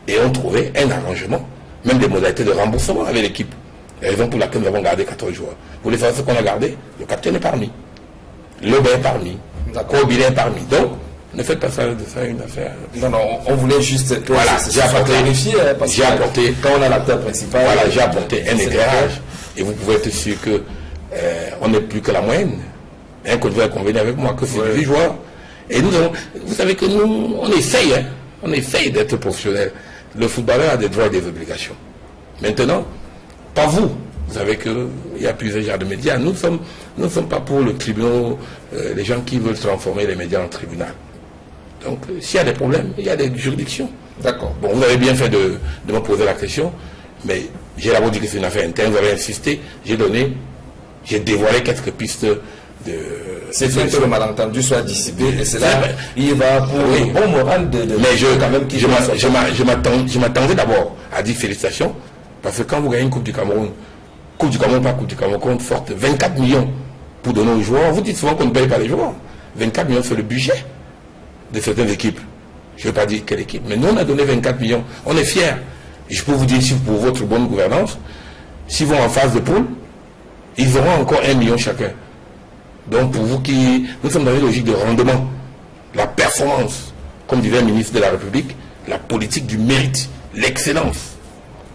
et ont trouvé un arrangement, même des modalités de remboursement avec l'équipe. La raison pour laquelle nous avons gardé 14 joueurs. Vous voulez savoir ce qu'on a gardé? Le capitaine est parmi. Lebé est parmi. Kobilé est parmi. Donc, ne faites pas ça de ça une affaire. Non, non, on voulait juste voilà, j'ai apporté, parce que quand on a l'acteur principal. Voilà, j'ai apporté un éclairage. Et vous pouvez être sûr que on n'est plus que la moyenne. Un Côte d'Ivoire convenu avec moi que c'est 18 joueurs. Et nous avons, vous savez que nous, on essaye d'être professionnel. Le footballeur a des droits et des obligations. Maintenant, pas vous. Vous savez qu'il y a plusieurs genres de médias. Nous ne sommes pas pour le tribunal, les gens qui veulent transformer les médias en tribunal. Donc, s'il y a des problèmes, il y a des juridictions. D'accord. Bon, vous avez bien fait de me poser la question, mais j'ai d'abord dit que c'est une affaire interne, vous avez insisté, j'ai dévoilé quelques pistes de... C'est fait que le malentendu soit dissipé, et c'est là, il va pour le bon moral de... Mais je m'attendais d'abord à dire félicitations, parce que quand vous gagnez une Coupe du Cameroun, pas Coupe du Cameroun, compte forte, 24 millions pour donner aux joueurs. Vous dites souvent qu'on ne paye pas les joueurs. 24 millions, c'est le budget de certaines équipes. Je ne veux pas dire quelle équipe, mais nous, on a donné 24 millions. On est fiers. Je peux vous dire, si pour votre bonne gouvernance, s'ils vont en phase de poule, ils auront encore 1 million chacun. Donc, pour vous nous sommes dans une logique de rendement. La performance, comme disait le ministre de la République, la politique du mérite, l'excellence.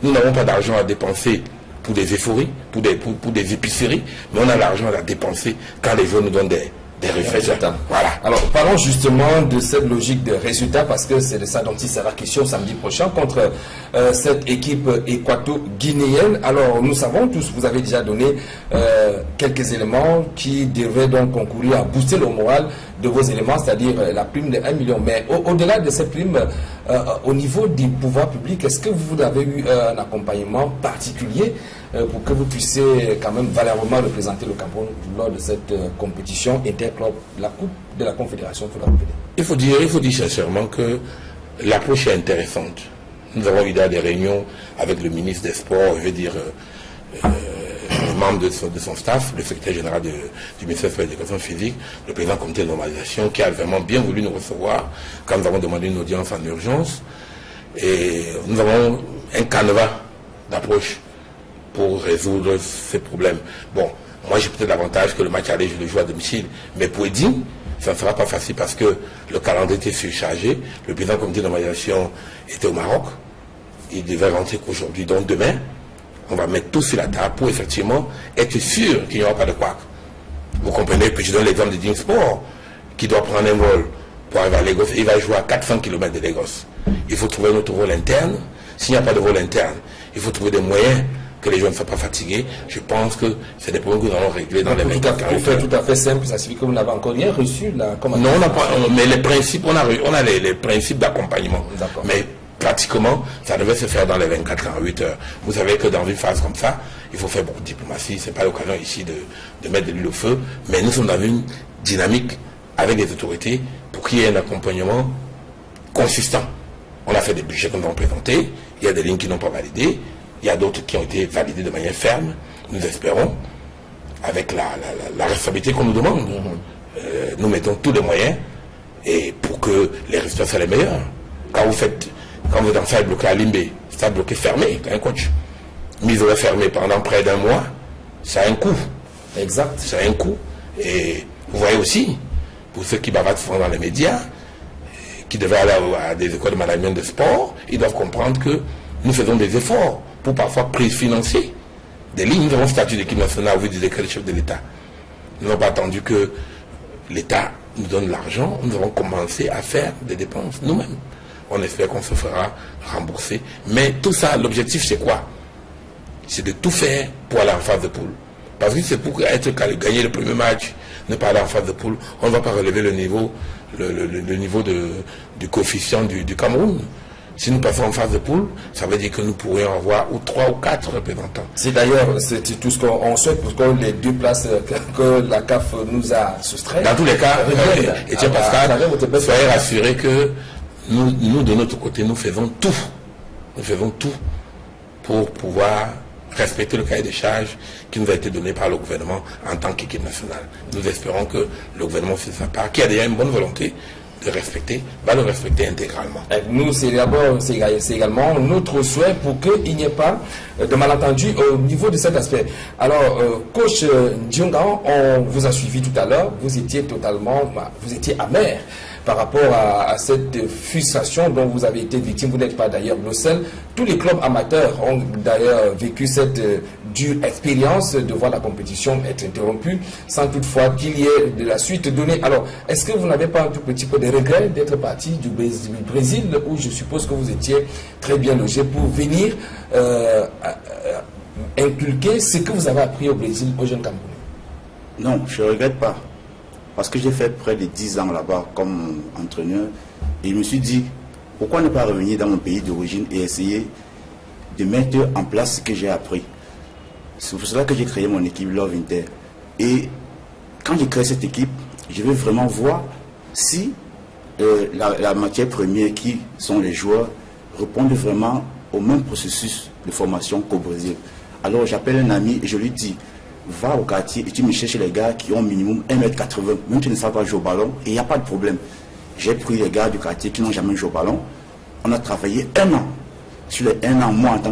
Nous n'avons pas d'argent à dépenser pour des euphories, pour des épiceries, mais on a l'argent à dépenser quand les joueurs nous donnent des résultats. Voilà. Alors, parlons justement de cette logique de résultats, parce que c'est de ça dont il sera question samedi prochain contre cette équipe équato-guinéenne. Alors, nous savons tous, vous avez déjà donné quelques éléments qui devraient donc concourir à booster le moral de vos éléments, c'est-à-dire la prime de 1 million. Mais au-delà de cette prime, au niveau du pouvoir public, est-ce que vous avez eu un accompagnement particulier pour que vous puissiez quand même valablement représenter le Cameroun lors de cette compétition interclub, la Coupe de la Confédération? Il faut dire sincèrement que l'approche est intéressante. Nous avons eu des réunions avec le ministre des Sports, je veux dire les membres de son staff, le secrétaire général du ministère de l'Éducation physique, le président du comité de normalisation, qui a vraiment bien voulu nous recevoir quand nous avons demandé une audience en urgence. Et nous avons un canevas d'approche pour résoudre ces problèmes. Bon, Moi, j'ai peut-être l'avantage que le match aller, je le joue à domicile. Mais pour Edine, ça ne sera pas facile parce que le calendrier était surchargé. Le président du comité d'organisation était au Maroc. Il devait rentrer qu'aujourd'hui. Donc demain, on va mettre tout sur la table pour effectivement être sûr qu'il n'y aura pas de couac. Vous comprenez? Puis je donne l'exemple de Dim Sport qui doit prendre un vol pour arriver à Lagos. Il va jouer à 400 km de Lagos. Il faut trouver un autre vol interne. S'il n'y a pas de vol interne, il faut trouver des moyens que les gens ne soient pas fatigués. Je pense que c'est des problèmes que nous allons régler dans les 24 heures. Pour faire tout à fait simple, ça signifie que vous n'avez encore rien reçu là. Non, on n'a pas, mais les principes, on a les principes d'accompagnement. Mais pratiquement, ça devait se faire dans les 24-48 heures. Vous savez que dans une phase comme ça, il faut faire beaucoup de diplomatie. Ce n'est pas l'occasion ici de mettre de l'huile au feu. Mais nous sommes dans une dynamique avec les autorités pour qu'il y ait un accompagnement consistant. On a fait des budgets qu'on a présentés. Il y a des lignes qui n'ont pas validé. Il y a d'autres qui ont été validées de manière ferme. Nous espérons, avec la responsabilité qu'on nous demande, nous mettons tous les moyens et pour que les résultats soient les meilleurs. Quand vous êtes en stade bloqué à Limbe, stade bloqué fermé, un coach, mise au fermé pendant près d'un mois, ça a un coût. Exact. Ça a un coût. Et vous voyez aussi, pour ceux qui bavardent souvent dans les médias, qui devaient aller à des écoles de management de sport, ils doivent comprendre que nous faisons des efforts pour parfois préfinancer des lignes. Nous avons statut d'équipe nationale au vu du décret du chef de l'État. Nous n'avons pas attendu que l'État nous donne l'argent. Nous avons commencé à faire des dépenses nous-mêmes. On espère qu'on se fera rembourser. Mais tout ça, l'objectif c'est quoi? C'est de tout faire pour aller en phase de poule. Parce que c'est pour gagner le premier match, ne pas aller en phase de poule, on ne va pas relever le niveau, le niveau du coefficient du Cameroun. Si nous passons en phase de poule, ça veut dire que nous pourrions avoir 3 ou 4 représentants. C'est d'ailleurs tout ce qu'on souhaite pour que les 2 places que la CAF nous a soustraites. Dans tous les cas, Etienne Pascal, soyez rassurés que nous, de notre côté, nous faisons tout. Nous faisons tout pour pouvoir respecter le cahier des charges qui nous a été donné par le gouvernement en tant qu'équipe nationale. Nous espérons que le gouvernement fait sa part, qui a déjà une bonne volonté de respecter, va le respecter intégralement. Nous, c'est également notre souhait pour qu'il n'y ait pas de malentendu au niveau de cet aspect. Alors, coach Diongan, on vous a suivi tout à l'heure, vous étiez amer par rapport à cette frustration dont vous avez été victime. Vous n'êtes pas d'ailleurs le seul. Tous les clubs amateurs ont d'ailleurs vécu cette dure expérience de voir la compétition être interrompue sans toutefois qu'il y ait de la suite donnée. Alors, est-ce que vous n'avez pas un tout petit peu de regret d'être parti du Brésil où je suppose que vous étiez très bien logé pour venir inculquer ce que vous avez appris au Brésil aux jeunes Camerounais? Non, je ne regrette pas. Parce que j'ai fait près de 10 ans là-bas comme entraîneur. Et je me suis dit, pourquoi ne pas revenir dans mon pays d'origine et essayer de mettre en place ce que j'ai appris. C'est pour cela que j'ai créé mon équipe Love Inter. Et quand j'ai créé cette équipe, je veux vraiment voir si la matière première qui sont les joueurs répondent vraiment au même processus de formation qu'au Brésil. Alors j'appelle un ami et je lui dis, va au quartier et tu me cherches les gars qui ont minimum 1m80, même tu ne sais pas jouer au ballon, et il n'y a pas de problème. J'ai pris les gars du quartier qui n'ont jamais joué au ballon. On a travaillé 1 an. Sur les 1 an, moi en tant